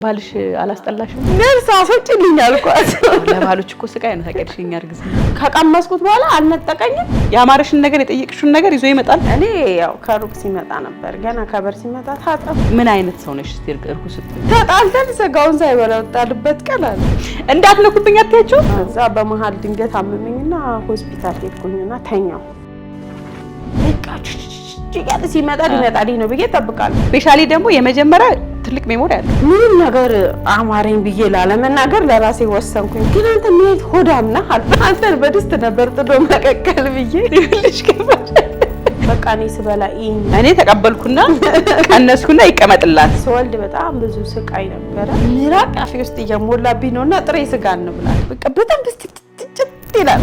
ባልሽ አላስጠላሽም? ነርስ አስወጪልኝ አልኳት። ለባሎች እኮ ስቃይ ነው ታቀድሽኝ አርግዝ ከቀመስኩት በኋላ አልነጠቀኝም። ያማረሽን ነገር የጠየቅሽውን ነገር ይዞ ይመጣል። እኔ ያው ከሩቅ ሲመጣ ነበር ገና ከበር ሲመጣ ታጠብ። ምን አይነት ሰው ነሽ? እርጉዝ ስትይ ተጣልተን ስጋውን ሳይበላ ወጣልበት ቀን አለ። እንዳትነኩብኝ አትያቸው። እዛ በመሃል ድንገት አመመኝና ሆስፒታል ሄድኩኝና ተኛው። ጭቃት ሲመጣ ሊመጣልኝ ነው ብዬ እጠብቃለሁ። ስፔሻሊ ደግሞ የመጀመሪያ ትልቅ ሜሞሪ አለ። ምንም ነገር አማረኝ ብዬ ላለመናገር ለራሴ ወሰንኩኝ። ግን አንተ ምን ሆዳም ነህ አልኩት። አንተን በድስት ነበር ጥዶ መቀቀል ብዬ ልጅ ከበደ። በቃ እኔ ስበላ እኔ ተቀበልኩና ቀነስኩና ይቀመጥላት። ስወልድ በጣም ብዙ ስቃይ ነበረ። ምራቅ አፌ ውስጥ እየሞላብኝ ነውና ጥሬ ስጋ እንብላል። በቃ በጣም ብስጭት ይላል።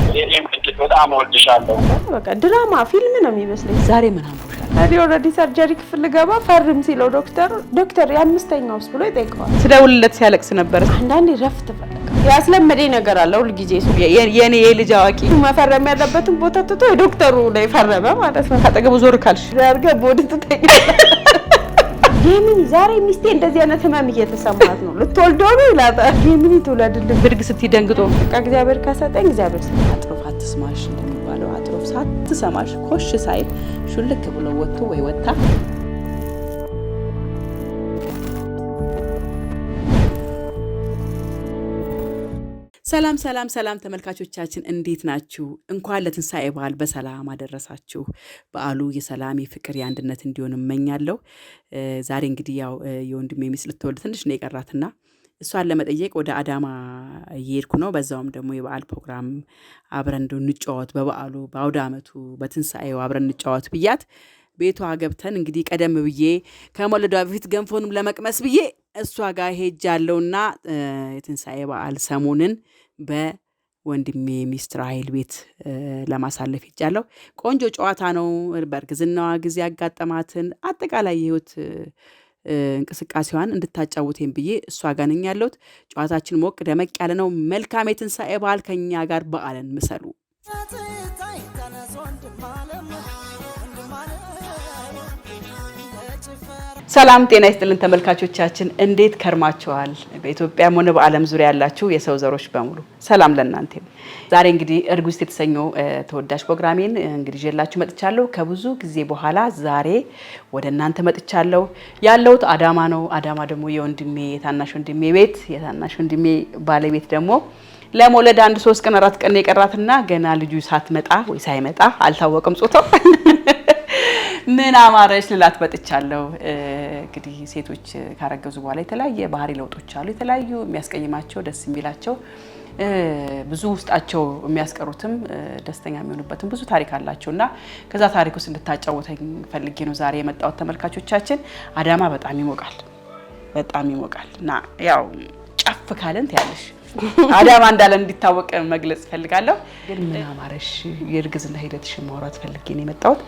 በጣም ወድሻለሁ። በቃ ድራማ ፊልም ነው የሚመስለኝ። ዛሬ ምን አምሮሻል? እኔ ኦልሬዲ ሰርጀሪ ክፍል ገባ ፈርም ሲለው ዶክተር የአምስተኛው ብሎ ይጠይቀዋል። ስደውልለት ሲያለቅስ ነበር። አንዳንዴ ረፍት ፈልጋ ያስለመደኝ ነገር አለ። ሁሉ ጊዜ የኔ የልጅ አዋቂ መፈረም ያለበትን ቦታ ትቶ የዶክተሩ ላይ ፈረመ ማለት ነው። ካጠገቡ ዞር ካልሽ ያርገ ቦዲ ትጠይቅ የምን ዛሬ ሚስቴ እንደዚህ አይነት ህመም እየተሰማት ነው ልትወልደው ነው ይላታል። የምን ትውለድልኝ ብድግ ስትደንግጦ በቃ እግዚአብሔር ከሰጠኝ እግዚአብሔር ሰጠኝ። አጥሮፍ አትስማሽ እንደሚባለው አጥሮፍ ሳትሰማሽ ኮሽ ሳይል ሹልክ ብሎ ወጥቶ ወይ ወጣ። ሰላም ተመልካቾቻችን እንዴት ናችሁ? እንኳን ለትንሳኤ በዓል በሰላም አደረሳችሁ። በዓሉ የሰላም የፍቅር የአንድነት እንዲሆን እመኛለሁ። ዛሬ እንግዲህ ያው የወንድሜ ሚስት ልትወልድ ትንሽ ነው የቀራትና እሷን ለመጠየቅ ወደ አዳማ እየሄድኩ ነው። በዛውም ደግሞ የበዓል ፕሮግራም አብረን እንጫወት፣ በበዓሉ በአውደ ዓመቱ በትንሳኤው አብረን እንጫወት ብያት ቤቷ ገብተን እንግዲህ ቀደም ብዬ ከመወለዷ በፊት ገንፎንም ለመቅመስ ብዬ እሷ ጋር ሄጃለሁና የትንሳኤ በዓል ሰሞንን በወንድሜ ሚስት ራሄል ቤት ለማሳለፍ ሄጃለሁ። ቆንጆ ጨዋታ ነው። በእርግዝናዋ ጊዜ ያጋጠማትን አጠቃላይ የህይወት እንቅስቃሴዋን እንድታጫውቴን ብዬ እሷ ጋር ነኝ ያለሁት። ጨዋታችን ሞቅ ደመቅ ያለ ነው። መልካም የትንሳኤ በዓል ከኛ ጋር በዓልን ምሰሉ። ሰላም ጤና ይስጥልን ተመልካቾቻችን፣ እንዴት ከርማችኋል? በኢትዮጵያም ሆነ በዓለም ዙሪያ ያላችሁ የሰው ዘሮች በሙሉ ሰላም ለእናንተ። ዛሬ እንግዲህ እርጉዝ የተሰኘው ተወዳጅ ፕሮግራሜን እንግዲህ ይዤላችሁ መጥቻለሁ። ከብዙ ጊዜ በኋላ ዛሬ ወደ እናንተ መጥቻለሁ። ያለሁት አዳማ ነው። አዳማ ደግሞ የወንድሜ የታናሽ ወንድሜ ቤት፣ የታናሽ ወንድሜ ባለቤት ደግሞ ለመውለድ 1-3 ቀን 4 ቀን የቀራትና ገና ልጁ ሳትመጣ ወይ ሳይመጣ አልታወቀም ጾታው ምን አማረሽ ልላት መጥቻለሁ። እንግዲህ ሴቶች ካረገዙ በኋላ የተለያየ ባህሪ ለውጦች አሉ። የተለያዩ የሚያስቀይማቸው ደስ የሚላቸው ብዙ ውስጣቸው የሚያስቀሩትም ደስተኛ የሚሆኑበትም ብዙ ታሪክ አላቸውና ከዛ ታሪክ ውስጥ እንድታጫወተኝ ፈልጌ ነው ዛሬ የመጣሁት። ተመልካቾቻችን አዳማ በጣም ይሞቃል እና ያው ጫፍ ካለን ያለሽ አዳማ እንዳለ እንዲታወቅ መግለጽ ፈልጋለሁ። ግን ምን አማረሽ የእርግዝና ሂደትሽ ማውራት ፈልጌ ነው የመጣሁት።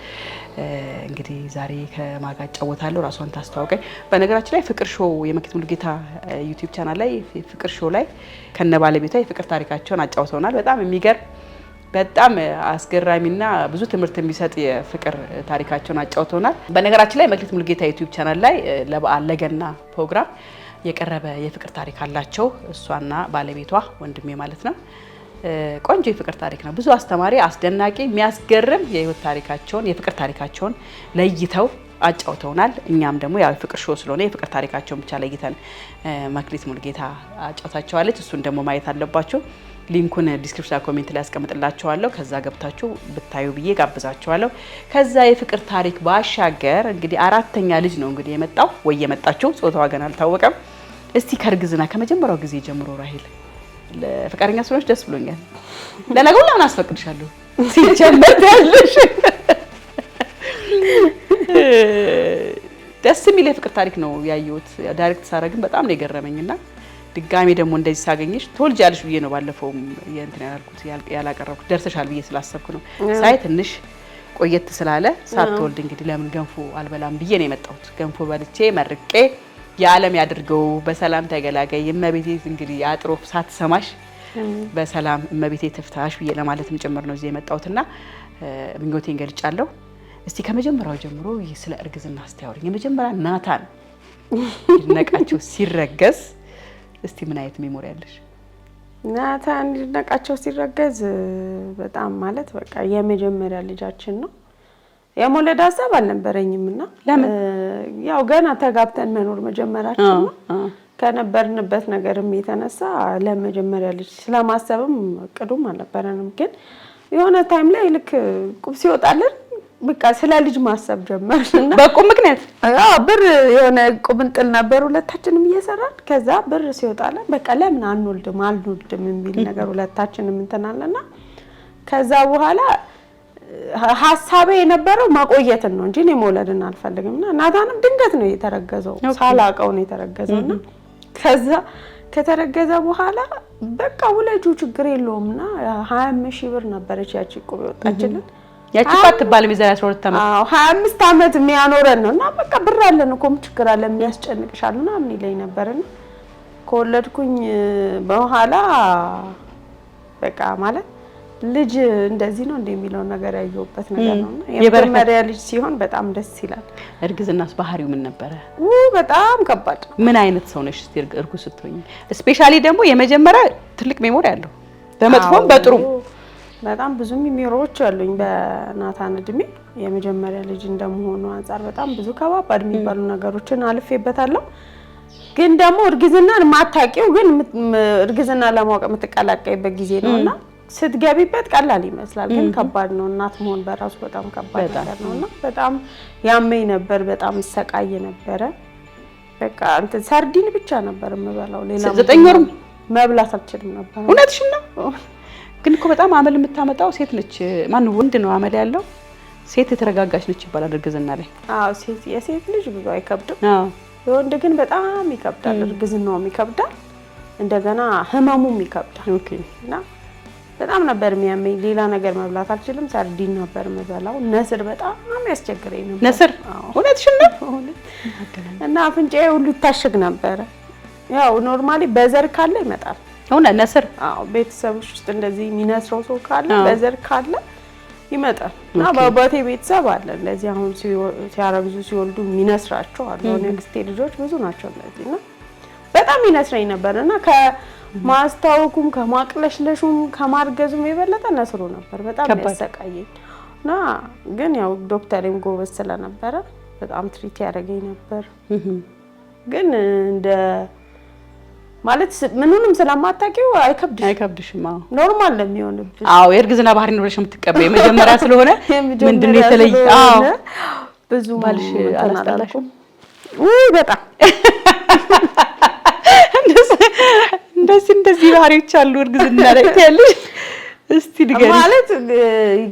እንግዲህ ዛሬ ከማጋ ጫወታለሁ። ራሷን ታስተዋውቀኝ። በነገራችን ላይ ፍቅር ሾው የመክሊት ሙሉጌታ ዩቲዩብ ቻናል ላይ ፍቅር ሾው ላይ ከነ ባለቤቷ የፍቅር ታሪካቸውን አጫውተውናል። በጣም የሚገርም በጣም አስገራሚና ብዙ ትምህርት የሚሰጥ የፍቅር ታሪካቸውን አጫውተውናል። በነገራችን ላይ መክሊት ሙሉጌታ ዩቲዩብ ቻናል ላይ ለበዓል ለገና ፕሮግራም የቀረበ የፍቅር ታሪክ አላቸው። እሷና ባለቤቷ ወንድሜ ማለት ነው። ቆንጆ የፍቅር ታሪክ ነው። ብዙ አስተማሪ፣ አስደናቂ፣ የሚያስገርም የህይወት ታሪካቸውን የፍቅር ታሪካቸውን ለይተው አጫውተውናል። እኛም ደግሞ ያው የፍቅር ሾው ስለሆነ የፍቅር ታሪካቸውን ብቻ ለይተን መክሊት ሙሉጌታ አጫውታቸዋለች። እሱን ደግሞ ማየት አለባችሁ። ሊንኩን ዲስክሪፕሽን ኮሜንት ላይ ያስቀምጥላችኋለሁ። ከዛ ገብታችሁ ብታዩ ብዬ ጋብዛችኋለሁ። ከዛ የፍቅር ታሪክ ባሻገር እንግዲህ 4ኛ ልጅ ነው እንግዲህ የመጣው ወይ የመጣችው፣ ጾታዋ ገና አልታወቀም። እስቲ ከእርግዝና ከመጀመሪያው ጊዜ ጀምሮ ራሄል ለፍቅረኛ ስለሆነች ደስ ብሎኛል። ለነገሩ ለምን አስፈቅድሻለሁ ሲጀመር ያለሽ ደስ የሚል የፍቅር ታሪክ ነው ያየሁት። ዳይሬክት ሳረግም በጣም ነው የገረመኝና ድጋሜ ደግሞ እንደዚህ ሳገኝሽ ትወልጃለሽ ብዬ ነው ባለፈው እንትን ያልኩት ያላቀረብኩት ደርሰሻል ብዬ ስላሰብኩ ነው። ሳይ ትንሽ ቆየት ስላለ ሳትወልድ እንግዲህ ለምን ገንፎ አልበላም ብዬ ነው የመጣሁት። ገንፎ በልቼ መርቄ የዓለም ያድርገው በሰላም ተገላገይ እመቤቴ እንግዲህ አጥሮፍ ሳትሰማሽ በሰላም እመቤቴ ትፍታሽ ብዬ ለማለትም ጭምር ነው እዚህ የመጣሁትና ምኞቴን ገልጫለሁ። እስቲ ከመጀመሪያው ጀምሮ ስለ እርግዝና አስተያውሪኝ። የመጀመሪያ ናታን ይነቃቸው ሲረገዝ እስቲ ምን አይነት ሜሞሪ አለሽ? ናታን ይድነቃቸው ሲረገዝ በጣም ማለት በቃ የመጀመሪያ ልጃችን ነው። የመውለድ ሀሳብ አልነበረኝምና ለምን ያው ገና ተጋብተን መኖር መጀመራችን ነው። ከነበርንበት ነገርም የተነሳ ለመጀመሪያ ልጅ ስለማሰብም ቅዱም አልነበረንም። ግን የሆነ ታይም ላይ ልክ ቁብ ሲወጣልን በቃ ስለ ልጅ ማሰብ ጀመርና በቁም ምክንያት ብር የሆነ ቁብንጥል ነበር ሁለታችንም እየሰራን ከዛ ብር ሲወጣልን በቃ ለምን አንወልድም የሚል ነገር ሁለታችንም እንተናለና ከዛ በኋላ ሐሳቤ የነበረው ማቆየትን ነው እንጂ እኔ መውለድን አልፈልግምና ናታንም ድንገት ነው የተረገዘው ሳላቀው ነው የተረገዘውና ከዛ ከተረገዘ በኋላ በቃ ወለጁ ችግር የለውምና 25,000 ብር ነበረች ያቺ ቁብ ወጣችልን ያቺ ቋት ባለም የዛሬ 12 ዓመት 25 ዓመት የሚያኖረን ነውና በቃ ብር አለን እኮ ችግር አለ የሚያስጨንቅሻልና ምን ይለኝ ነበርና ከወለድኩኝ በኋላ በቃ ማለት ልጅ እንደዚህ ነው እንደሚለው ነገር ያየሁበት ነገር ነውና የመጀመሪያ ልጅ ሲሆን በጣም ደስ ይላል። እርግዝናስ ባህሪው ምን ነበረ? በጣም ከባድ። ምን አይነት ሰው ነሽ እስቲ እርጉዝ ስትሆኚ? ስፔሻሊ ደግሞ የመጀመሪያ ትልቅ ሜሞሪ አለው በመጥፎም በጥሩም በጣም ብዙ ሜሞሪዎች አሉኝ። በናታን እድሜ የመጀመሪያ ልጅ እንደመሆኑ አንፃር በጣም ብዙ ከባድ የሚባሉ ነገሮችን አልፌበታለሁ። ግን ደግሞ እርግዝናን ማታቂው ግን እርግዝና ለማወቅ የምትቀላቀይበት ጊዜ ነውና ስትገቢበት ቀላል ይመስላል ግን ከባድ ነው። እናት መሆን በራሱ በጣም ከባድ ነገር ነውና በጣም ያመኝ ነበር፣ በጣም ሰቃይ ነበር። በቃ እንትን ሰርዲን ብቻ ነበር የምበላው ሌላ 9 ወር መብላት አልችልም ነበር። እውነትሽን ነው። ግን እኮ በጣም አመል የምታመጣው ሴት ነች። ማን ወንድ ነው አመል ያለው? ሴት የተረጋጋች ነች ይባላል እርግዝና ላይ። ሴት የሴት ልጅ ብዙ አይከብድም። የወንድ ግን በጣም ይከብዳል። እርግዝናውም ይከብዳል፣ እንደገና ህመሙም ይከብዳል። እና በጣም ነበር የሚያመኝ። ሌላ ነገር መብላት አልችልም። ሰርዲን ነበር የምበላው። ነስር በጣም ያስቸግረኝ ነበር። ነስር እውነትሽን ነው። እና አፍንጫዬ ሁሉ ይታሸግ ነበር። ያው ኖርማሊ በዘር ካለ ይመጣል። ነስር ቤተሰብሽ ውስጥ እንደዚህ የሚነስረው ሰው ካለ በዘር ካለ ይመጣል። እና በአባቴ ቤተሰብ አለ እንደዚህ አሁን ሲያረግዙ ሲወልዱ የሚነስራቸው አሉ። ንግስቴ ልጆች ብዙ ናቸው እንደዚህና በጣም ይነስረኝ ነበርና ከማስታወኩም ከማቅለሽለሹም ከማርገዙም የበለጠ ነስሩ ነበር በጣም ያሰቃየኝና ግን ያው ዶክተርም ጎበዝ ስለነበረ በጣም ትሪት ያደርገኝ ነበር። ግን እንደ ማለት ምንንም ስለማታውቂው አይከብድሽም። ኖርማል ነው የሚሆንብሽ። የእርግዝና ባህሪ ነው ብለሽ የምትቀበይ መጀመሪያ ስለሆነ ምንድነው የተለየ? ብዙ ባልሽ አላስጠላሽም? በጣም እንደዚህ ባህሪዎች አሉ እርግዝና ላይ ታያለሽ? እስቲ ንገሪኝ። ማለት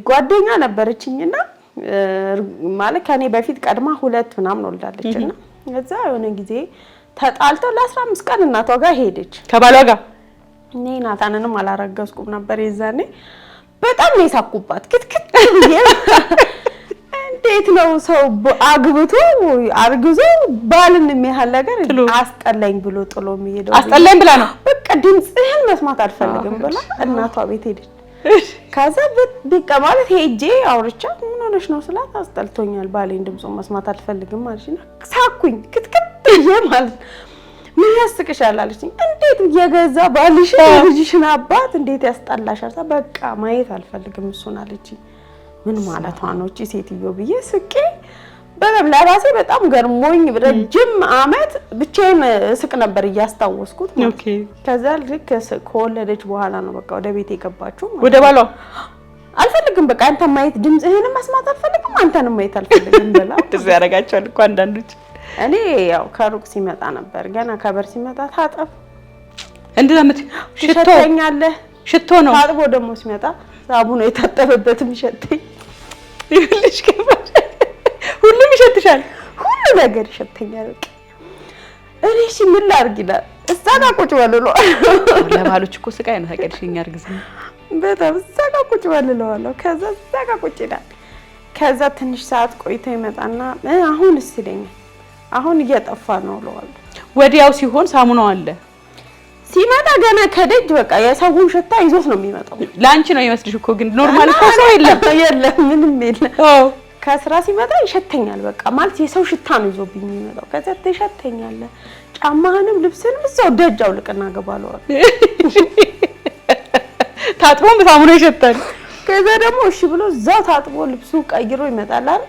ጓደኛ ነበረችኝና ማለት ከኔ በፊት ቀድማ 2 ምናምን ወልዳለችና እዛ የሆነ ጊዜ ተጣልተው ለ15 ቀን እናቷ ጋር ሄደች ከባሏ ጋር። እኔ ናታንንም አላረገዝኩም ነበር የዛኔ። በጣም ነው የሳኩባት ክትክት ብዬ እንዴት ነው ሰው አግብቶ አርግዞ ባልን የሚያህል ነገር አስጠላኝ ብሎ ጥሎ የሚሄደው? አስጠላኝ ብላ ነው በቃ ድምጽህን መስማት አልፈልግም ብላ እናቷ ቤት ሄደች። ከዛ በቃ ማለት ሄጄ አውርቻ ምን ሆነሽ ነው ስላት አስጠልቶኛል ባሌን ድምጹን መስማት አልፈልግም አለችና ሳኩኝ ክትክት ብዬ ማለት ምን ያስቅሻል አለችኝ። እንዴት የገዛ ባልሽ ልጅሽን አባት እንዴት ያስጠላሻል? በቃ ማየት አልፈልግም እሱን አለችኝ። ምን ማለት ነው እቺ ሴትዮ ብዬ ስቄ በጣም ለራሴ በጣም ገርሞኝ ረጅም አመት ብቻዬን ስቅ ነበር እያስታወስኩት ማለት ነው። ከዛ ልክ ከወለደች በኋላ ነው በቃ ወደ ቤት የገባችው ማለት ወደ ባሏ አልፈልግም በቃ አንተ ማየት ድምጽህን መስማት አልፈልግም አንተንም ማየት አልፈልግም ብላ እንደዚህ ያረጋቻል እኮ አንዳንዶች። እኔ ያው ከሩቅ ሲመጣ ነበር ገና ከበር ሲመጣ ታጠብ እንደምት ሽቶኛለህ ሽቶ ነው ታጥቦ ደግሞ ሲመጣ ሳቡን የታጠበበትም ይሸተኝ ይልሽ ከበር ሁሉም ይሸትሻል። ሁሉ ነገር ይሸተኛል። እኔ እሺ ምን ላድርግ ይላል። እዛ ጋር ቁጭ በልሎ ለባሎች እኮ ስቃይ ነው ታውቂያለሽ። እርግዝና በጣም እዛ ጋር ቁጭ በልለዋለሁ። ከዛ እዛ ጋር ቁጭ ይላል። ከዛ ትንሽ ሰዓት ቆይቶ ይመጣና አሁንስ ይለኛል። አሁን እየጠፋ ነው እለዋለሁ። ወዲያው ሲሆን ሳሙናው አለ ሲመጣ ገና ከደጅ በቃ የሰውን ሽታ ይዞት ነው የሚመጣው። ላንቺ ነው ይመስልሽ እኮ ግን ኖርማል እኮ ሰው የለም ምንም የለም። ከስራ ሲመጣ ይሸተኛል በቃ ማለት የሰው ሽታ ነው ይዞብኝ የሚመጣው። ከዛ ተሸተኛል ጫማህንም ልብስንም እዛው ደጅ አውልቅና ገባለሁ። ታጥቦ በሳሙና ይሸታል። ከዛ ደግሞ እሺ ብሎ እዛው ታጥቦ ልብሱ ቀይሮ ይመጣል አይደል?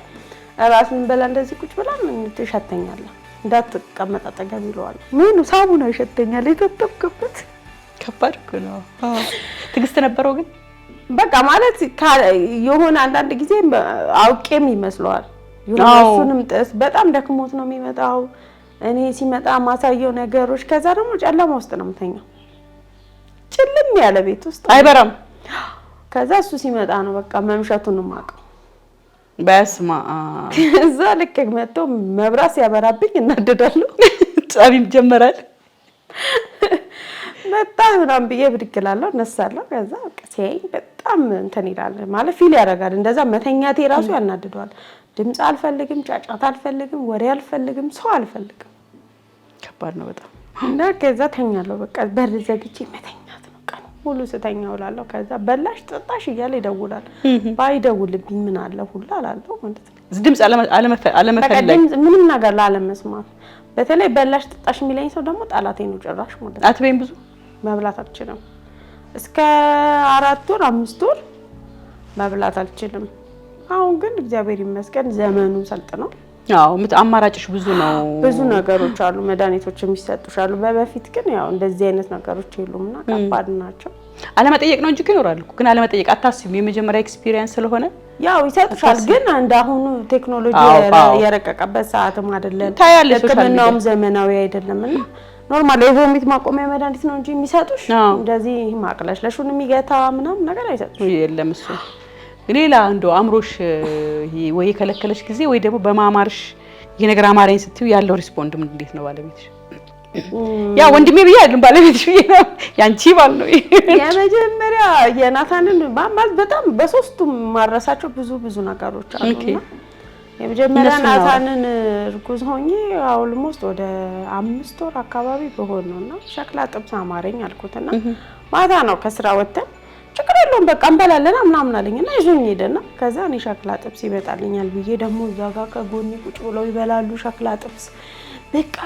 ራስን በላ እንደዚህ ቁጭ ብላ ምን ትሸተኛለ እንዳትቀመጥ አጠገብ ይለዋል። ምን ሳሙና ይሸተኛል የተጠብከበት ከባድ ነው። ትግስት ነበረው ግን በቃ ማለት የሆነ አንዳንድ ጊዜ አውቄም ይመስለዋል። የሆነሱንም ጥስ በጣም ደክሞት ነው የሚመጣው። እኔ ሲመጣ ማሳየው ነገሮች ከዛ ደግሞ ጨለማ ውስጥ ነው የምተኛው። ጭልም ያለ ቤት ውስጥ አይበራም። ከዛ እሱ ሲመጣ ነው በቃ መምሸቱን ማቀው። በስማ እዛ ልክ መጥቶ መብራት ሲያበራብኝ እናደዳለሁ። ጻቢም ጀመራል። በጣም ምናምን ብዬ ብድግ እላለሁ እነሳለሁ። ከዛ በቃ ሲያየኝ በጣም እንትን ይላል ማለት ፊል ያደርጋል። እንደዛ መተኛቴ ራሱ ያናድደዋል። ድምጽ አልፈልግም፣ ጫጫታ አልፈልግም፣ ወሬ አልፈልግም፣ ሰው አልፈልግም። ከባድ ነው በጣም እና ከዛ ተኛለሁ በቃ በር ዘግቼ መተኛት ነው ቀን ሙሉ ስተኛ እውላለሁ። ከዛ በላሽ ጠጣሽ እያለ ይደውላል። ባይደውልብኝ ምን አለ ሁላ አላለሁ ማለት ነው። ድምጽ አለመፈለግ ምንም ነገር ላለመስማት። በተለይ በላሽ ጠጣሽ የሚለኝ ሰው ደግሞ ጣላቴ ነው ጭራሽ ማለት ነው። አትበይም ብዙ መብላት አልችልም። እስከ 4 ወር 5 ወር መብላት አልችልም። አሁን ግን እግዚአብሔር ይመስገን ዘመኑ ሰልጥነው አዎ አማራጭሽ ብዙ ነው። ብዙ ነገሮች አሉ፣ መድኃኒቶች የሚሰጡሻሉ። በፊት ግን ያው እንደዚህ አይነት ነገሮች የሉምና ከባድ ናቸው። አለመጠየቅ ነው እንጂ ይኖራል እኮ። ግን አለመጠየቅ አታስቢም። የመጀመሪያ ኤክስፒሪየንስ ስለሆነ ያው ይሰጡሻል። ግን እንዳሁኑ ቴክኖሎጂ የረቀቀበት ሰዓትም አይደለም። ሕክምናውም ዘመናዊ አይደለምና ኖርማል የቮሚት ማቆሚያ መድኃኒት ነው እንጂ የሚሰጡሽ እንደዚህ ማቅለሽለሹን የሚገታ ምናምን ነገር አይሰጡሽ የለም። እሱ ሌላ እንደው አምሮሽ ወይ የከለከለሽ ጊዜ ወይ ደግሞ በማማርሽ የነገር አማረኝ ስትዩ ያለው ሪስፖንድ ምን እንዴት ነው? ባለቤትሽ ያ ወንድሜ ብዬ አይደለም ባለቤትሽ ብዬ ነው ያንቺ ባል ነው። የመጀመሪያ የናታንን ማለት በጣም በሶስቱም ማረሳቸው ብዙ ነገሮች አሉና የመጀመሪያ ናታንን እርጉዝ ሆኜ ኦልሞስት ወደ 5 ወር አካባቢ በሆነ ነውና ሸክላ ጥብስ አማረኝ አልኩትና ማታ ነው ከስራ ወጥተን ችግር የለውም በቃ እንበላለን ምናምን አለኝና ይዞኝ ሄደና ከዛ እኔ ሸክላ ጥብስ ይመጣልኛል ብዬ ደግሞ እዛ ጋር ከጎኔ ቁጭ ብለው ይበላሉ ሸክላ ጥብስ በቃ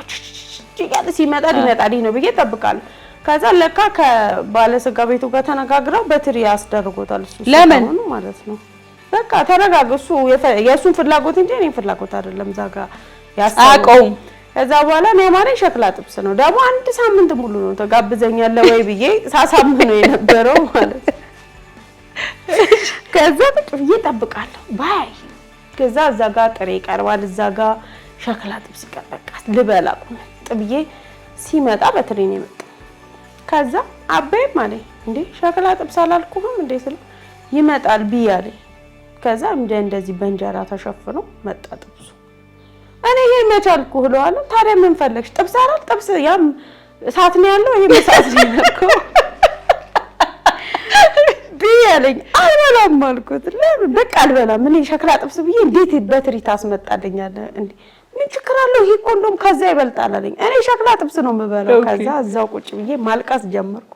ጭቃት ሲመጣ ሊመጣልኝ ነው ብዬ እጠብቃለሁ። ከዛ ለካ ከባለስጋ ቤቱ ጋር ተነጋግረው በትሪ ያስደርጎታል። እሱ ለምን ማለት ነው በቃ ተረጋግሱ የሱን ፍላጎት እንጂ እኔ ፍላጎት አይደለም ዛጋ ያሳቀው። ከዛ በኋላ ነው ማረኝ ሸክላ ጥብስ ነው ደግሞ 1 ሳምንት ሙሉ ነው ተጋብዘኛለህ ወይ ብዬ ሳሳምነው የነበረው ማለት ነው። ከዛ ብዬ እጠብቃለሁ ባይ ከዛ ዛጋ ጥሬ ይቀርባል ዛጋ ሸክላ ጥብስ ይቀርባል ልበላ ጥብዬ ሲመጣ በትሪ ነው የመጣው። ከዛ አባይ ማለት እንዴ ሸክላ ጥብስ አላልኩህም እንዴ ስለ ይመጣል ቢያለኝ ከዛ እንደዚህ በእንጀራ ተሸፍኖ መጣ ጥብሱ። እኔ ይሄ መቻልኩ ብለዋለሁ። ታዲያ ምን ፈለግሽ? ጥብስ አይደል? ጥብስ ያም እሳት ነው ያለው ይሄ እሳት ነው እኮ ቢያለኝ አልበላም አልኩት። ለምን በቃ አልበላም ምን ሸክላ ጥብስ ብዬ እንዴት በትሪ ታስመጣልኛለህ እንዴ? ምን ችግር አለው? ይሄ ኮንዶም ከዛ ይበልጣል አለኝ። እኔ ሸክላ ጥብስ ነው የምበላው። ከዛ እዛው ቁጭ ብዬ ማልቀስ ጀመርኩ።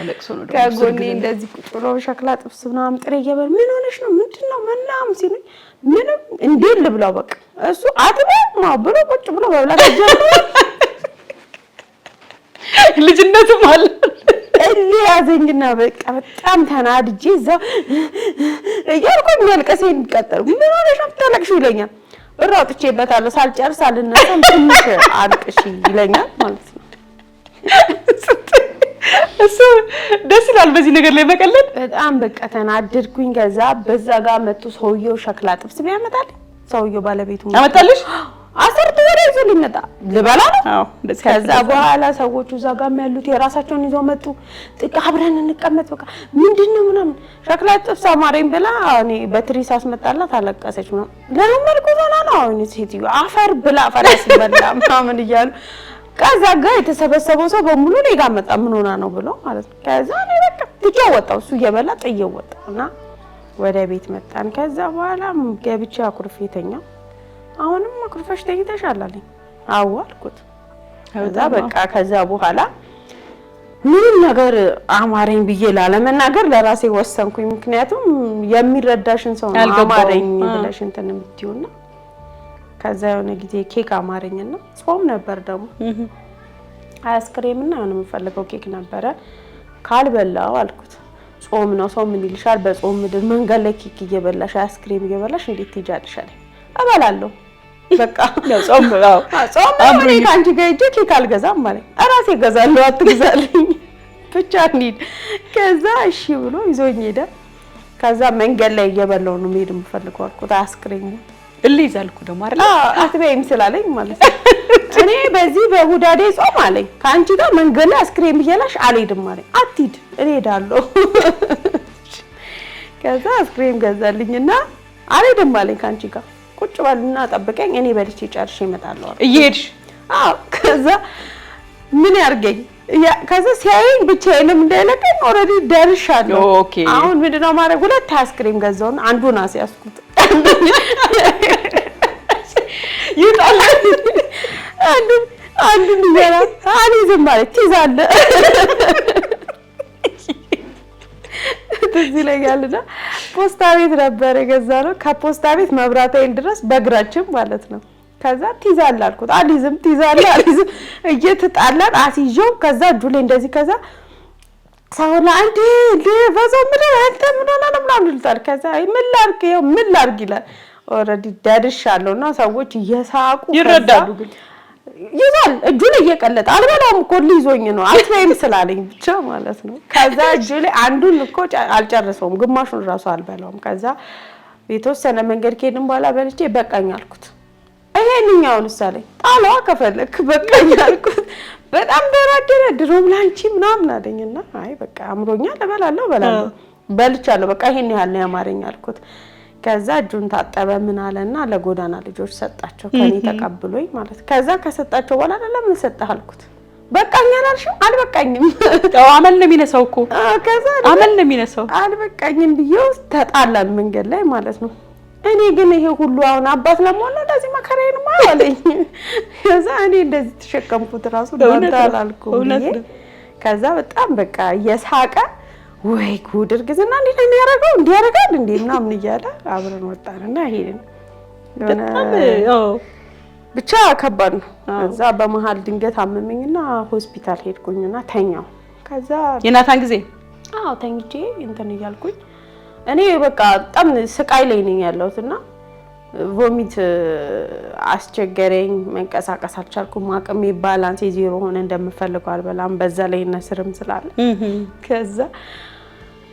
ለቅሶ ነው ደግሞ ከጎኔ እንደዚህ ቁጭ ብሎ ሸክላ ጥብስ ምናምን ጥሬ እየበሉ ምን ሆነሽ ነው ምንድነው ምናምን ሲሉኝ ምንም እንዴት ልብላው በቃ እሱ አጥበው ብሎ ቁጭ ብሎ መብላት ጀመረ። ልጅነትም አለ ያዘኝና በቃ በጣም ተናድጄ እዛው እያልኩኝ መልቀሴን ቀጠልኩ። ምን ሆነሽ ነው የምታለቅሺው ይለኛል። ብር አውጥቼበታለሁ ሳልጨርስ አልነሳም ትንሽ አልቅሺ ይለኛል ማለት ነው። እሱ ደስ ይላል በዚህ ነገር ላይ መቀለድ። በጣም በቃ ተናደድኩኝ። ከዛ በዛ ጋር መጥቶ ሰውየው ሸክላ ጥብስ ቢያመጣል ሰውየው ባለቤቱ አመጣልሽ 10 ወር ይዞልኝ መጣ ልበላ ነው። አዎ ደስ ከዛ በኋላ ሰዎቹ እዛ ጋር ያሉት የራሳቸውን ይዘው መጡ። ጥቅ አብረን እንቀመጥ በቃ ምንድነው ምናምን ሸክላ ጥብስ አማረኝ ብላ እኔ በትሪ ሳስመጣላት አለቀሰች ነው ለምን ቆዘና ነው እኔ ሴትዮ አፈር ብላ ፈራስ በላ ምናምን እያሉ ከዛ ጋር የተሰበሰበው ሰው በሙሉ እኔ ጋር መጣ ምን ሆና ነው ብሎ ማለት ነው። ከዛ እኔ በቃ ትቼው ወጣሁ እሱ እየበላ ጥዬው ወጣሁና ወደ ቤት መጣን። ከዛ በኋላ ገብቼ አኩርፌ ተኛሁ። አሁንም አኩርፈሽ ተኝተሻል አለኝ። አዎ አልኩት። ከዛ በቃ ከዛ በኋላ ምንም ነገር አማረኝ ብዬ ላለመናገር ለራሴ ወሰንኩኝ። ምክንያቱም የሚረዳሽን ሰው ነው አማረኝ ብለሽ እንትን የምትይውና ከዛ የሆነ ጊዜ ኬክ አማረኝና ጾም ነበር ደግሞ አይስክሬም እና ነው የምፈልገው ኬክ ነበረ ካልበላው አልኩት ጾም ነው ሰው ምን ይልሻል በጾም ምድር መንገድ ላይ ኬክ እየበላሽ አይስክሬም እየበላሽ እንዴት ትጃለሽ አለኝ እበላለሁ በቃ ጾም ነው አምሪ ካንቺ ጋር እጄ ኬክ አልገዛም ማለት እራሴ እገዛለሁ አትግዛልኝ ብቻ እንሂድ ከዛ እሺ ብሎ ይዞኝ ሄደ ከዛ መንገድ ላይ እየበላው ነው መሄድ የምፈልገው አልኩት አይስክሬም እልይዛልኩ ደግሞ አይደል አትበይም ስላለኝ ማለት ነው እኔ በዚህ በሁዳዴ ጾም አለኝ ካንቺ ጋር መንገድ ላይ አይስክሬም እየላሽ አልሄድም ማለት አትሂድ እኔ ሄዳለሁ ከዛ አይስክሬም ገዛልኝና አልሄድም ማለት ካንቺ ጋር ቁጭ ባልና ጠብቀኝ እኔ በልቼ ጨርሼ እመጣለሁ እየሄድሽ ከዛ ምን ያርገኝ ከዛ ሲያየኝ ብቻዬንም እንዳይለቀኝ ኦሬዲ ደርሻለሁ አሁን ምንድነው ማድረግ ሁለት አይስክሬም ገዛውና አንዱን አስያዝኩት ይጣል አንዱን ይበላ አልይዝም ማለት ትይዛለ እዚህ ላይ ያለና ፖስታ ቤት ነበር የገዛነው ከፖስታ ቤት መብራት ኃይል ድረስ በእግራችን ማለት ነው ከዛ ትይዛለ አልኩት አልይዝም ትይዛለ አልይዝም እየተጣላን አስይዤው ከዛ እጁ ላይ እንደዚህ ከዛ ሳውና አንዴ ለበዛው ምን አንተ ምን ሆነ ምናምን ይልታል ከዛ ምን ላርግ ይላል ኦሬዲ ደርሻለሁና ሰዎች እየሳቁ ይረዳሉ ግን ይዛል እጁ ላይ እየቀለጠ አልበላም እኮ ልይዞኝ ነው አትበይም ስላለኝ ብቻ ማለት ነው ከዛ እጁ ላይ አንዱን እኮ አልጨረሰውም ግማሹን ራሱ አልበላውም ከዛ የተወሰነ መንገድ ከሄድን በኋላ በልቼ በቃኝ አልኩት ይሄንኛውን ሳለኝ ጣላዋ ከፈለክ በቃኝ አልኩት በጣም ደራደረ ድሮም ላንቺ ምናምን አለኝና አይ በቃ አምሮኛል እበላለሁ በልቻለሁ በቃ ይሄን ያህል ነው ያማረኝ አልኩት ከዛ እጁን ታጠበ ምን አለና ለጎዳና ልጆች ሰጣቸው ከኔ ተቀብሎኝ ማለት ከዛ ከሰጣቸው በኋላ ለምን ሰጣህ አልኩት በቃኝ አላልሽም አልበቃኝም አመል ነው የሚነሳው እኮ ከዛ አመል ነው የሚነሳው አልበቃኝም ብዬው ተጣላን መንገድ ላይ ማለት ነው እኔ ግን ይሄ ሁሉ አሁን አባት ለሞላ እንደዚህ መከራዬን ማለኝ ከዛ እኔ እንደዚህ ተሸከምኩት ራሱ እንዳልኩ ከዛ በጣም በቃ የሳቀ ወይ ጉድ እርግዝና እንዴ ያረጋል እንዴ ምናምን እያለ አብረን ወጣንና ሄድን በጣም ብቻ ከባድ ነው ከዛ በመሃል ድንገት አመመኝና ሆስፒታል ሄድኩኝና ተኛው ከዛ የናታን ጊዜ ተኝቼ እንትን እያልኩኝ እኔ በቃ በጣም ስቃይ ላይ ነኝ ያለሁትና ቮሚት አስቸገረኝ መንቀሳቀስ አልቻልኩም አቅሜ ባላንስ ዜሮ ሆነ እንደምፈልገው አልበላም በዛ ላይ ነስርም ስላለ ከዛ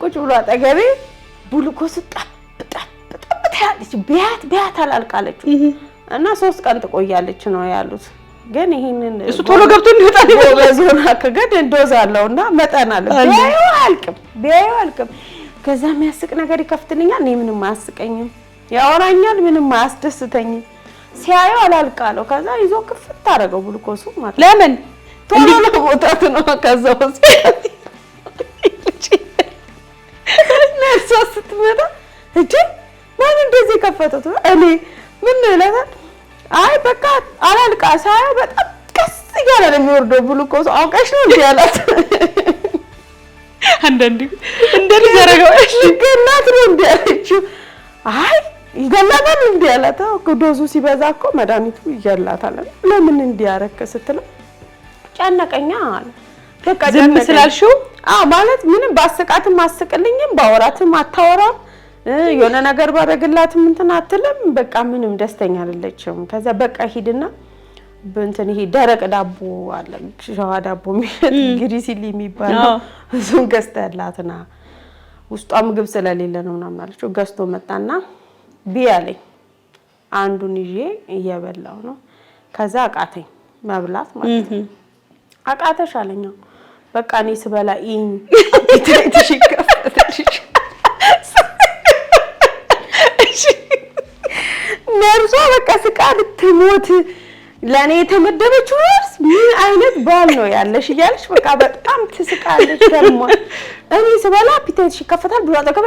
ቁጭ ብሎ አጠገቤ ግሉኮስ ጠብ ታያለች ቢያት አላልቃለች እና 3 ቀን ትቆያለች ነው ያሉት ግን ይሄንን እሱ ቶሎ ገብቶ እንዲወጣ ነው በዚህና ከገድ እንደዛ አለውና መጠን አለ ቢያዩ አልቅም ከዛ የሚያስቅ ነገር ይከፍትልኛል እኔ ምንም አያስቀኝም ያወራኛል ምንም አያስደስተኝም ሲያዩ አላልቃለው ከዛ ይዞ ክፍት አደረገው ግሉኮሱ ማለት ለምን ቶሎ ለሞታት ነው ከዛ ሆስፒታል ነርሷ ስትመጣ እጂ ማን እንደዚህ ከፈተው እኔ ምን ለታ አይ በቃ አላልቃ ሳይ በጣም ቀስ እያለ ነው የሚወርደው ግሉኮሱ አውቀሽ ነው እንዴ ያላት አንዳንዴ እንደዚህ ያረጋው ገናት ነው እንዴ ያለችው አይ ይገላታል እንዴ ያላት ዶዙ ሲበዛ እኮ መድኃኒቱ ይገላታል ለምን እንዴ ያረከ ስትለው ጫነቀኛ በቃ ዝም ስላልሽው ማለት ምንም ባስቃትም አስቅልኝም ባወራትም አታወራም የሆነ ነገር ባረግላትም እንትን አትልም በቃ ምንም ደስተኛ አይደለችም ከዛ በቃ ሂድና በእንትን ይሄ ደረቅ ዳቦ አለ ሸዋ ዳቦ የሚሸጥ ግሪሲሊ የሚባለው እሱን ገዝተላትና ውስጧ ምግብ ስለሌለ ነው ምናምን አለችው ገዝቶ መጣና ቢያለኝ አንዱን ይዤ እየበላው ነው ከዛ አቃተኝ መብላት ማለት ነው አቃተሽ አለኝ በቃ እኔ ስበላ ትሽከፈተሽ ነርሷ በቃ ስቃ ልትሞት ለኔ የተመደበችው ነርስ ምን አይነት ባል ነው ያለሽ እያለሽ በቃ በጣም ትስቃለች ደግሞ እኔ ስበላ አፒታይትሽ ይከፈታል ብሎ አጠገቤ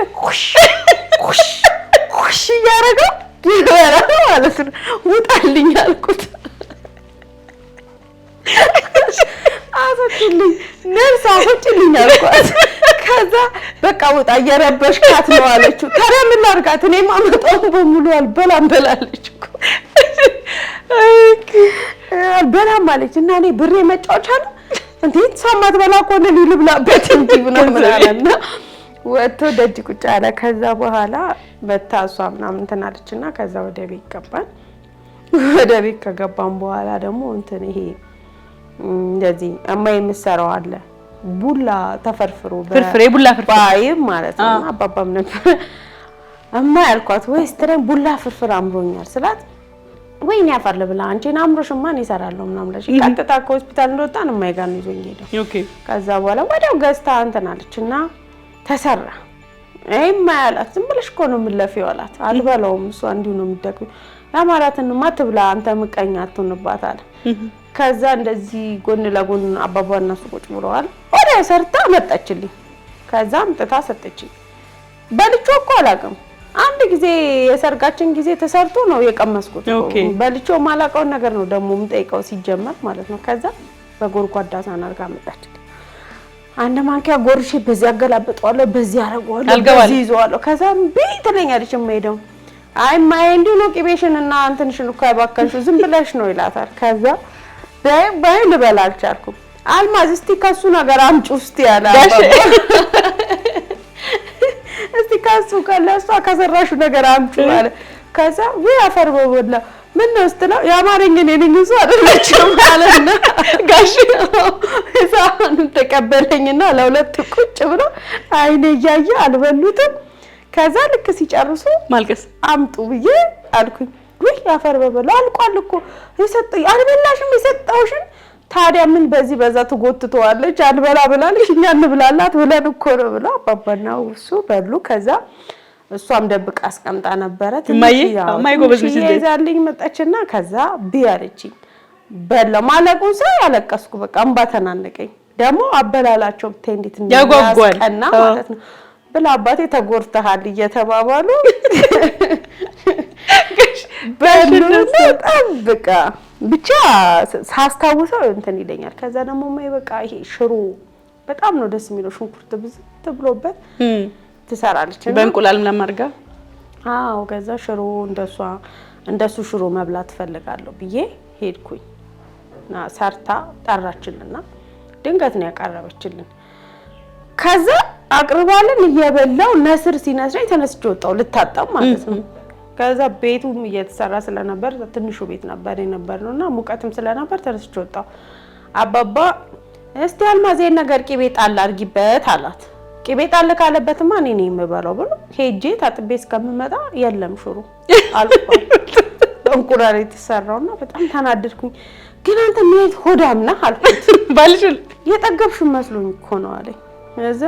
ኩሽ ያረጋው ይበላ ማለት ነው ውጣልኝ አልኩት አሰጥልኝ ነርስ አሰጥልኝ አልኳት ከዛ በቃ ወጣ እየረበሽካት ነው አለችው ታዲያ ምን ላድርጋት እኔ ማመጣው በሙሉ አልበላም በላለች እኮ አልበላም አለች እና እኔ ብሬ መጫወቻ ነው እንዴት ሳማት በላ ቆነ ሊልብላበት እንጂ ምናምን አለና ወጥቶ ደጅ ቁጭ አለ። ከዛ በኋላ በታሷ ምናምን እንትን አለችና ከዛ ወደ ቤት ገባን። ወደ ቤት ከገባን በኋላ ደግሞ እንትን ይሄ እንደዚህ እማዬ የምትሰራው አለ ቡላ ተፈርፍሮ ፍርፍሬ ቡላ ፍርፍር ባይም ማለት ነው። አባባም ነበር እማዬ አልኳት ወይስ ትረን ቡላ ፍርፍር አምሮኛል ስላት ወይኔ ያፈርል ብላ አንቺን አምሮሽማ እኔ እሰራለሁ ምናምን ለሽ ቀጥታ ከሆስፒታል እንደወጣን እማዬ ጋር ነው ይዞኝ ሄደው። ኦኬ ከዛ በኋላ ወዲያው ገዝታ እንትን አለችና ተሰራ። እማዬ አላት ዝም ብለሽ እኮ ነው የምትለፊው አላት። አልበላውም እሷ እንዲሁ ነው የምትደክመው ያማራትንማ ትብላ አንተ ምቀኛ አትሆንባት አለ። ከዛ እንደዚህ ጎን ለጎን አባባና እነሱ ቁጭ ብለዋል። ወዲያው ሰርታ መጣችልኝ። ከዛ አምጥታ ሰጠችኝ። በልቼ እኮ አላውቅም። አንድ ጊዜ የሰርጋችን ጊዜ ተሰርቶ ነው የቀመስኩት። በልቼ ማላውቀው ነገር ነው ደግሞ የምጠይቀው ሲጀመር ማለት ነው። ከዛ በጎርጓዳ ሳህን አድርጋ መጣችልኝ። አንድ ማንኪያ ጎርሼ በዚህ አገላብጠዋለሁ በዚህ አረጋዋለሁ በዚህ ይዘዋለሁ። ከዛ ቤት ለኛለች የማይደው አይ ማይ እንዲሁ ነው ቅቤሽንና አንተንሽን እኮ ያባከንሽው ዝም ብለሽ ነው ይላታል። ከዛ ባይ ልበላ አልቻልኩም። አልማዝ እስቲ ከሱ ነገር አምጪ ውስጥ ያለ እስቲ ከሱ ከለሷ ከሰራሹ ነገር አምጪ አለ። ከዛ ወይ አፈር በወላ ምን ነው ስትለው ያማረኝ እኔ ነኝ እሱ አይደለችም አለና ጋሽ እዛን ተቀበለኝና ለሁለት ቁጭ ብሎ አይኔ እያየ አልበሉትም። ከዛ ልክ ሲጨርሱ ማልቀስ አምጡ ብዬ አልኩኝ። ወይ አፈር በበላ አልቋል እኮ የሰጠኝ አልበላሽም የሰጣውሽን ታዲያ ምን በዚህ በዛ ትጎትተዋለች አልበላ ብላለሽ እኛ እንብላላት ብለን እኮ ነው ብላ አባባና እሱ በሉ። ከዛ እሷም ደብቃ አስቀምጣ ነበረ ማይ ጎበዝ ልጅ ይዛልኝ መጣችና ከዛ ቢያለችኝ በላ ማለቁን ሰው ያለቀስኩ በቃ እንባ ተናነቀኝ። ደግሞ አበላላቸው እንዴት እንደያስቀና ማለት ነው ብላ አባቴ ተጎርተሃል እየተባባሉ በእነሱ ጠብቃ ብቻ ሳስታውሰው እንትን ይለኛል። ከዛ ደግሞ ማይ በቃ ይሄ ሽሮ በጣም ነው ደስ የሚለው ሽንኩርት ብዝት ብሎበት ትሰራለች በእንቁላል ምናምን አድርጋ። አዎ ከዛ ሽሮ እንደሱ ሽሮ መብላት ፈልጋለሁ ብዬ ሄድኩኝ እና ሰርታ ጠራችንና ድንገት ነው ያቀረበችልን። ከዛ አቅርባልን እየበላው ነስር ሲነስረኝ ተነስቼ ወጣው ልታጠብ ማለት ነው። ከዛ ቤቱም እየተሰራ ስለነበር ትንሹ ቤት ነበር የነበርነውና ሙቀትም ስለነበር ተነስቼ ወጣው። አባባ እስቲ አልማዝ ነገር ቅቤ ጣል አድርጊበት አላት። ቅቤ ጣል ካለበትማ እኔ ነኝ የምበላው ብሎ ሄጄ ታጥቤ እስከምመጣ የለም ሽሮ አልቋል። እንቁላል የተሰራውና በጣም ተናደድኩኝ። ግን አንተ ምን ሆዳም ነህ አልኩት። ባልሽ የጠገብሽ መስሎኝ እኮ ነው አለኝ። እዛ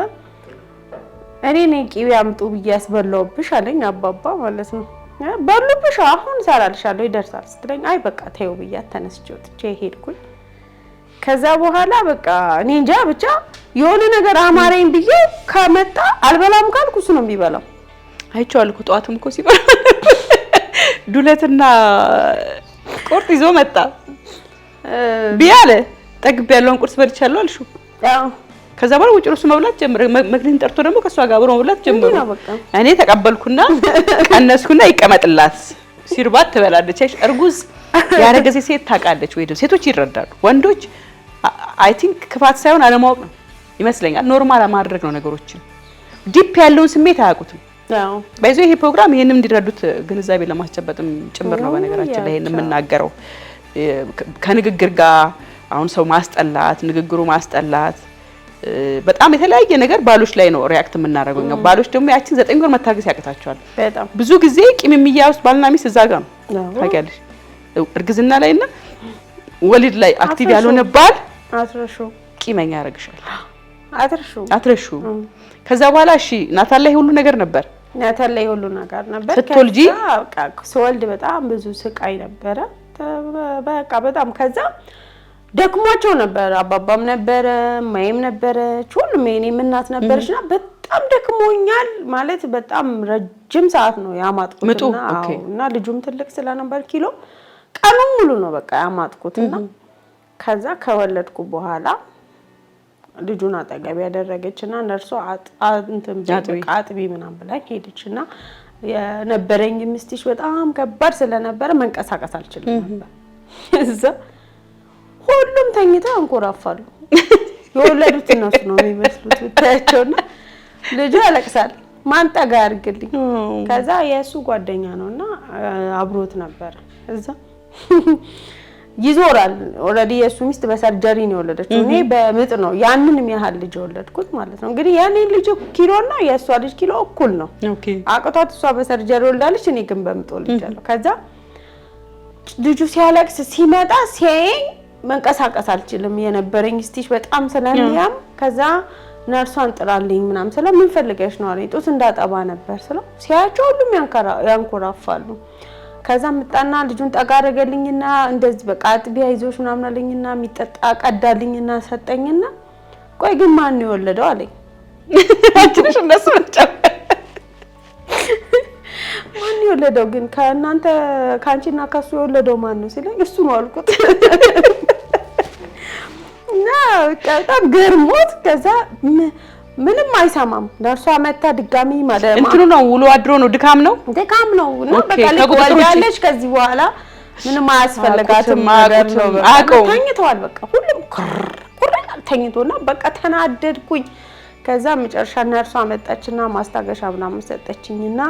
እኔ ነኝ ቅቤ አምጡ ብዬ ያስበላውብሽ አለኝ አባባ ማለት ነው። በሉብሽ አሁን ሰራልሻለሁ ይደርሳል ስትለኝ አይ በቃ ተይው ብዬ ተነስቼ ወጥቼ ሄድኩኝ። ከዛ በኋላ በቃ እኔ እንጃ ብቻ የሆነ ነገር አማረኝ ብዬ ከመጣ አልበላም ካልኩ እሱ ነው የሚበላው። አይቼዋለሁ እኮ ጠዋትም እኮ ሲበላ ዱለትና ቁርጥ ይዞ መጣ ቢያለ ጠግብ ያለውን ቁርስ በልቻለሁ አልሹ። አዎ ከዛ በኋላ ውጭ ሩስ መብላት ጀመረ። መግደን ጠርቶ ደግሞ ከሷ ጋር አብሮ መብላት ጀመረ። እኔ ተቀበልኩና ቀነስኩና ይቀመጥላት ሲርባት ትበላለች። አይሽ እርጉዝ ያረገዘ ሴት ታውቃለች ወይ? ሴቶች ይረዳሉ። ወንዶች አይ ቲንክ ክፋት ሳይሆን አለማወቅ ነው ይመስለኛል። ኖርማል ማድረግ ነው ነገሮችን። ዲፕ ያለውን ስሜት አያውቁትም። አዎ በዚህ ይሄ ፕሮግራም ይሄንን እንዲረዱት ግንዛቤ ለማስጨበጥም ጭምር ነው። በነገራችን ላይ ይሄን የምናገረው ከንግግር ጋር አሁን ሰው ማስጠላት ንግግሩ ማስጠላት በጣም የተለያየ ነገር ባሎች ላይ ነው ሪአክት የምናደርገው ነው። ባሎች ደግሞ ያችን 9 ወር መታገስ ያቀታቸዋል። በጣም ብዙ ጊዜ ቂም የሚያዩት ባልና ሚስት እዛ ጋር ነው ታውቂያለሽ። እርግዝና ላይና ወሊድ ላይ አክቲቭ ያልሆነ ባል አትረሹ ቂመኛ ያረግሻል። አትረሹ ከዛ በኋላ እሺ ናታን ላይ ሁሉ ነገር ነበር። ናታን ላይ ሁሉ ነገር ነበር። ስትወልጂ ስወልድ በጣም ብዙ ስቃይ ነበረ። በቃ በጣም ከዛ ደክሟቸው ነበር። አባባም ነበረ ማይም ነበረች ሁሉም የኔም እናት ነበርሽና በጣም ደክሞኛል ማለት በጣም ረጅም ሰዓት ነው ያማጥኩትና እና ልጁም ትልቅ ስለነበር ኪሎ ቀኑን ሙሉ ነው በቃ ያማጥኩትና ከዛ ከወለድኩ በኋላ ልጁን አጠገብ ያደረገችና ነርሷ አጥቢ ምናምን ብላኝ ሄደችና የነበረኝ ሚስቲሽ በጣም ከባድ ስለነበረ መንቀሳቀስ አልችልም ነበር። እዛ ሁሉም ተኝተው አንኮራፋሉ። የወለዱት እነሱ ነው የሚመስሉት ብታያቸውና ልጁ ያለቅሳል። ማን ጠጋ ያርግልኝ ከዛ የሱ ጓደኛ ነውና አብሮት ነበር እዛ ይዞራል ኦሬዲ የሱ ሚስት በሰርጀሪ ነው የወለደችው እኔ በምጥ ነው ያንንም ያህል ልጅ ወለድኩት ማለት ነው እንግዲህ ያኔ ልጅ ኪሎና የሷ ልጅ ኪሎ እኩል ነው ኦኬ አቅቷት እሷ በሰርጀሪ ወልዳለች እኔ ግን በምጥ ወልጃለሁ ከዛ ልጁ ሲያለቅስ ሲመጣ ሲያየኝ መንቀሳቀስ አልችልም የነበረኝ ስቲች በጣም ስለሚያም ከዛ ነርሷን ጥራልኝ ምናምን ስለምን ፈልገሽ ነው አለኝ ጡት እንዳጠባ ነበር ስለው ሲያቸው ሁሉም ያንኮራፋሉ ከዛ መጣና ልጁን ጠጋረገልኝና እንደዚህ በቃ አጥቢያ ይዞሽ ምናምን አለኝና የሚጠጣ ቀዳልኝና ሰጠኝና ቆይ ግን ማን ነው የወለደው አለኝ አትንሽ እንደሱ መጣ ማን የወለደው ግን ከእናንተ ካንቺና ካሱ የወለደው ማን ነው ሲለኝ እሱ ነው አልኩት በጣም ገርሞት ከዛ ምንም አይሰማም ነርሷ መጣ ድጋሚ ማደማ እንትኑ ነው ውሎ አድሮ ነው ድካም ነው ነው በቃ ለቆያለች ከዚህ በኋላ ምንም አያስፈልጋትም ማለት ነው ተኝተዋል በቃ ሁሉም ቁርቁር ተኝቶና በቃ ተናደድኩኝ ከዛ መጨረሻ ነርሷ መጣችና ማስታገሻ ምናምን ሰጠችኝና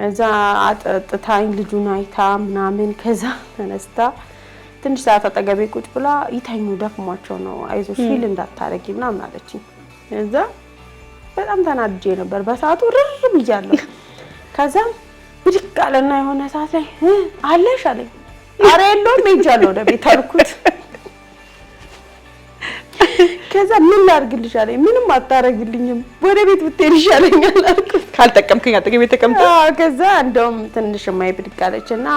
እዛ አጥጥታኝ ልጁን አይታ ምናምን ከዛ ተነስታ ትንሽ ሰዓት አጠገቤ ቁጭ ብላ ይተኙ ደክሟቸው ነው አይዞሽ ፊል እንዳታረጊ ምናምን አለችኝ እዛ በጣም ተናድጄ ነበር በሰዓቱ ርር ብያለሁ ከዛ ብድቅ አለና የሆነ ሰዓት ላይ አለሽ አለኝ አረ የለውም ሄጃለሁ ወደ ቤት አልኩት ከዛ ምን ላድርግልሽ አለኝ ምንም አታረግልኝም ወደ ቤት ብትሄድ ይሻለኛል አልኩት ካልጠቀምከኝ አጠገቤ ተቀምጠ ከዛ እንደውም ትንሽ ማይ ብድቅ አለችና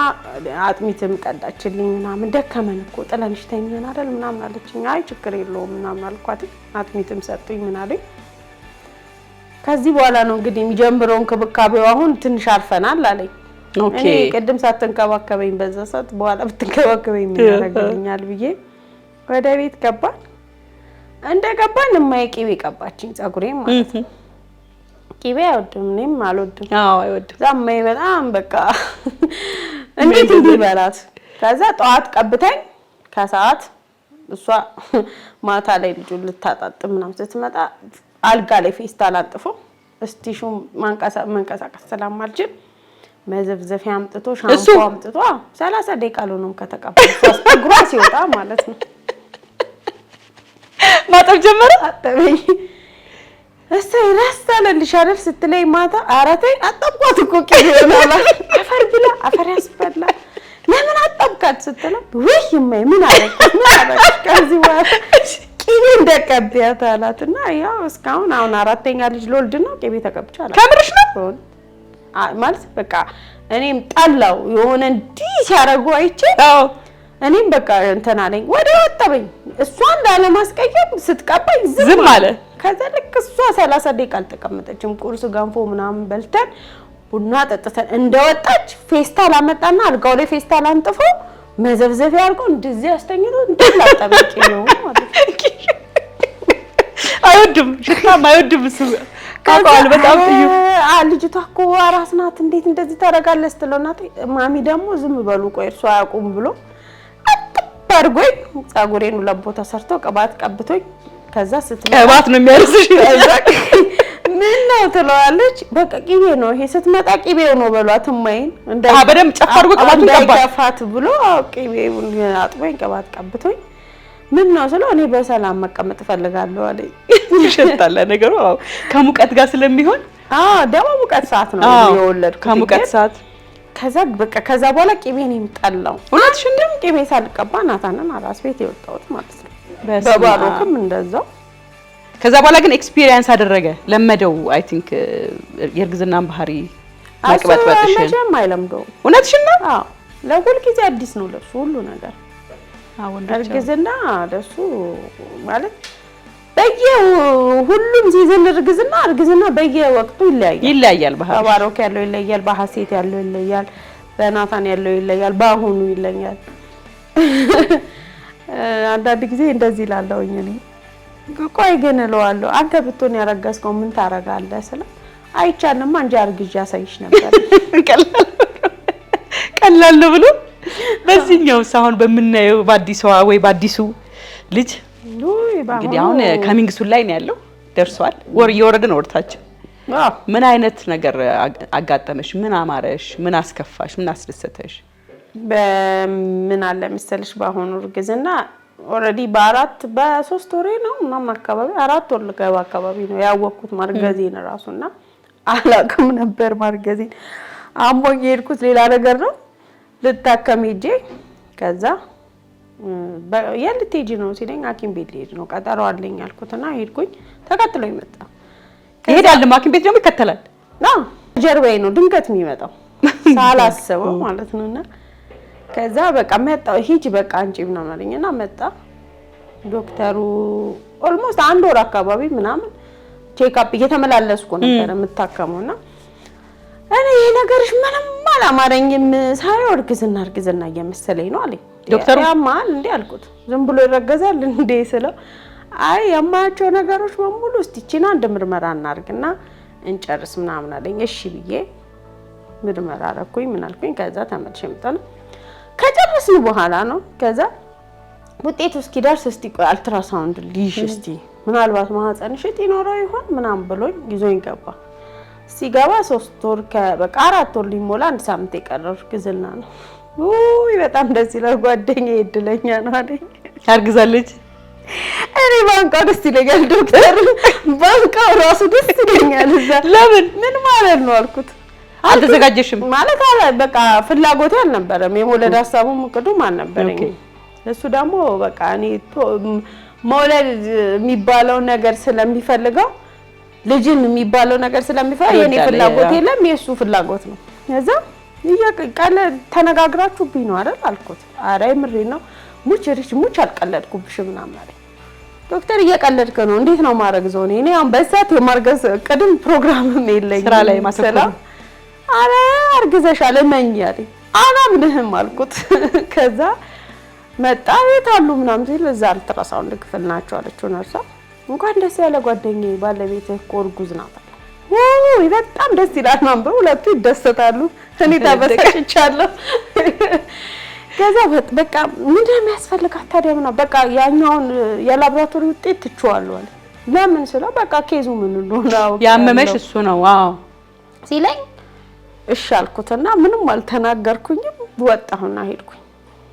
አጥሚትም ቀዳችልኝ ምናምን ደከመን እኮ ጥለንሽ ተኝተን አይደል ምናምን አለችኝ አይ ችግር የለውም ምናምን አልኳት አጥሚትም ሰጡኝ ምን አለኝ ከዚህ በኋላ ነው እንግዲህ የሚጀምረው እንክብካቤው አሁን ትንሽ አርፈናል አለኝ ኦኬ ቀደም ሳትንከባከበኝ በዛ ሰዓት በኋላ ብትንከባከበኝ ምን ያደርግልኛል ብዬ ወደ ቤት ገባን እንደገባን የማይቂቤ ቀባችኝ ጸጉሬ ማለት ነው ቂቤ አይወድም እኔም አልወድም አዎ አይወድም ዛማይ በጣም በቃ እንዴት እንዲበላት ከዛ ጧት ቀብታኝ ከሰዓት እሷ ማታ ላይ ልጁ ልታጣጥ ምናምን ስትመጣ አልጋ ላይ ፌስታል አጥፎ እስቲሹ መንቀሳቀስ ስለማልችል መዘፍዘፊያ አምጥቶ ሻምፖ አምጥቶ 30 ደቂቃ ነው ከተቀባው ጸጉሯ ሲወጣ ማለት ነው ማጠብ ጀመረ አጠበኝ እሰይ ረስተልልሽ አይደል ስትለኝ ማታ አራተኝ አጠብኳት እኮ ቂቤውና አፈር ብላ አፈር ያስበላ ለምን አጠብካት ስትለው ወይ ማይ ምን አለች ከዚህ በኋላ ቂቤ እንደቀብያት አላትና ያው እስካሁን አሁን አራተኛ ልጅ ልወልድ ነው ቂቤ ተቀብቻለሁ ከምርሽ ነው ማለት በቃ እኔም ጣላው የሆነ እንዲህ ሲያረጉ አይቼ አዎ እኔም በቃ እንተና አለኝ ወደ ወጣበኝ እሷ እንዳለ ማስቀየም ስትቀባኝ ዝም አለ ከዛ ልክ እሷ 30 ደቂቃ አልተቀመጠችም ቁርስ ገንፎ ምናምን በልተን ቡና ጠጥተን እንደወጣች ፌስታል አመጣና አልጋው ላይ ፌስታል አንጥፎ መዘብዘፊያ አርጎ እንደዚህ አስተኝቶ እንደላጠበቂ ነው ማለት አይወድም ሽታም አይወድም እሱ ካቋል በጣም ጥዩ ልጅቷ እኮ አራስ ናት እንዴት እንደዚህ ታረጋለች ትለውና ማሚ ደግሞ ዝም በሉ ቆይ እሷ ያቁም ብሎ አጥባርጎኝ ጸጉሬን ለቦታ ሰርቶ ቅባት ቀብቶኝ ከዛ ስትመጣ ቅባት ነው የሚያርስሽ ምን ነው ትለዋለች በቃ ቂቤ ነው ይሄ ስትመጣ ቂቤው ነው በሏት ማይን በደም ጨፋርጎ ቅባት እንዳይከፋት ብሎ ቂቤውን አጥቦኝ ቅባት ቀብቶኝ ምን ነው ስለ እኔ በሰላም መቀመጥ ፈልጋለሁ አለኝ ይሸታል ነገሩ አዎ ከሙቀት ጋር ስለሚሆን ደሞ ሙቀት ሰዓት ነው የወለድኩት ከሙቀት ሰዓት ከዛ በቃ ከዛ በኋላ ቂቤን ይምጣላው እውነትሽ እንደም ቂቤ ሳልቀባ ናታንን አራስ ቤት የወጣሁት ማለት ነው በባሮክም እንደዛው ከዛ በኋላ ግን ኤክስፒሪየንስ አደረገ ለመደው አይ ቲንክ የርግዝናን ባህሪ ማቅበጥበጥሽ መቼም አይለምደው እውነትሽ ነው አዎ ለሁሉ ጊዜ አዲስ ነው ለሱ ሁሉ ነገር እርግዝና ለሱ ማለት ሁሉም ሲዘን እርግዝና በየወቅቱ ይለያያል በባሮክ ያለው ይለያል በሐሴት ያለው ይለያል በናታን ያለው ይለያል በአሁኑ ይለያል አንዳንድ ጊዜ እንደዚህ ላልውኝ እኔ ቆይ ግን እለዋለሁ አንተ ብትሆን ያረጋስከው ምን ታረጋለህ ስለ አይቻልም አንጂ አርግዣ ሳይሽ ነበር ቀላል ብሎ በዚህኛው ሳሁን በመናየው ባዲሷ ወይ ባዲሱ ልጅ እንግዲህ አሁን ካሚንግሱን ላይ ነው ያለው ደርሷል። እየወረደ ነው ወርታች። ምን አይነት ነገር አጋጠመሽ? ምን አማረሽ? ምን አስከፋሽ? ምን አስደሰተሽ? በምን አለ መሰለሽ በአሁኑ እርግዝና ኦሬዲ በ3 ወሬ ነው ማማ አካባቢ 4 ወር ልገባ አካባቢ ነው ያወቅኩት ማርገዜን ራሱና አላውቅም ነበር ማርገዜን። አሞኝ ሄድኩት ሌላ ነገር ነው ልታከም ሄጄ ከዛ የልትሄጂ ነው ሲለኝ ሐኪም ቤት ልሄድ ነው ቀጠሮ አለኝ አልኩትና ሄድኩኝ። ተከትሎኝ መጣ። ይሄዳል ሐኪም ቤት ደግሞ ይከተላል። ጀርባዬ ነው ድንገት የሚመጣው ሳላስበው ማለት ነውና ከዛ በቃ መጣው ሂጅ በቃ አንቺ ምናምን አለኝና መጣ። ዶክተሩ ኦልሞስት 1 ወር አካባቢ ምናምን ቼክ አፕ እየተመላለስኩ ነበር የምታከመውና እኔ ይሄ ነገርሽ ምንም አላማረኝም ሳይሆን እርግዝና እየመሰለኝ ነው አለኝ። ዶክተሩ ያማል እንዴ አልኩት። ዝም ብሎ ይረገዛል እንዴ ስለው አይ የማያቸው ነገሮች በሙሉ እስቲቺና አንድ ምርመራ እናርግና እንጨርስ ምናምን አለኝ። እሺ ብዬ ምርመራ አረኩኝ ምን አልኩኝ። ከዛ ተመልሼ መጣሁ። ከጨረስን በኋላ ነው ከዛ ውጤቱ እስኪደርስ እስቲ ቆይ አልትራሳውንድ ልይሽ እስቲ ምናልባት ማህፀንሽ ይኖረው ይሆን ምናምን ብሎኝ ይዞኝ ገባ። ሲገባ 3 ወር በቃ 4 ወር ሊሞላ 1 ሳምንት የቀረው እርግዝና ነው። ውይ በጣም ደስ ይላል። ጓደኛዬ እድለኛ ነው አለኝ። አርግዛለች። እኔ ባንቃው ደስ ይለኛል ዶክተር ባንቃው ራሱ ደስ ይለኛል። እዛ ለምን ምን ማለት ነው አልኩት። አልተዘጋጀሽም ማለት በቃ ፍላጎቴ አልነበረም። የመውለድ ሀሳቡም እቅዱም አልነበረኝም። እሱ ደግሞ በቃ እኔ መውለድ የሚባለው ነገር ስለሚፈልገው ልጅን የሚባለው ነገር ስለሚፈልግ የኔ ፍላጎት የለም የሱ ፍላጎት ነው። ከዛ ይያቀለ ተነጋግራችሁብኝ ነው አይደል አልኩት። ኧረ ምሬ ነው ሙች አልቀለድኩብሽ ምናምን አለኝ። ዶክተር እየቀለድክ ነው እንዴት ነው ማረግዘው? እኔ አሁን በዛት የማርገዝ ቅድም ፕሮግራምም የለኝም ስራ ላይ ማሰላም አረ አርግዘሻል እመኝ አለኝ። አላምንህም አልኩት። ከዛ መጣ ቤት አሉ ምናምን ሲል እዛ አልትራሳውንድ ክፍል ናቸው አለችው ነርሷ። እንኳን ደስ ያለ ጓደኛዬ ባለቤትህ እኮ እርጉዝ ናት አለ። ውይ በጣም ደስ ይላል ማንበ ሁለቱ ይደሰታሉ። እኔ ተበሳጭቻለሁ። ከዛ በቃ ምንድነው የሚያስፈልጋት ታዲያ ምናምን በቃ ያኛውን የላብራቶሪ ውጤት ትቼዋለሁ አለ። ለምን ስለው በቃ ኬዙ ምን እንደሆነ ያመመሽ እሱ ነው አዎ ሲለኝ እሺ አልኩትና ምንም አልተናገርኩኝም። ወጣሁና ሄድኩኝ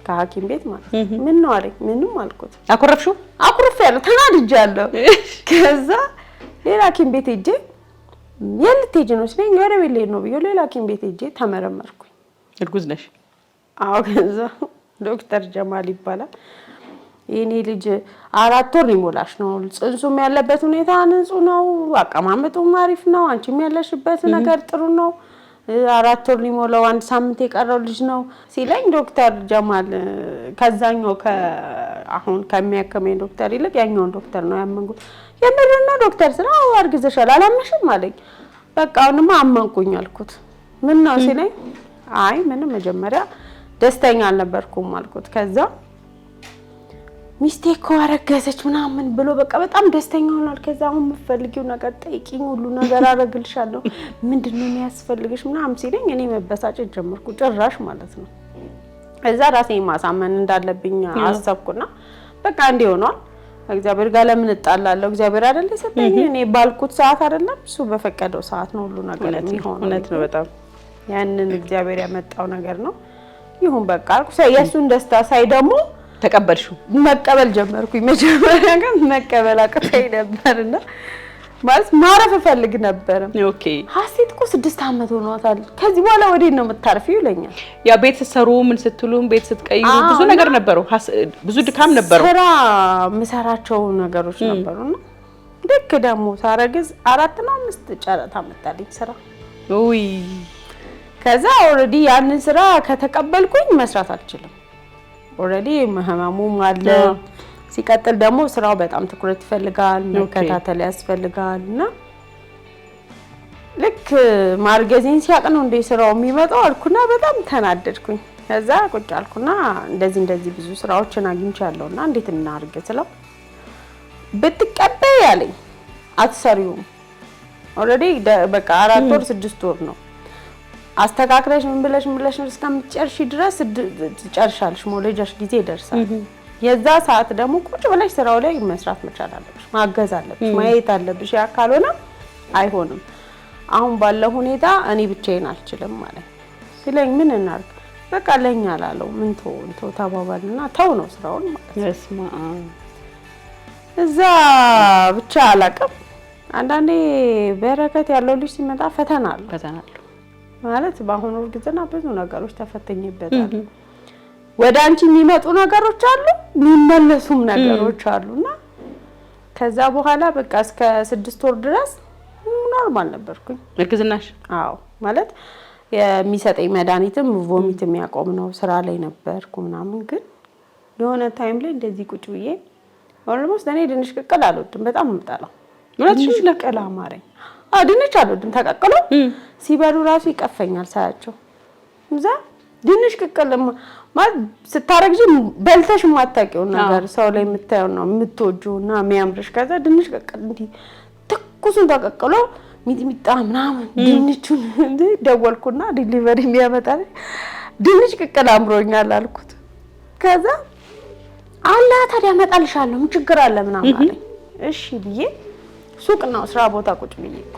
ከሐኪም ቤት ማለት ምን ነው አለኝ። ምንም አልኩት። አኮረፍሽው? አኩርፌያለሁ ተናድጃለሁ። ከዛ ሌላ ሐኪም ቤት ሄጄ የልትሄጂ ነው ሲለኝ ወደ ቤት ልሄድ ነው ብዬ ሌላ ሐኪም ቤት ሄጄ ተመረመርኩኝ። እርጉዝ ነሽ? አዎ። ከዛ ዶክተር ጀማል ይባላል የኔ ልጅ 4 ወር ሊሞላሽ ነው። ጽንሱም ያለበት ሁኔታ ንጹህ ነው። አቀማመጡም አሪፍ ነው። አንቺም ያለሽበት ነገር ጥሩ ነው። 4 ወር ሊሞላው 1 ሳምንት የቀረው ልጅ ነው ሲለኝ ዶክተር ጀማል ከዛኛው አሁን ከሚያከመኝ ዶክተር ይልቅ ያኛውን ዶክተር ነው ያመንኩት። የምርና ዶክተር ስለው አርግዘሻል አላመሽም አለኝ። በቃ አሁንማ አመንኩኝ አልኩት። ምን ነው ሲለኝ አይ ምንም መጀመሪያ ደስተኛ አልነበርኩም አልኩት። ከዛ ሚስቴ እኮ አረገዘች ምናምን ብሎ በቃ በጣም ደስተኛ ሆኗል። ከዛ አሁን የምትፈልጊው ነገር ጠይቂኝ ሁሉ ነገር አረግልሻለሁ ምንድነው የሚያስፈልግሽ ምናምን ሲለኝ እኔ መበሳጨት ጀመርኩ ጭራሽ ማለት ነው። እዛ ራሴን ማሳመን እንዳለብኝ አሰብኩና በቃ እንዲህ ሆኗል እግዚአብሔር ጋር ለምን እጣላለሁ? እግዚአብሔር አይደል የሰጠኝ እኔ ባልኩት ሰዓት አይደለም እሱ በፈቀደው ሰዓት ነው ሁሉ ነገር የሚሆነው። እውነት ነው በጣም ያንን እግዚአብሔር ያመጣው ነገር ነው። ይሁን በቃ አልኩ። የሱን ደስታ ሳይ ደግሞ ተቀበልሽው? መቀበል ጀመርኩኝ። መጀመሪያ ግን መቀበል አቅቶኝ ነበርና ማለት ማረፍ ፈልግ ነበር። ኦኬ ሀሴት እኮ 6 አመት ሆኗታል ከዚህ በኋላ ወዴት ነው የምታርፊው ይለኛል። ያ ቤት ስትሰሩ ምን ስትሉም ቤት ስትቀይሩ ብዙ ነገር ነበረው ብዙ ድካም ነበረው። ስራ ምሰራቸው ነገሮች ነበሩና ልክ ደግሞ ሳረግዝ 4 እና 5 ጨረታ መጣልኝ ስራ። ውይ ከዛ ኦሬዲ ያንን ስራ ከተቀበልኩኝ መስራት አልችልም። ኦሬዲ ህመሙም አለ። ሲቀጥል ደግሞ ስራው በጣም ትኩረት ይፈልጋል መከታተል ያስፈልጋልና ልክ ማርገዜን ሲያቅ ነው እንደ ስራው የሚመጣው አልኩና በጣም ተናደድኩኝ። ከዛ ቁጭ አልኩና እንደዚህ ብዙ ስራዎችን አግኝቻለሁና እንዴት እናርግ ስለው ብትቀበይ ያለኝ አትሰሪውም ኦሬዲ በቃ 4 ወር 6 ወር ነው አስተካክለሽ ምን ብለሽ እስከምትጨርሺ ድረስ ትጨርሻለሽ። ሞለጃሽ ጊዜ ይደርሳል። የዛ ሰዓት ደግሞ ቁጭ ብለሽ ስራው ላይ መስራት መቻል አለብሽ፣ ማገዝ አለብሽ፣ ማየት አለብሽ። ያ ካልሆነ አይሆንም። አሁን ባለው ሁኔታ እኔ ብቻዬን አልችልም ማለት ስለኝ ምን እናርግ በቃ ለኛ አላለው ምን ተው ተባባልና ተው ነው ስራውን ማለት ነው። እዛ ብቻ አላቀም። አንዳንዴ በረከት ያለው ልጅ ሲመጣ ፈተና አለ ማለት በአሁኑ ጊዜና ብዙ ነገሮች ተፈተኝበታል። ወደ አንቺ የሚመጡ ነገሮች አሉ፣ የሚመለሱም ነገሮች አሉና ከዛ በኋላ በቃ እስከ 6 ወር ድረስ ኖርማል ነበርኩኝ። እርግዝናሽ? አዎ ማለት የሚሰጠኝ መድኃኒትም ቮሚት የሚያቆም ነው። ስራ ላይ ነበርኩ ምናምን ግን የሆነ ታይም ላይ እንደዚህ ቁጭ ብዬ ኦልሞስት እኔ ድንች ቅቅል አልወድም፣ በጣም እምጣለሁ። ድንች ቅቅል አማረኝ። ድንች አልወድም፣ ተቀቅሎ ሲበሉ ራሱ ይቀፈኛል ሳያቸው። እዛ ድንች ቅቅል ማለት ስታረግጂ በልተሽ የማታውቂው ነገር ሰው ላይ የምታየው ነው የምትወጂውና የሚያምርሽ። ከዛ ድንች ቅቅል እንዲ ትኩሱን ተቀቅሎ ሚጥሚጣ ምናምን ድንቹን ደወልኩና ዲሊቨሪ የሚያመጣል ድንች ቅቅል አምሮኛል አልኩት። ከዛ አላ ታዲያ እመጣልሻለሁ ምን ችግር አለ ምናምን አለኝ። እሺ ብዬ ሱቅ ነው ስራ ቦታ ቁጭ ብዬ እኮ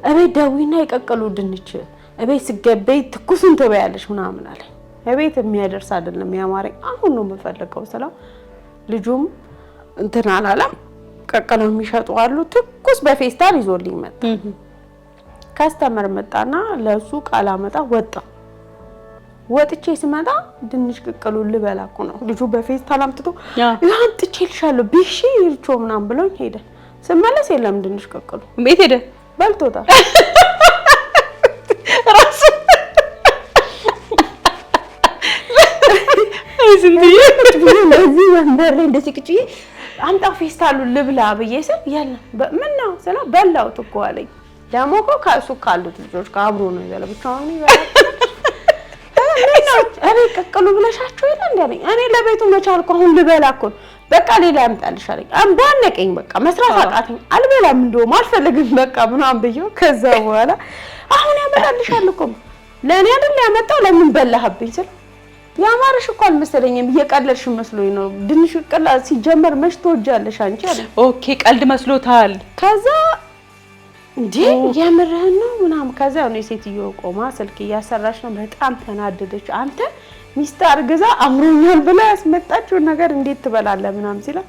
እቤት ደዊና የቀቀሉ ድንች እቤት ስገበይ ትኩሱን ትበያለሽ ምናምን አለኝ። እቤት የሚያደርስ አይደለም ያማረኝ፣ አሁን ነው የምፈልገው ስለው ልጁም እንትን አላለም። ቀቀለው የሚሸጡ አሉ ትኩስ በፌስታል ይዞልኝ መጣ። ካስተመር መጣና ለሱ ቃል አመጣ ወጥቼ ስመጣ ድንች ቅቅሉን ልበላ እኮ ነው። ልጁ በፌስታል አምጥቶ ያንጥቼልሻለሁ ቢሺ ይርቾ ምናምን ብሎኝ ሄደ። ስመለስ የለም ድንች ቅቅሉ። ቤት ሄደ በልቶታል ራሱ ለዚህ ወንበር ላይ እንደዚህ ቁጭ አምጣ ፌስታሉን ልብላ ብዬ ስል የለም ምን ነው ስለ በላው እኮ አለኝ። ደግሞ እኮ ከሱ ካሉት ልጆች ጋር አብሮ ነው ይበላ ብቻውን ይበላ እኔ ቀቀሉ ብለሻቸው ይላል እንደኔ እኔ ለቤቱ መቻልኩ አሁን ልበላ እኮ በቃ ሌላ ያምጣልሽ አለኝ። አንባነቀኝ በቃ መስራት አቃተኝ። አልበላም እንደውም አልፈልግም በቃ ምናምን ብዬው ከዛ በኋላ አሁን ያመጣልሻል እኮ ለኔ አይደል ያመጣው ለምን በላህብኝ ስል ያማረሽ እኮ አልመሰለኝም እየቀለድሽ መስሎኝ ነው። ድንሽ ቅቅል ሲጀመር መች ተወጃለሽ አንቺ አለ። ኦኬ ቀልድ መስሎታል። ከዛ እንዴ የምርህን ነው ምናምን። ከዛ ነው ሴትዮ ቆማ ስልክ እያሰራች ነው። በጣም ተናደደች። አንተ ሚስት አርግዛ አምሮኛል ብላ ያስመጣችው ነገር እንዴት ትበላለህ ምናምን ሲላ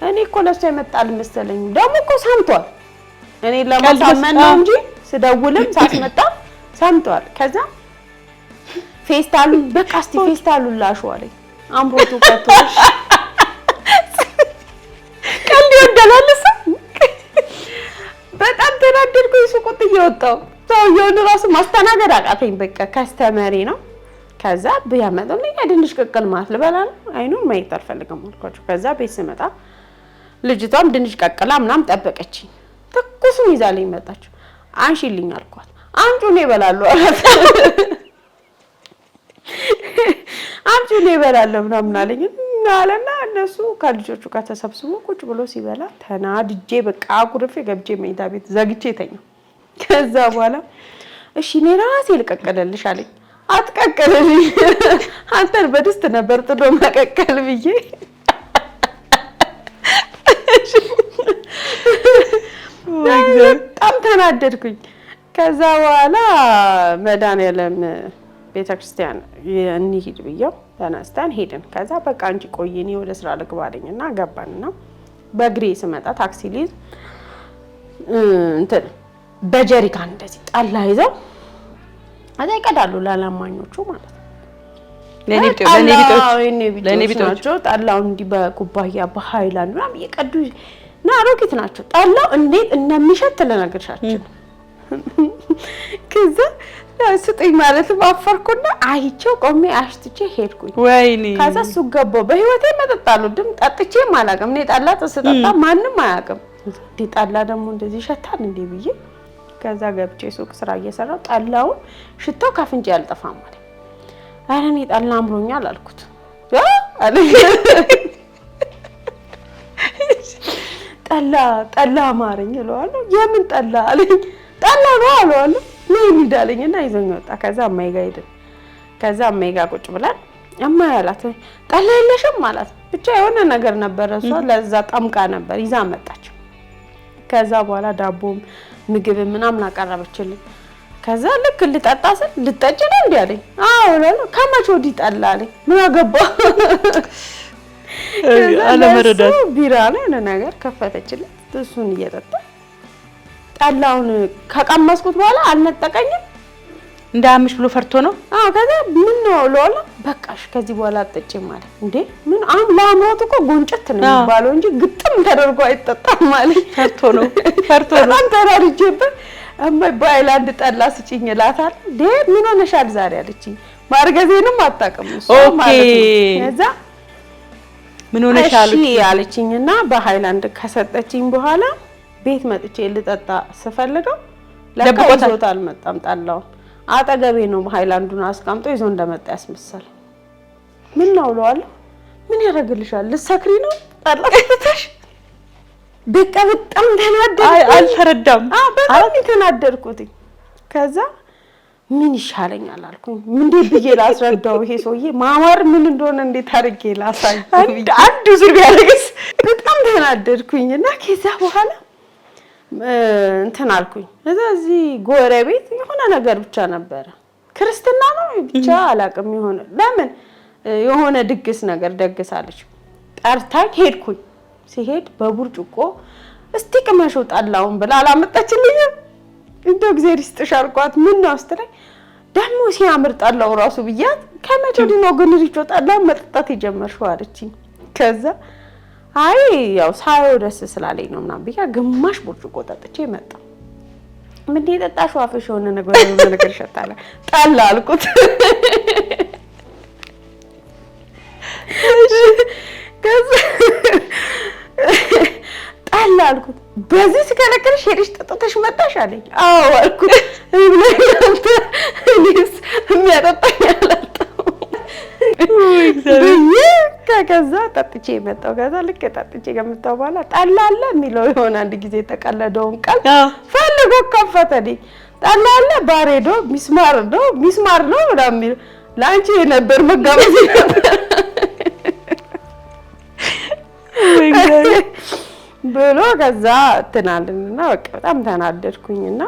እኔ እኮ ለሷ ይመጣል መሰለኝ። ደግሞ እኮ ሰምቷል። እኔ ለማሳመን ነው እንጂ ስደውልም ሳስመጣ ሰምቷል። ከዛ ፌስታሉን በቃ እስቲ ፌስታሉን ላሹ አለኝ። አምሮቱ ከተወሽ ቀልድ ይወደላልስ በጣም ተናደድኩኝ። ሱቁት እየወጣው ሰውየውን ራሱ ማስተናገድ አቃተኝ። በቃ ካስተመሪ ነው። ከዛ ቢያመጣልኝ ድንች ቅቅል ማለት ልበላ ነው። አይኑን ማየት አልፈልግም አልኳቸው። ከዛ ቤት ስመጣ ልጅቷም ድንች ቀቅላ ምናምን ጠበቀችኝ። ትኩሱን ይዛልኝ መጣች። አንሺልኝ አልኳት። አንቺ ነው ይበላሉ አላት። አንቺ ነው ይበላል ምናምን አለኝ አለና እነሱ ከልጆቹ ጋር ተሰብስቦ ቁጭ ብሎ ሲበላ ተናድጄ በቃ አኩርፌ ገብቼ መኝታ ቤት ዘግቼ ተኛው። ከዛ በኋላ እሺ እኔ ራሴ ልቀቀልልሽ አለኝ። አትቀቀልልኝ አንተን በድስት ነበር ጥዶ መቀቀል ብዬ በጣም ተናደድኩኝ። ከዛ በኋላ መድኃኒዓለም ቤተክርስቲያን እንሂድ ብዬው ተነስተን ሄድን። ከዛ በቃ አንቺ ቆይ እኔ ወደ ስራ ልግባ አለኝና ገባንና በእግሬ ስመጣ ታክሲ ልይዝ እንትን በጀሪካን እንደዚህ ጠላ ይዘው አዛ ይቀዳሉ ላላማኞቹ ማለት ነው። ለኔ ቢጦች ጠላው እንዲህ በኩባያ በሃይላንድ ምናምን እየቀዱ እና አሮጊት ናቸው። ጠላው እንዴት እንደሚሸት ለነገርሻችሁ ከዛ ስጥኝ ማለት ባፈርኩና አይቼው ቆሜ አሽትቼ ሄድኩኝ። ወይኔ ከዛ እሱ ገባው። በህይወቴ መጠጣሉ ድም ጠጥቼም አላውቅም። እኔ ጠላ ስጠጣ ማንም አያውቅም። እንዴ ጠላ ደግሞ እንደዚህ ይሸታል እንዴ ብዬ ከዛ ገብቼ ሱቅ ስራ እየሰራው ጠላው ሽታው ካፍንጫ ያልጠፋም ማለት አረ እኔ ጠላ አምሮኛል አልኩት። አለኝ ጠላ አማረኝ እለዋለሁ። የምን ጠላ አለኝ። ጠላ ነው አለዋለሁ። ነው ይዳለኝና ይዞኝ ወጣ። ከዛ አማይ ጋር ሄድን። ከዛ አማይ ጋር ቁጭ ብለን እማዬ አላት ጠላ የለሽም ማለት ብቻ የሆነ ነገር ነበር እሷ ለዛ ጠምቃ ነበር ይዛ መጣች ከዛ በኋላ ዳቦም ምግብ ምናምን አቀረበችልኝ ከዛ ልክ ልጠጣ ስል ልጠጭ ነው እንዴ አለኝ አዎ ነው ከመቼ ወዲህ ጠላ አለኝ ምን አገባ አለመረዳት ቢራ ነው ነገር ከፈተችልኝ እሱን እየጠጣ ጠላውን ከቀመስኩት በኋላ አልነጠቀኝም እንዳምሽ ብሎ ፈርቶ ነው አዎ ከዛ ምን ነው ሎላ በቃሽ ከዚህ በኋላ አጥጭ ማለት እንዴ ምን ላምሮት እኮ ጎንጨት ነው የሚባለው እንጂ ግጥም ተደርጎ አይጠጣም ማለት ፈርቶ ነው አንተ ተራርጄበት አማይ ባይላንድ ጠላ ስጪኝ እላታል ዴ ምን ሆነሻል ዛሬ አለችኝ ማርገዜንም አጣቀም እሱ ማለት ነው ከዛ ምን ሆነሻል አለችኝና በሃይላንድ ከሰጠችኝ በኋላ ቤት መጥቼ ልጠጣ ስፈልገው ለቀይዞት አልመጣም ጠላው አጠገቤ ነው ሃይላንዱን አስቀምጦ ይዞ እንደመጣ ያስመሰል ምን ነው ለዋል ምን ያደርግልሻል ልሰክሪ ነው ጠላሽ በጣም ተናደድኩ አልተረዳም በጣም ተናደድኩት ከዛ ምን ይሻለኛል አልኩኝ እንዴ ብዬ ላስረዳው ይሄ ሰውዬ ማማር ምን እንደሆነ እንዴት አድርጌ ላሳይ አንዱ ዙር ቢያደርግስ በጣም ተናደድኩኝና ከዛ በኋላ እንትን አልኩኝ እዚህ ጎረቤት የሆነ ነገር ብቻ ነበር ክርስትና ነው ብቻ አላቅም ይሆነ ለምን የሆነ ድግስ ነገር ደግሳለች ጠርታኝ ሄድኩኝ ሲሄድ በቡርጭቆ እስቲ ቅመሽው ጠላውን ብላ አላመጣችልኝ እንደው እግዚአብሔር ይስጥሽ አልኳት ምን ነው አስተላይ ደሞ ሲያምር ጠላው ራሱ ብያት ከመቼ ነው ግን ልጅ ጠላ መጠጣት የጀመርሽው አለችኝ ከዛ አይ ያው ሳይው ደስ ስላለኝ ነው ምናምን ብያ ግማሽ ቡርጭቆ ጠጥቼ መጣ ምን ይጠጣሽ አፍሽ ሆነ ነገር ሸታለ ጠላ አልኩት ከዛ ጠላ አልኩት በዚህ ስከለከልሽ ሄድሽ ጠጥተሽ መጣሽ አለኝ አዎ አልኩት እኔስ የሚያጠጣኝ አላጣው ከዛ ጠጥቼ መጣው ከዛ ልክ ጠጥቼ ከመጣው በኋላ ጠላ አለ የሚለው የሆነ አንድ ጊዜ ተቀለደውን ቃል ፈልጎ ከፈተልኝ ጠላ አለ ባሬዶ ሚስማር ነው ምናምን ላንቺ ነበር መጋበዝ ብሎ ከዛ ተናደድና በቃ በጣም ተናደድኩኝና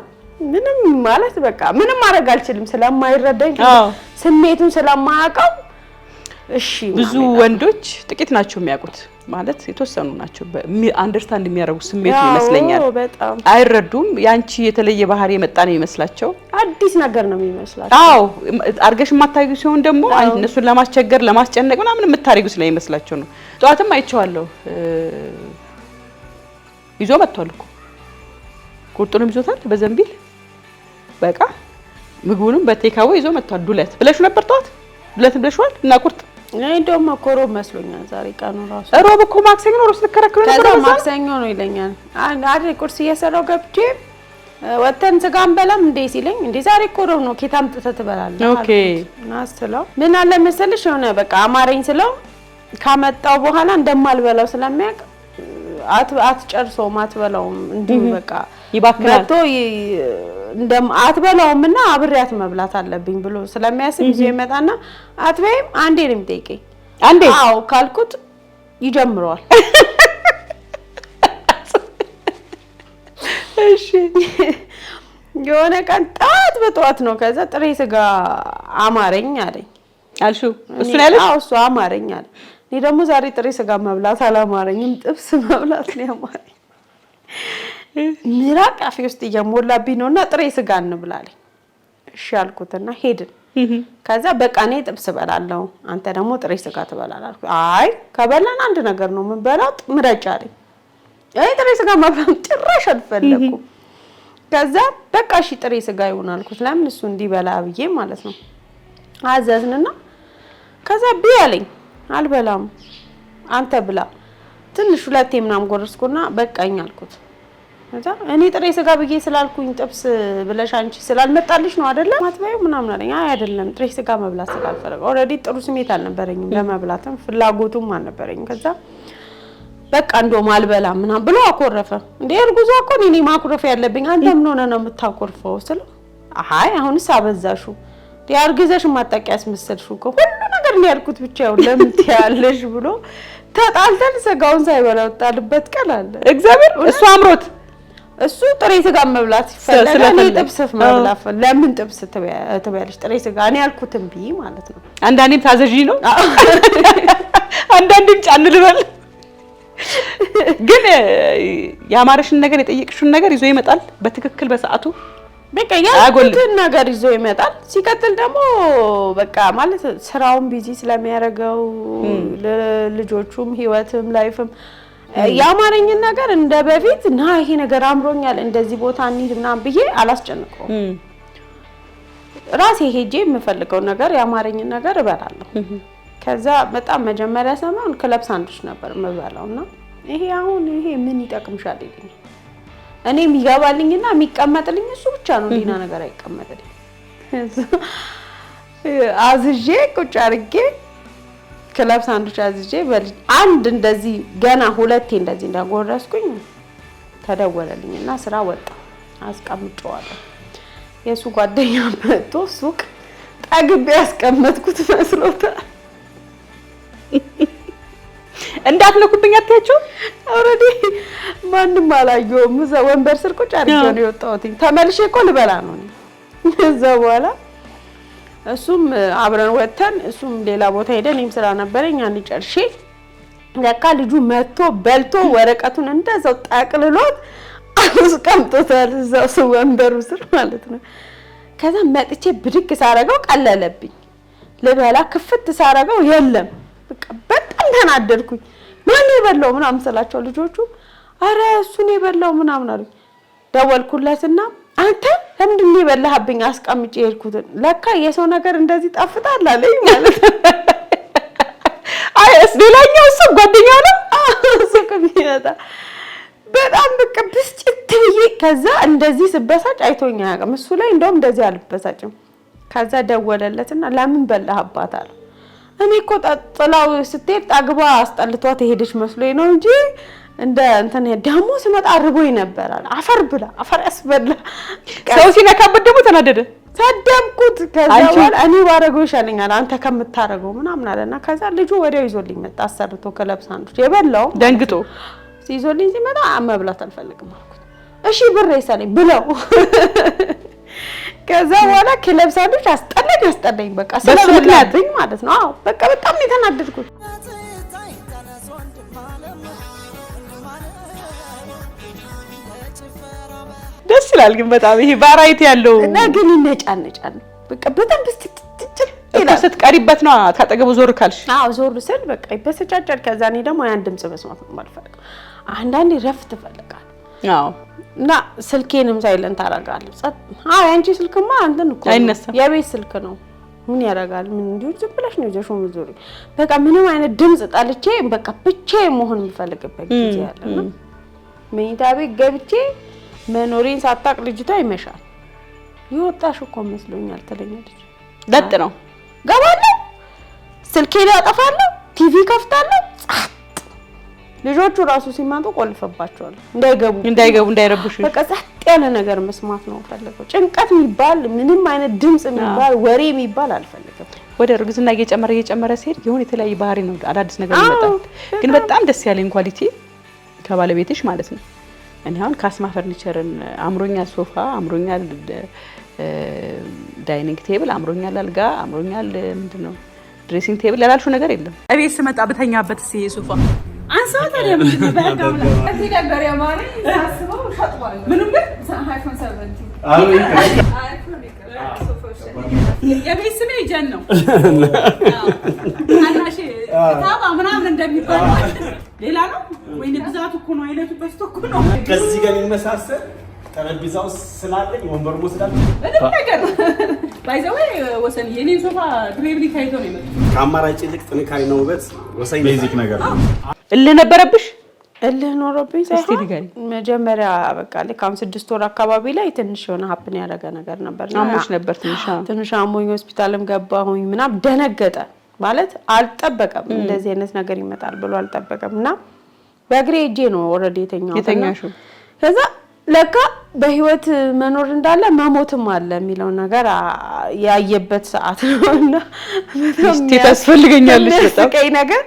ምንም ማለት በቃ ምንም ማድረግ አልችልም ስለማይረዳኝ ስሜቱን ስለማያውቀው እሺ ብዙ ወንዶች ጥቂት ናቸው የሚያውቁት ማለት የተወሰኑ ናቸው አንደርስታንድ የሚያደርጉ ስሜቱ ይመስለኛል አይረዱም ያንቺ የተለየ ባህሪ የመጣ ነው ይመስላቸው አዲስ ነገር ነው የሚመስላቸው አዎ አርገሽ ማታዩ ሲሆን ደግሞ እነሱን ለማስቸገር ለማስጨነቅ ምናምን የምታረጉ ስለይመስላቸው ነው ጧትም አይቼዋለሁ ይዞ መጥቷል እኮ ቁርጡንም ይዞታል በዘንቢል በቃ ምግቡንም በቴካው ይዞ መጥቷል ዱለት ብለሽ ነበር ጧት ዱለት ብለሽዋል እና ቁርጥ እኔ ደሞ ኮሮብ መስሎኛል ዛሬ ቀኑ ራሱ ሮብ እኮ ማክሰኞ ነው ስለከረከረ ነበር ከዛ ማክሰኞ ነው ይለኛል አይደል ቁርስ እየሰራው ገብቼ ወተን ስጋን በላም እንዴ ሲለኝ እንዴ ዛሬ ኮሮብ ነው ኬታም ተተበላለህ ኦኬ ናስለው ምን አለ መሰለሽ ሆነ በቃ አማረኝ ስለው ካመጣው በኋላ እንደማልበላው ስለሚያውቅ አትጨርሰውም አትበላውም እንዲሁ በቃ ይባክናል መጥቶ እንደም አትበላውምና አብሬያት መብላት አለብኝ ብሎ ስለሚያስብ ይዞ ይመጣና አትበይም አንዴ ነው የሚጠይቀኝ አንዴ አው ካልኩት ይጀምረዋል እሺ የሆነ ቀን በጠዋት ነው ከዛ ጥሬ ስጋ አማረኝ አለኝ አልሹ እሱ ነው ያለሽ አው እሱ አማረኝ አለ እኔ ደግሞ ዛሬ ጥሬ ስጋ መብላት አላማረኝም ጥብስ መብላት ነው ያማረኝ ምራቅ አፌ ውስጥ እየሞላብኝ ነውና ጥሬ ስጋ እንብላለኝ እሺ አልኩትና ሄድን ከዛ በቃ እኔ ጥብስ በላለሁ አንተ ደግሞ ጥሬ ስጋ ትበላለህ አይ ከበላን አንድ ነገር ነው ምን በላው ምረጫ አለኝ አይ ጥሬ ስጋ መብላት ጭራሽ አልፈለኩም ከዛ በቃ እሺ ጥሬ ስጋ ይሆናል አልኩት ለምን እሱ እንዲበላ ብዬ ማለት ነው አዘዝንና ከዛ ቢያለኝ አልበላም አንተ ብላ ትንሽ ሁለቴ ምናም ጎረስኩና በቃኝ አልኩት ከዛ እኔ ጥሬ ስጋ ብዬ ስላልኩኝ ጥብስ ብለሽ አንቺ ስላልመጣልሽ ነው አይደለ ማትበዩ ምናምን አለኝ አይ አይደለም ጥሬ ስጋ መብላት ስላልፈለገ ኦሬዲ ጥሩ ስሜት አልነበረኝም ለመብላትም ፍላጎቱም አልነበረኝም ከዛ በቃ እንደው ማልበላም ምናምን ብሎ አኮረፈ እንዴ እርጉዟ እኮ እኔ ማኩረፍ ያለብኝ አንተ ምን ሆነ ነው የምታኮርፈው ስለ አይ አሁንስ አበዛሹ እንዴ ያርግዘሽ ማጣቂ ያስመስልሽው እኮ ሁሉ ነገር ነው ያልኩት ብቻ ያው ለምን ትያለሽ ብሎ ተጣልተን ስጋውን ሳይበላ ወጣልበት ቀላል እግዚአብሔር እሱ አምሮት እሱ ጥሬ ስጋ መብላት ይፈልጋል እኔ ጥብስ መብላት ለምን ጥብስ ትበያለሽ ጥሬ ስጋ እኔ ያልኩትን ቢ ማለት ነው አንዳንዴም ታዘዢ ነው አንዳንዴም ጫን ልበል ግን ያማረሽን ነገር የጠየቅሽውን ነገር ይዞ ይመጣል በትክክል በሰዓቱ በቃ ያልኩትን ነገር ይዞ ይመጣል ሲቀጥል ደግሞ በቃ ማለት ስራውን ቢዚ ስለሚያደርገው ለልጆቹም ህይወትም ላይፍም ያማረኝን ነገር እንደ በፊት ና ይሄ ነገር አምሮኛል እንደዚህ ቦታ እንሂድ ምናምን ብዬ አላስጨንቀው ራሴ ሄጄ የምፈልገው ነገር ያማረኝን ነገር እበላለሁ ከዛ በጣም መጀመሪያ ሰማን ክለብ ሳንድዊች ነበር መበላውና ይሄ አሁን ይሄ ምን ይጠቅምሻል ይልኝ እኔ የሚገባልኝና የሚቀመጥልኝ እሱ ብቻ ነው ዲና ነገር አይቀመጥልኝ አዝዤ ቁጭ አድርጌ ክለብ ሳንድዊች አዝዤ አንድ እንደዚህ ገና ሁለቴ እንደዚህ እንዳጎረስኩኝ ተደወለልኝና ስራ ወጣ አስቀምጬዋለሁ የሱ ጓደኛ መጥቶ ሱቅ ጠግቤ ያስቀመጥኩት መስሎታል እንዳትነኩብኝ አትያቸው ኦሬዲ ማንንም አላየውም ወንበር ስር ቁጭ አድርጌ ነው የወጣሁት ተመልሼ እኮ ልበላ ነው እዛ በኋላ እሱም አብረን ወተን እሱም ሌላ ቦታ ሄደን እኔም ስራ ነበረኝ አንድ ጨርሼ ለካ ልጁ መጥቶ በልቶ ወረቀቱን እንደዛው ጠቅልሎት አስቀምጦታል እዛው ወንበሩ ስር ማለት ነው ከዛ መጥቼ ብድግ ሳረጋው ቀለለብኝ ልበላ ክፍት ሳረጋው የለም በቃ በጣም ተናደድኩኝ ማን ይበላው ምናምን ስላቸው ልጆቹ አረ እሱ ነው ይበላው ምናምን አሉኝ ደወልኩለትና አንተ ለምንድን ይበላህብኝ አስቀምጬ ሄድኩት ለካ የሰው ነገር እንደዚህ ጣፍጣል አለኝ ማለት አይስ ሌላኛው እሱ ጓደኛው ነው እሱ ከሚያታ በጣም በቃ ብስጭት ብዬ ከዛ እንደዚህ ስበሳጭ አይቶኛ ያቀም እሱ ላይ እንደውም እንደዚህ አልበሳጭም ከዛ ደወለለትና ለምን በላህባት አለ እኔ እኮ ጥላው ስትሄድ ጠግባ አስጠልቷት ሄደች መስሎኝ ነው እንጂ እንደ እንትን ደሞ ስመጣ አርቦኝ ነበር አለ አፈር ብላ አፈር ያስበላ ሰው ሲነካበት ደግሞ ተናደደ ሰደብኩት ከዛ በኋላ እኔ ባረገው ይሻለኛል አንተ ከምታረገው ምናምን አለና ከዛ ልጁ ወዲያው ይዞልኝ መጣ አሰርቶ ክለብ ሳንድዊች የበላው ደንግጦ ሲዞልኝ ሲመጣ መብላት አልፈልግም አልኩት እሺ ብር ይሰለኝ ብለው ከዛ በኋላ ክለብ ሳንድዊች አስጠላኝ በቃ ስለምክንያትኝ ማለት ነው አዎ በቃ በጣም ነው የተናደድኩት ደስ ይላል ግን በጣም ይሄ ቫራይቲ ያለው እና ግን ይነጫነጫል በቃ በጣም ብስትጭጭ ይላል ስትቀሪበት ነው ታጠገቡ ዞር ካልሽ አዎ ዞር ስል በቃ ይበሰጫጫል ከዛ እኔ ደግሞ ያን ድምጽ መስማት ነው ማልፈልግ አንዳንዴ ረፍት ፈልጋል አዎ እና ስልኬንም ሳይለንት አረጋለሁ አዎ አንቺ ስልክማ አንተን እኮ የቤት ስልክ ነው ምን ያረጋል ምን እንዲሁ ዝም ብለሽ ነው ይዘሽው ምዞሪ በቃ ምንም አይነት ድምጽ ጣልቼ በቃ ብቻዬ መሆን የምፈልግበት ጊዜ አለና መኝታ ቤት ገብቼ መኖሪን ሳታቅ ልጅቷ ይመሻል ይወጣሽ እኮ መስሎኛል ተለኛለች ለጥ ነው ገባለሁ ስልኬን አጠፋለሁ ቲቪ ከፍታለሁ ልጆቹ ራሱ ሲማጡ ቆልፈባቸዋል እንዳይገቡ እንዳይረብሹ በቃ ጸጥ ያለ ነገር መስማት ነው ፈልገው ጭንቀት የሚባል ምንም አይነት ድምጽ የሚባል ወሬ የሚባል አልፈልግም ወደ እርግዝና እየጨመረ ሲሄድ የሆነ የተለያየ ባህሪ ነው አዳዲስ ነገር ይመጣል ግን በጣም ደስ ያለኝ ኳሊቲ ከባለቤትሽ ማለት ነው እኔ አሁን ካስማ ፈርኒቸርን አምሮኛል ሶፋ አምሮኛል ዳይኒንግ ቴብል አምሮኛል አልጋ አምሮኛል ምንድነው ድሬሲንግ ቴብል ያላልሽው ነገር የለም እቤት ስመጣ በተኛበት ሲይ ሶፋ አንሳው ታዲያ ምንድነው በህጋምላ እዚህ ነበር ያማረ ታስበው ሸጥዋል ምንም ግን አይፎን 17 አይፎን የቤት ስሜ ጀን ነው አናሺ ታባ ምናምን እንደሚባል ሌላ ነው ወይኔ ብዛቱ እኮ ነው አይነቱ በስቶ እኮ ነው ከዚህ ጋር የሚመሳሰል ጠረጴዛው ስላለኝ ወንበሩ ወስዳለሁ ምንም ነገር ባይዘው ወሰን የኔ ሶፋ ድሬብሊ ታይቶ ነው የመጣው ከአማራጭ ይልቅ ጥንካሬ ነው ውበት ወሰን ቤዚክ ነገር ነው እልህ ነበረብሽ እልህ ኖሮብኝ ሳይሆን መጀመሪያ በቃ ለካም 6 ወር አካባቢ ላይ ትንሽ የሆነ ሀፕን ያደረገ ነገር ነበር አሞሽ ነበር ትንሽ አሞኝ ሆስፒታልም ገባሁኝ ምናም ደነገጠ ማለት አልጠበቀም እንደዚህ አይነት ነገር ይመጣል ብሎ አልጠበቀምና በእግሬ እጄ ነው ኦሬዲ የተኛሽው ከዛ ለካ በህይወት መኖር እንዳለ መሞትም አለ የሚለው ነገር ያየበት ሰዓት ነውና እስቲ ታስፈልገኛለሽ በጣም ከይ ነገር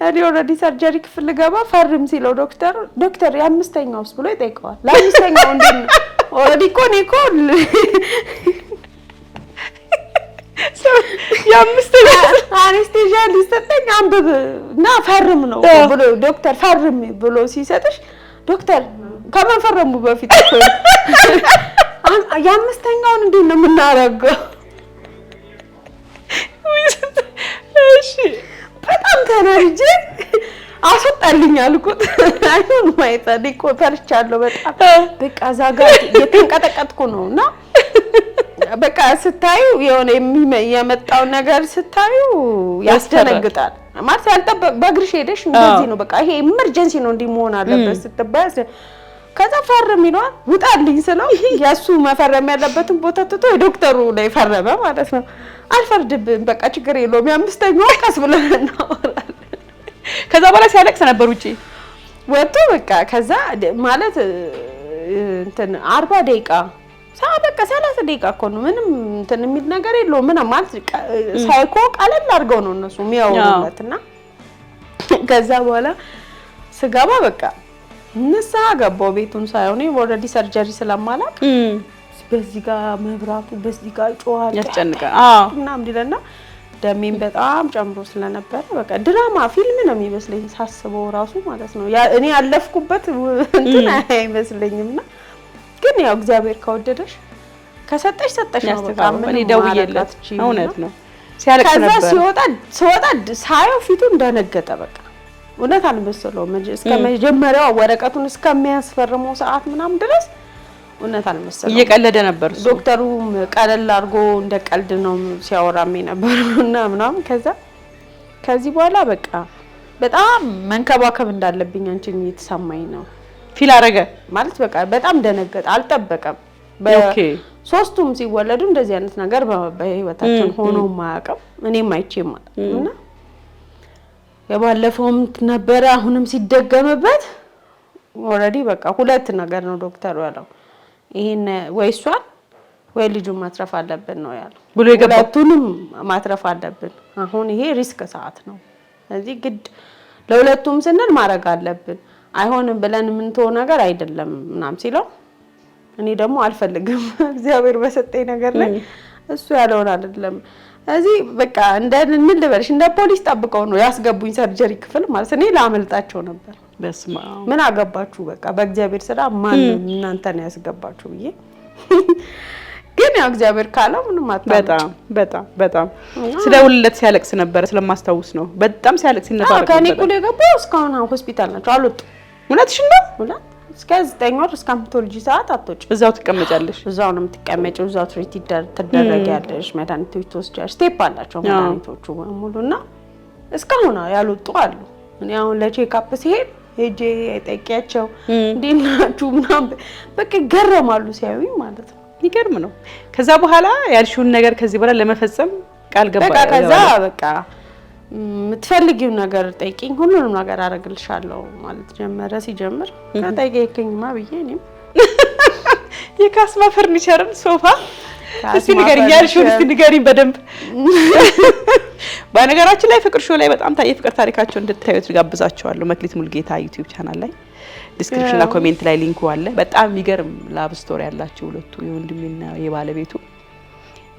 እኔ ኦልሬዲ ሰርጀሪ ክፍል ገባ ፈርም ሲለው ዶክተር የ5ኛውስ ብሎ ይጠይቀዋል ለ5ኛው እንዴት ነው ኦልሬዲ ኮኔኮ የ5ኛው አኔስቴዥያ ሊሰጠኝ አንብብና ፈርም ነው ብሎ ዶክተር ፈርም ብሎ ሲሰጥሽ ዶክተር ከመፈረሙ በፊት የ5ኛውን እንዴት ነው የምናረጋው እሺ በጣም ተናርጄ አስወጣልኝ አልኩት አይሁን ማይታዲ ኮፈርቻለሁ በጣም በቃ ዛጋ የተንቀጠቀጥኩ ነውና በቃ ስታዩ የሆነ የመጣው ነገር ስታዩ ያስደነግጣል ማለት ያልጠበቅ በእግርሽ ሄደሽ እንደዚህ ነው በቃ ይሄ ኢመርጀንሲ ነው እንዲመሆን አለበት ስትባያስ ከዛ ፈርም ይሏል ውጣልኝ ስለው ያሱ መፈረም ያለበትን ቦታ ትቶ ዶክተሩ ላይ ፈረመ ማለት ነው አልፈርድብም በቃ ችግር የለውም የ5ኛው ቀስ ብለን እናወራለን ከዛ በኋላ ሲያለቅስ ነበር ውጪ ወጥቶ በቃ ከዛ ማለት እንትን 40 ደቂቃ በቃ 30 ደቂቃ እኮ ነው ምንም እንትን የሚል ነገር የለውም ምንም ማለት ሳይኮ ቀለል አድርገው ነው እነሱ የሚያወሩለትና ከዛ በኋላ ስገባ በቃ ንሳ ገባው ቤቱን ሳይሆን ኦልሬዲ ሰርጀሪ ስለማላቅ በዚህ ጋር መብራቱ በዚህ ጋር ጮሃል ያስጨንቃል ምናምን ይለና ደሜን በጣም ጨምሮ ስለነበረ በቃ ድራማ ፊልም ነው የሚመስለኝ ሳስበው ራሱ ማለት ነው እኔ ያለፍኩበት እንትን አይመስለኝምና ግን ያው እግዚአብሔር ከወደደሽ ከሰጠሽ ነው በቃ ምን ደውዬለት እውነት ነው ሲያለቅስ ነበር ከዛ ሲወጣ ሳየው ፊቱ እንደነገጠ በቃ እውነት አልመሰለውም እስከ መጀመሪያው ወረቀቱን እስከሚያስፈርመው ሰዓት ምናምን ድረስ እውነት አልመሰለውም እየቀለደ ነበር ዶክተሩ ቀለል አድርጎ እንደ ቀልድ ነው ሲያወራም ነበርና ምናምን ከዚህ በኋላ በቃ በጣም መንከባከብ እንዳለብኝ አንቺን እየተሰማኝ ነው ፊል አረገ ማለት በቃ በጣም ደነገጠ አልጠበቀም ኦኬ ሶስቱም ሲወለዱ እንደዚህ አይነት ነገር በህይወታችን ሆኖ ማያቀም እኔም አይቼም እና የባለፈውም ነበር አሁንም ሲደገምበት ኦልሬዲ በቃ ሁለት ነገር ነው ዶክተሩ ያለው ይሄን ወይሷን ወይ ልጁን ማትረፍ አለብን ነው ያለው ብሎ የገባው ሁለቱንም ማትረፍ አለብን አሁን ይሄ ሪስክ ሰዓት ነው ስለዚህ ግድ ለሁለቱም ስንል ማረግ አለብን አይሆንም ብለን ምን ተው ነገር አይደለም ምናም ሲለው እኔ ደግሞ አልፈልግም እግዚአብሔር በሰጠኝ ነገር ላይ እሱ ያለውን አይደለም እዚህ በቃ ምን ልበልሽ እንደ ፖሊስ ጠብቀው ነው ያስገቡኝ ሰርጀሪ ክፍል ማለት እኔ ላመልጣቸው ነበር በስማ ምን አገባችሁ በቃ በእግዚአብሔር ስራ ማን እናንተ ነው ያስገባችሁ ብዬ ግን ያው እግዚአብሔር ካለው ምንም አታውቁ በጣም ስለውልለት ሲያለቅስ ነበር ስለማስተውስ ነው በጣም ሲያለቅስ ነበር ከኔ ኩል የገባው እስካሁን ሆስፒታል ናቸው አልወጡ እውነትሽ ነው እስከ 9 ወር እስከ አምቶሎጂ ሰዓት አትወጪ እዛው ትቀመጫለሽ እዛው ነው የምትቀመጪው እዛው ትሪት ትደረጊያለሽ መድኃኒቶች ትወስጃለሽ ስቴፕ አላቸው መድኃኒቶቹ ሙሉና እስካሁን ያልወጡ አሉ እኔ አሁን ለቼክ አፕ ሲሄድ ሄጄ ጠይቂያቸው እንዴናችሁ ምናምን በቃ ገረማሉ ሲያዩኝ ማለት ነው ይገርም ነው ከዛ በኋላ ያልሽውን ነገር ከዚህ በኋላ ለመፈጸም ቃል ገባ በቃ ከዛ በቃ የምትፈልጊው ነገር ጠይቂኝ ሁሉንም ነገር አረግልሻለሁ ማለት ጀመረ ሲጀምር ከጠይቂኝማ ብዬ እኔም የካስማ ፈርኒቸርን ሶፋ እስቲ ንገሪኝ ያልሽውን እስቲ ንገሪኝ በደንብ በነገራችን ላይ ፍቅር ሾው ላይ በጣም የፍቅር ታሪካቸው እንድታዩት ጋብዛቸዋለሁ መክሊት ሙልጌታ ዩቲዩብ ቻናል ላይ ዲስክሪፕሽን እና ኮሜንት ላይ ሊንኩ አለ በጣም የሚገርም ላቭ ስቶሪ ያላችሁ ሁለቱ የወንድሜና የባለቤቱ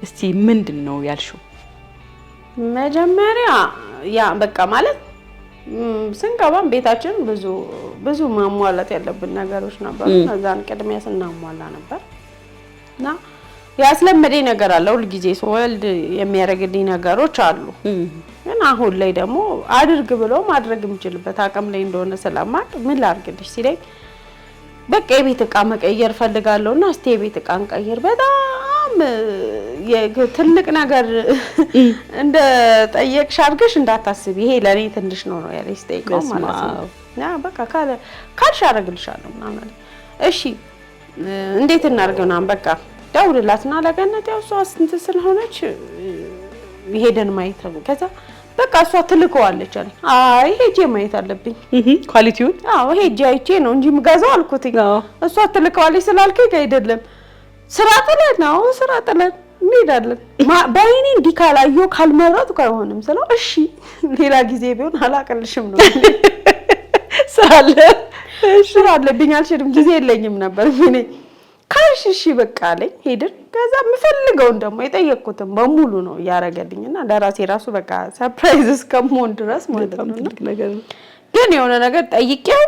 እስቲ ምንድነው ያልሽው መጀመሪያ ያ በቃ ማለት ስንገባም ቤታችን ብዙ ማሟላት ያለብን ነገሮች ነበሩ እዛን ቅድሚያ ስናሟላ ነበርና ያስለመደኝ ነገር አለ ሁሉ ጊዜ ሶልድ የሚያረግልኝ ነገሮች አሉ እና አሁን ላይ ደግሞ አድርግ ብሎ ማድረግ የምችልበት አቅም ላይ እንደሆነ ስለማቅ ምን ላርግልሽ ሲለኝ በቃ የቤት ዕቃ መቀየር ፈልጋለሁና እስቲ የቤት ዕቃ እንቀይር በጣም ትልቅ ነገር እንደ ጠየቅሽ አድርገሽ እንዳታስቢ ይሄ ለኔ ትንሽ ነው ያለኝ ስጠይቀው ማለት ነው ያ በቃ ካልሽ አረግልሻለሁ ምናምን እሺ እንዴት እናርገውና በቃ ደውልላትና ለገነት ያው እሷ ስንት ስለሆነች ሄደን ማየት ነው ከዛ በቃ እሷ ትልከዋለች አለ። አይ ሄጄ ማየት አለብኝ ኳሊቲውን። አዎ ሄጄ አይቼ ነው እንጂ ምጋዛው አልኩት። እሷ ትልከዋለች ስላልከኝ አይደለም ስራ ጥለን ነው ስራ ጥለን እንሄዳለን። ባይኔ እንዲህ ካላየሁ ካልመረጥኩ አይሆንም ስለው እሺ ሌላ ጊዜ ቢሆን አላቀልሽም ነው ስራ አለብኝ አልሽልም ጊዜ የለኝም ነበር እኔ ካልሽ እሺ በቃ አለኝ። ሄድን ከዛ የምፈልገውን ደግሞ የጠየቅኩትን በሙሉ ነው ያረጋልኝና ለራሴ ራሱ በቃ ሰርፕራይዝ እስከምሆን ድረስ ማለት ነው። ግን የሆነ ነገር ጠይቄው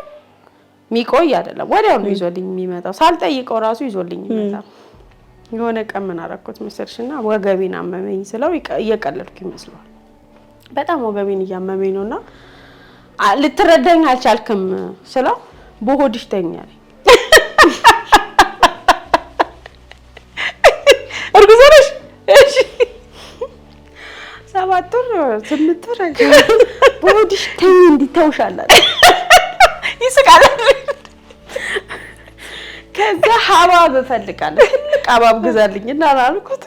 ሚቆይ አይደለም ወዲያው ነው ይዞልኝ የሚመጣው። ሳልጠይቀው ራሱ ይዞልኝ ይመጣል። የሆነ ቀን ምን አደረኩት መሰልሽና ወገቤን አመመኝ ስለው እየቀለድኩ ይመስላል። በጣም ወገቤን እያመመኝ ነውና ልትረዳኝ አልቻልክም ስለው በሆድሽ ተኛለኝ። እርጉዝ ነሽ? እሺ 7 ወር 8 ወር በሆድሽ ተኝ እንዲታውሻላል ይስቃል። ከዛ ሐባብ እፈልጋለሁ ትልቅ ሐባብ ግዛልኝና አልኩት።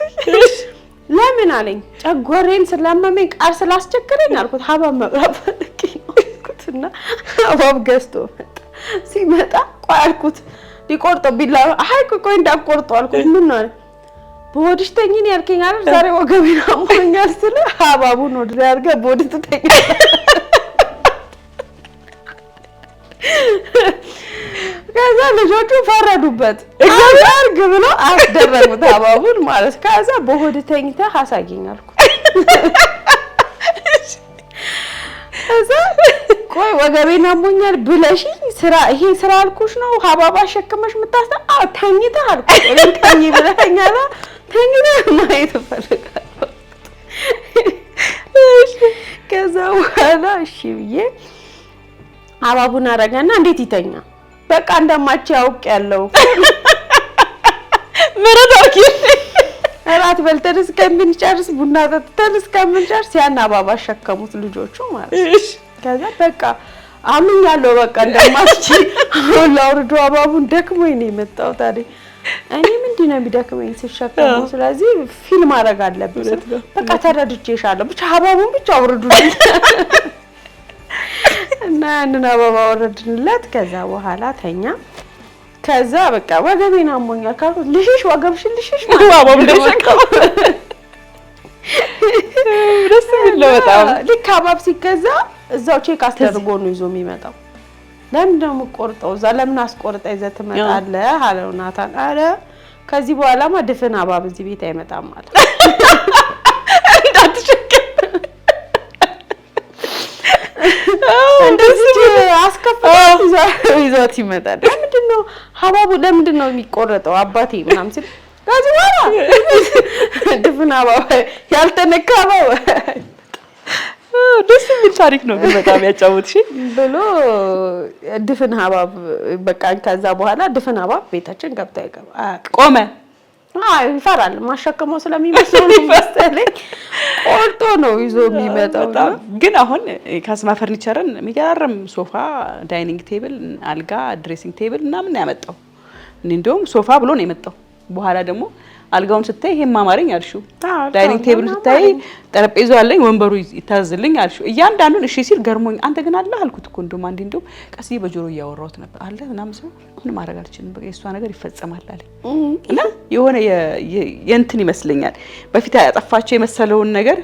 ለምን አለኝ። ጨጓራዬን ስላመመኝ ቃር ስላስቸገረኝ አልኩት። ሐባብ መብራት ፈልጌና ሐባብ ገዝቶ መጣ። ሲመጣ ቆይ አልኩት ሊቆርጠው ቢላ አይ ቆይ እንዳቆርጠው አልኩት። ምን ነው በሆድሽ ተኝ ነው ያልከኝ አይደል? ዛሬ ወገቤን አሞኛል ስለ ሐባቡን ወደ ያርገ በሆድ ተተኛ። ከዛ ልጆቹ ፈረዱበት። አርግ ብሎ አስደረጉት ሐባቡን ማለት። ከዛ በሆድ ተኝተህ አሳየኝ አልኩት። ከዛ ቆይ ወገቤን አሞኛል ብለሽኝ ስራ ይሄ ስራ አልኩሽ ነው ሐባብ አሸክመሽ ምታስታ ተኝተህ አልኩት። ተኝ ብለኸኛል ተኝተህ ማየት ፈልጋለሁ። ከዛ በኋላ እሺ ብዬ ሐባቡን አረጋና እንዴት ይተኛ በቃ እንደማች ያውቅ ያለው ምረታውቂ እራት በልተን እስከምንጨርስ ቡና ጠጥተን እስከምንጨርስ ያን ሐባብ አሸከሙት ልጆቹ ማለት ነው። ከዛ በቃ አምኛለሁ በቃ እንደማች አሁን ላውርዶ ሐባቡን ደክሞኝ ነው የመጣው። ታዲያ እኔ ምንድነው የሚደክመኝ ሲሸከሙ ስለዚህ ፊልም ማድረግ አለብኝ። በቃ ተረድቼሻለሁ ብቻ ሐባቡን ብቻ አውርዱልኝ እና ያንን ሐባብ አወረድንለት። ከዛ በኋላ ተኛ። ከዛ በቃ ወገቤን አሞኛል ካልኩት ልሽሽ ወገብሽን ልሽሽ ሐባብ ልሽከው ደስ ይለው በጣም ልክ ሐባብ ሲገዛ እዛው ቼክ አስደርጎ ነው ይዞ የሚመጣው። ለምን ደግሞ ቆርጠው እዛ ለምን አስቆርጠ ይዘህ ትመጣለህ አለው ናታን። አረ ከዚህ በኋላማ ድፍን ሐባብ እዚህ ቤት አይመጣም ማለት እንደዚህ አስከፍተው ይዞት ይመጣል። ለምንድነው ሐባቡ ለምንድነው የሚቆረጠው አባቴ ምናምን ሲል ከዚህ በኋላ ድፍን ሐባብ ያልተነካ ሐባብ ደስ የሚል ታሪክ ነው ግን በጣም ያጫውትሽ ብሎ ድፍን ሐባብ በቃ ከዛ በኋላ ድፍን ሐባብ ቤታችን ገብታ ቆመ። አይ ይፈራል ማሸከመው ስለሚመስለው ነው መሰለኝ ቆርጦ ነው ይዞ የሚመጣው። ግን አሁን ካስማ ፈርኒቸርን የሚገራርም ሶፋ፣ ዳይኒንግ ቴብል፣ አልጋ፣ ድሬሲንግ ቴብል እና ምን ያመጣው እንደውም ሶፋ ብሎ ነው የመጣው። በኋላ ደግሞ አልጋውን ስታይ ይሄም ማማረኝ አልሽው፣ ዳይኒንግ ቴብል ስታይ ጠረጴዛው አለኝ ወንበሩ ይታዝልኝ አልሽው። እያንዳንዱን እሺ ሲል ገርሞኝ አንተ ግን አለ አልኩት እኮ እንደውም አንዴ እንደው ቀስ በጆሮ እያወራሁት ነበር አለ ምናምን ሰው ምን ማድረግ አልችልም በቃ የሷ ነገር ይፈጸማል አለኝ። እና የሆነ የእንትን ይመስለኛል በፊት ያጠፋቸው የመሰለውን ነገር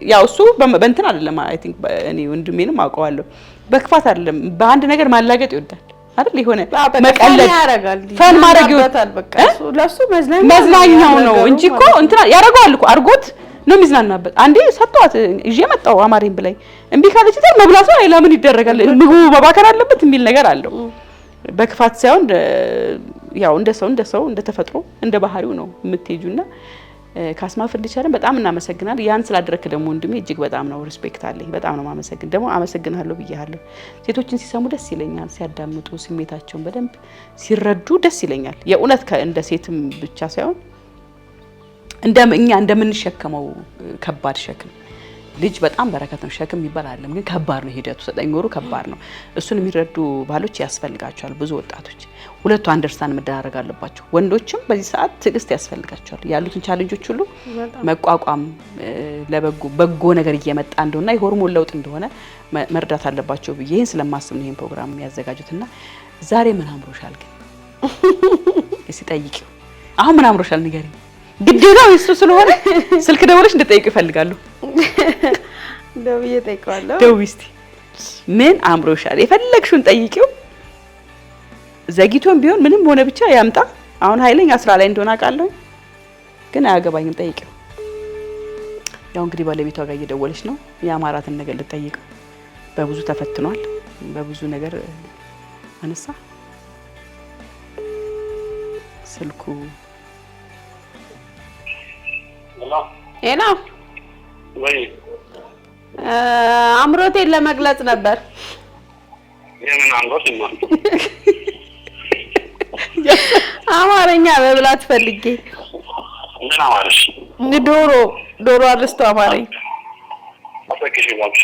ያው እሱ በእንትን አይደለም አይ ቲንክ እኔ ወንድሜንም አውቀዋለሁ በክፋት አይደለም በአንድ ነገር ማላገጥ ይወዳል አይደል? የሆነ መቀለድ ያረጋል ፈን ማድረግ ይወዳል። በቃ እሱ ለሱ መዝናኛው ነው እንጂ እኮ እንትና ያረጋል እኮ አርጎት ነው የሚዝናናበት። አንዴ ሰጣት እጄ መጣው አማሪን ብላይ እምቢ ካለች ታዲያ መብላቱ አይላ ምን ይደረጋል ምግቡ መባከር አለበት የሚል ነገር አለው። በክፋት ሳይሆን ያው እንደ ሰው እንደ ተፈጥሮ እንደ ባህሪው ነው የምትሄጁና ካስማ ፈርኒቸርን በጣም እናመሰግናለን። ያን ስላደረክ ደግሞ ወንድሜ እጅግ በጣም ነው ሪስፔክት አለኝ። በጣም ነው ማመሰግን ደግሞ አመሰግናለሁ ብያለሁ። ሴቶችን ሲሰሙ ደስ ይለኛል፣ ሲያዳምጡ ስሜታቸውን በደንብ ሲረዱ ደስ ይለኛል። የእውነት እንደ ሴትም ብቻ ሳይሆን እኛ እንደምንሸከመው ከባድ ሸክም ልጅ በጣም በረከት ነው። ሸክም የሚባል አይደለም፣ ግን ከባድ ነው ሂደቱ። 9 ወሩ ከባድ ነው። እሱን የሚረዱ ባሎች ያስፈልጋቸዋል። ብዙ ወጣቶች ሁለቱ አንደርስታንድ መደራረግ አለባቸው። ወንዶችም በዚህ ሰዓት ትዕግስት ያስፈልጋቸዋል። ያሉትን ቻሌንጆች ሁሉ መቋቋም በጎ ነገር እየመጣ እንደሆነና የሆርሞን ለውጥ እንደሆነ መርዳት አለባቸው ብዬ ይሄን ስለማስብ ነው ይሄን ፕሮግራም ያዘጋጁትና ዛሬ ምን አምሮሻል ግን እስቲ ጠይቂው። አሁን ምን አምሮሻል ንገሪኝ። ግዴታው እሱ ስለሆነ ስልክ ደውለሽ እንድጠይቅ ይፈልጋሉ። ደውዬ ጠይቀዋለሁ። ደውይ እስቲ ምን አምሮሻል የፈለግሽውን ጠይቂው። ዘግይቶም ቢሆን ምንም ሆነ ብቻ ያምጣ። አሁን ኃይለኛ ስራ ላይ እንደሆነ አውቃለሁ፣ ግን አያገባኝም። ጠይቂው። ያው እንግዲህ ባለቤቷ ጋር እየደወለች ነው የአማራትን ነገር ልጠይቀው። በብዙ ተፈትኗል፣ በብዙ ነገር አነሳ ስልኩ ሄሎ ወይ አምሮቴን ለመግለጽ ነበር። የምን አምሮት ነው? አማርኛ መብላት ፈልጌ። ምን አማርሽ? ዶሮ አርስቶ አማረኝ። አፈክሽ ባክሽ።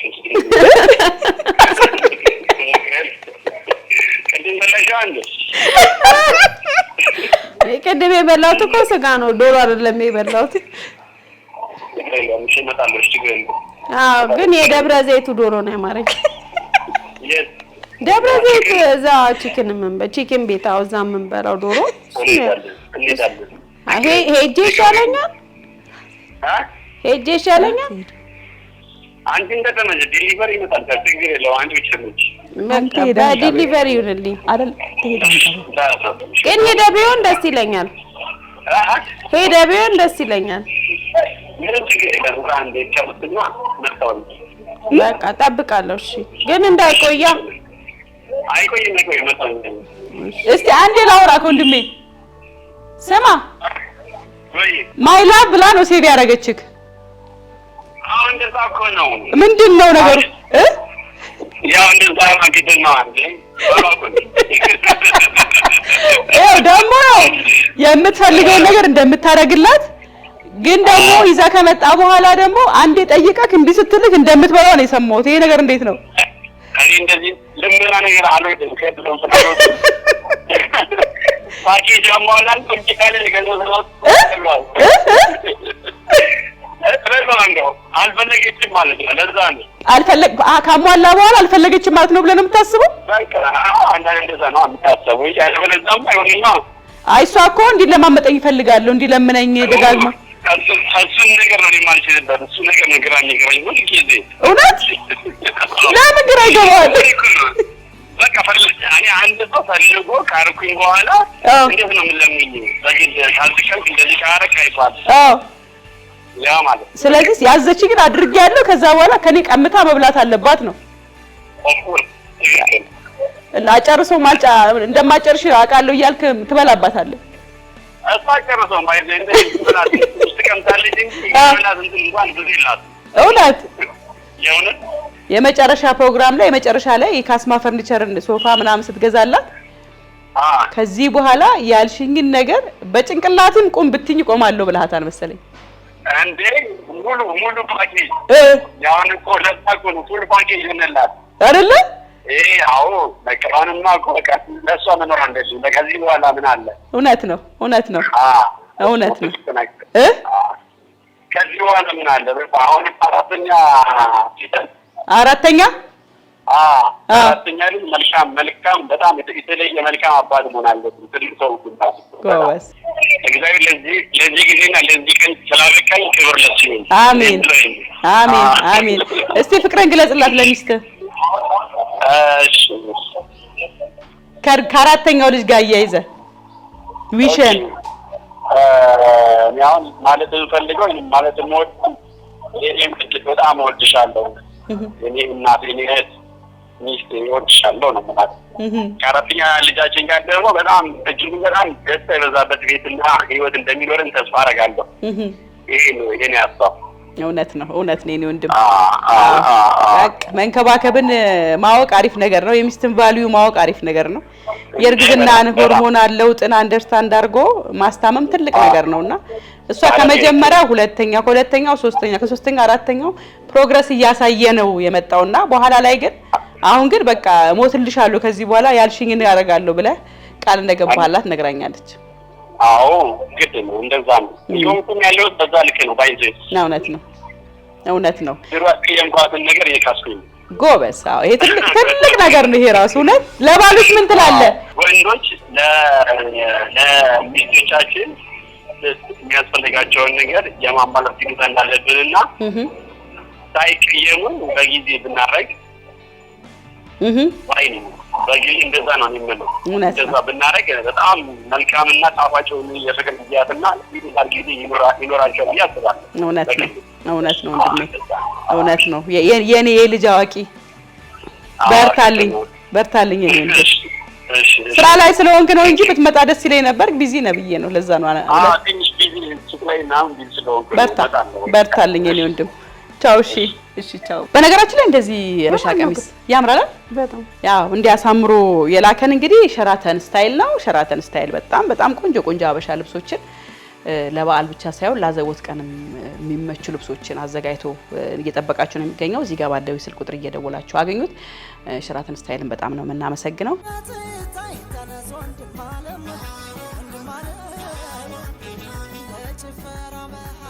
ቅድም በላሽ አንዴ። ቅድም የበላሁት እኮ ስጋ ነው፣ ዶሮ አይደለም የበላሁት። አዎ ግን የደብረ ዘይቱ ዶሮ ነው ያማረኝ። ደብረ ዘይት እዛ ቺክን ቤት እዛ የምንበላው ዶሮ ሄጄ ይሻለኛል። አንቺ እንደተመቸ ዲሊቨሪ ይመጣል። ችግር የለውም። አንቺ ብቻ ነች በዲሊቨሪ ይሁንልኝ አይደል? ግን ሄደ ቢሆን ደስ ይለኛል። በቃ ጠብቃለሁ። እሺ ግን እንዳይቆያ። አይቆይም። እስቲ አንዴ ላውራ ወንድሜ። ስማ ማይላ ብላ ነው ሴቭ ያደረገችክ። አሁን እንደዛ እኮ ነው። ምንድነው ነገሩ? ያው እንደዛ ማግደል ነው አንዴ ደግሞ የምትፈልገው ነገር እንደምታረግላት ግን ደግሞ ይዛ ከመጣ በኋላ ደግሞ አንዴ ጠይቀክ እንዲህ ስትልክ እንደምትበላው ነው የሰማሁት። ይሄ ነገር እንዴት ነው? እኔ እንደዚህ ለምና ነገር አልወድም። ከጥሎም ስለሆነ ፓኬጅ አሟላን ቁጭ ካለ ገንዘብ ነው አልፈለገችም ማለት ነው። ለዛ ነው ካሟላ በኋላ አልፈለገችም ማለት ነው ብለህ ነው የምታስበው? በቃ አንዳንዴ እንደዛ ነው የምታስበው። ያለበለዚያም አይሆንማ። አይ እሷ እኮ እንዲለማመጠኝ እፈልጋለሁ፣ እንዲለምነኝ ደጋግማ እሱን ነገር ነው የማልችልበት። እሱ ነገር ነግራኝ ሁሉ ጊዜ እውነት ለምን ግራ ይገባል? በቃ እኔ አንድ ሰው ፈልጎ ካርኩኝ በኋላ እንዴት ነው የምለምኝ? በግድ ካልተሻልክ እንደዚህ ካረክ አይባልም። ያ ማለት ስለዚህ ያዘች ግን አድርጌያለሁ። ከዛ በኋላ ከኔ ቀምታ መብላት አለባት ነው እና ጨርሶ ማልጫ እንደማጨርሽ አውቃለሁ እያልክ ትበላባታለህ። አሳጨርሶ ማይዘ እንደዚህ ብላት ትቀምጣለች እንጂ ብላት እንኳን ብዙ ይላል። እውነት የእውነት የመጨረሻ ፕሮግራም ላይ የመጨረሻ ላይ ካስማ ፈርኒቸርን ሶፋ ምናምን ስትገዛላት ከዚህ በኋላ ያልሽኝን ነገር በጭንቅላትም ቁም ብትኝ ቆማለሁ ብለሃታል መሰለኝ። እንዴ ሙሉ ፓኬጅ ያውን እኮ ለታቆ ነው ፉል ፓኬጅ ይነላት አይደለ? አዎ በቃውንማ እኮ በቃ ለሷ መኖር እንደዚህ ከዚህ በኋላ ምን አለ? እውነት ነው። እውነት ነው። ከዚህ በኋላ ምን አለ? አሁን አራተኛ ልጅ መልካም በጣም የተለየ መልካም አባት መሆን አለበት። ትልቅ ሰው ጉዳይ ጎበዝ። እግዚአብሔር ለዚህ ጊዜና ለዚህ ቀን ስላበቃኝ ክብር ለሱ ይሁን። አሜን አሜን አሜን። እስቲ ፍቅርን ግለጽላት ለሚስትህ። እሺ ከአራተኛው ልጅ ጋር እያይዘህ ዊሽን አሁን ማለት ፈልገው ማለት ነው እኔም በጣም እወድሻለሁ። እኔ እናት እኔ እህት ሚስት እወድሻለሁ ነው ማለት። ከአራተኛ ልጃችን ጋር ደግሞ በጣም እጅግ በጣም ደስታ የበዛበት ቤትና ህይወት እንደሚኖረን ተስፋ አደርጋለሁ። ይሄ ነው የኔ ሀሳብ። እውነት ነው እኔ ወንድም በቃ መንከባከብን ማወቅ አሪፍ ነገር ነው የሚስትን ቫልዩ ማወቅ አሪፍ ነገር ነው የእርግዝናን ሆርሞናል ለውጥን አንደርስታንድ አድርጎ ማስታመም ትልቅ ነገር ነውና እሷ ከመጀመሪያው ሁለተኛው ከሁለተኛው ሶስተኛው ከሶስተኛው አራተኛው ፕሮግረስ እያሳየ ነው የመጣውና በኋላ ላይ ግን አሁን ግን በቃ ሞትልሻለሁ ከዚህ በኋላ ያልሽኝን ያደርጋለሁ ብለ ቃል እንደገባላት ነግራኛለች አዎ ግድ ነው እንደዛ ነው ይሁንኩም ያለው በዛ ልክ ነው ባይዘ እውነት ነው ድሮክ የምኳትን ነገር የካስኩኝ ጎበስ አዎ ይሄ ትልቅ ነገር ነው ይሄ ራሱ እውነት ለባልሽ ምን ትላለህ ወንዶች ለሚስቶቻችን የሚያስፈልጋቸውን ነገር የማሟላት ግዴታ እንዳለብንና ሳይቀየሙ በጊዜ ብናረግ ባይኔ በጊዜ እንደዛ ነው የሚመለው እንደዛ ብናረግ በጣም መልካምና ጣፋጭ ነው የፍቅር ጊዜያትና ጊዜ ይኖራቸው ያስባል እውነት ነው ወንድሜ እውነት ነው የኔ የልጅ አዋቂ በርታልኝ የኔ ወንድም ስራ ላይ ስለሆንክ ነው እንጂ ብትመጣ ደስ ይለኝ ነበር ቢዚ ነብዬ ነው ለዛ ነው ትንሽ ቢዚ ስለሆነ ቢዚ ስለሆንኩ በርታልኝ የኔ ወንድም ቻው እሺ ቻው በነገራችን ላይ እንደዚህ ሀበሻ ቀሚስ ያምራል በጣም ያው እንዲያሳምሮ የላከን እንግዲህ ሸራተን ስታይል ነው ሸራተን ስታይል በጣም ቆንጆ ሀበሻ ልብሶችን ለበዓል ብቻ ሳይሆን ለአዘቦት ቀንም የሚመቹ ልብሶችን አዘጋጅቶ እየጠበቃችሁ ነው የሚገኘው እዚህ ጋር ባደው ስልክ ቁጥር እየደወላችሁ አገኙት ሸራተን ስታይልን በጣም ነው የምናመሰግነው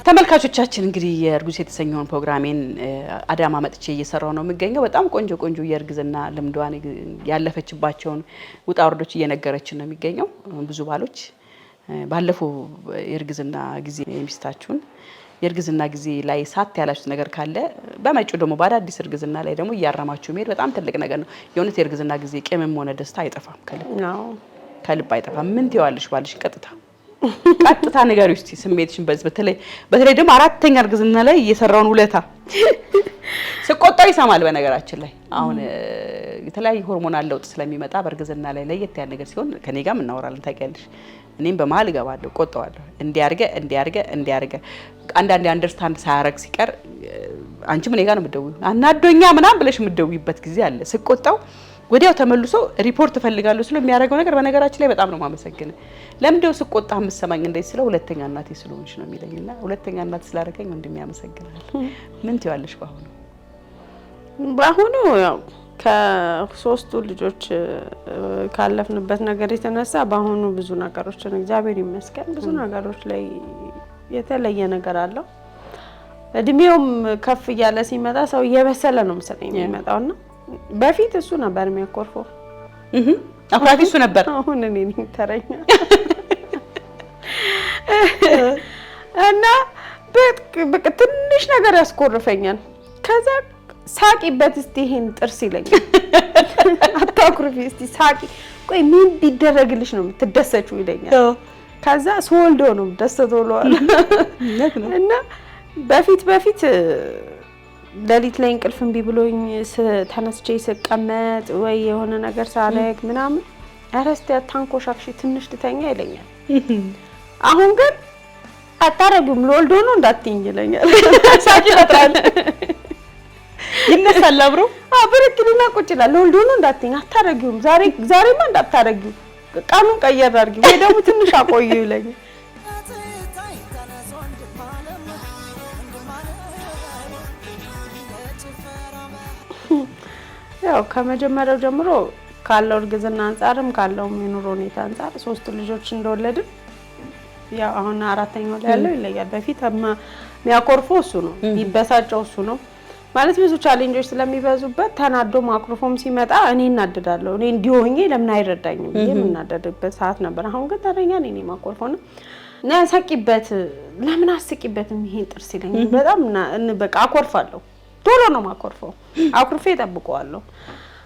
ተመልካቾቻችን እንግዲህ የእርጉዝ የተሰኘውን ፕሮግራሜን አዳማ መጥቼ እየሰራው ነው የሚገኘው በጣም ቆንጆ የእርግዝና ልምዷን ያለፈችባቸውን ውጣ ወርዶች እየነገረችን ነው የሚገኘው ብዙ ባሎች ባለፈው የእርግዝና ጊዜ የሚስታችሁን የእርግዝና ጊዜ ላይ ሳት ያላችሁት ነገር ካለ በመጪው ደግሞ በአዳዲስ እርግዝና ላይ ደግሞ እያረማችሁ መሄድ በጣም ትልቅ ነገር ነው የእውነት የእርግዝና ጊዜ ቂምም ሆነ ደስታ አይጠፋም ከልብ አይጠፋም ምን ትይዋለሽ ባልሽ ቀጥታ ንገሪው እስቲ ስሜትሽን በተለይ ደግሞ አራተኛ እርግዝና ላይ እየሰራውን ውለታ ስቆጣው ይሰማል በነገራችን ላይ አሁን የተለያየ ሆርሞናል ለውጥ ስለሚመጣ በእርግዝና ላይ ለየት ያለ ነገር ሲሆን ከኔ ጋር እናወራለን ታውቂያለሽ እኔም በመሃል እገባለሁ ቆጣዋለሁ እንዲያርገ አንዳንዴ አንደርስታንድ ሳያረግ ሲቀር አንቺ ምን ጋር ነው የምትደውይው አናዶኛ ምናምን ብለሽ የምትደውይበት ጊዜ አለ ስቆጣው ወዲያው ተመልሶ ሪፖርት ፈልጋለሁ ስለ የሚያደርገው ነገር በነገራችን ላይ በጣም ነው ማመሰግነ ለምንድነው ስቆጣ የምሰማኝ እንደዚህ ስለ ሁለተኛ እናቴ ስለሆንሽ ነው የሚለኝና ሁለተኛ እናት ስላደረገኝ እንደሚያመሰግናል ምን ትያለሽ ባሁኑ ያው ከሶስቱ ልጆች ካለፍንበት ነገር የተነሳ ባሁኑ ብዙ ነገሮችን እግዚአብሔር ይመስገን ብዙ ነገሮች ላይ የተለየ ነገር አለው እድሜውም ከፍ ያለ ሲመጣ ሰው እየበሰለ ነው መሰለኝ የሚመጣውና በፊት እሱ ነበር የሚያኮርፈው አፍራፊ እሱ ነበር አሁን እኔ ነኝ ተረኛ እና በቃ ትንሽ ነገር ያስኮርፈኛል ከዛ ሳቂበት እስቲ ይሄን ጥርስ ይለኛል አታኩርፊ እስቲ ሳቂ ቆይ ምን ቢደረግልሽ ነው የምትደሰችው ይለኛል ከዛ ሶልዶ ነው ደስተቶሏል እና በፊት ለሊት ላይ እንቅልፍም ቢብሎኝ ተነስቼ ስቀመጥ ወይ የሆነ ነገር ሳለክ ምናምን አረስተ ታንኮሻክሽ ትንሽ ትተኛ ይለኛል አሁን ግን አታረጉም ሎልዶ ነው እንዳትኝ ይለኛል ሳቂ ይፈጥራል ይነሳል አብሮ አብረክልና ቁጭ ይላል ሎልዶ ነው እንዳትኝ አታረጉም ዛሬማ እንዳታረጉ ቃኑን ቀየር አድርጊ ወይ ደግሞ ትንሽ አቆዩ ይለኛል ያው ከመጀመሪያው ጀምሮ ካለው እርግዝና አንፃርም ካለው የኑሮ ሁኔታ አንፃር ሶስት ልጆች እንደወለድን ያው አሁን አራተኛው ላይ ያለው ይለያል በፊት የሚያኮርፈው እሱ ነው ይበሳጨው እሱ ነው ማለት ብዙ ቻሌንጆች ስለሚበዙበት ተናዶ ማክሮፎም ሲመጣ እኔ እናደዳለሁ እኔ እንዲሆኜ ለምን አይረዳኝም የምናደድበት ሰዓት ነበር አሁን ግን ተረኛ ነኝ ማኮርፎና ናሳቂበት ለምን አስቂበትም ይሄን ጥርስ ይለኛል በጣም በቃ አኮርፋለሁ ቶሎ ነው ማኮርፈው አኩርፌ ተጠብቀዋለሁ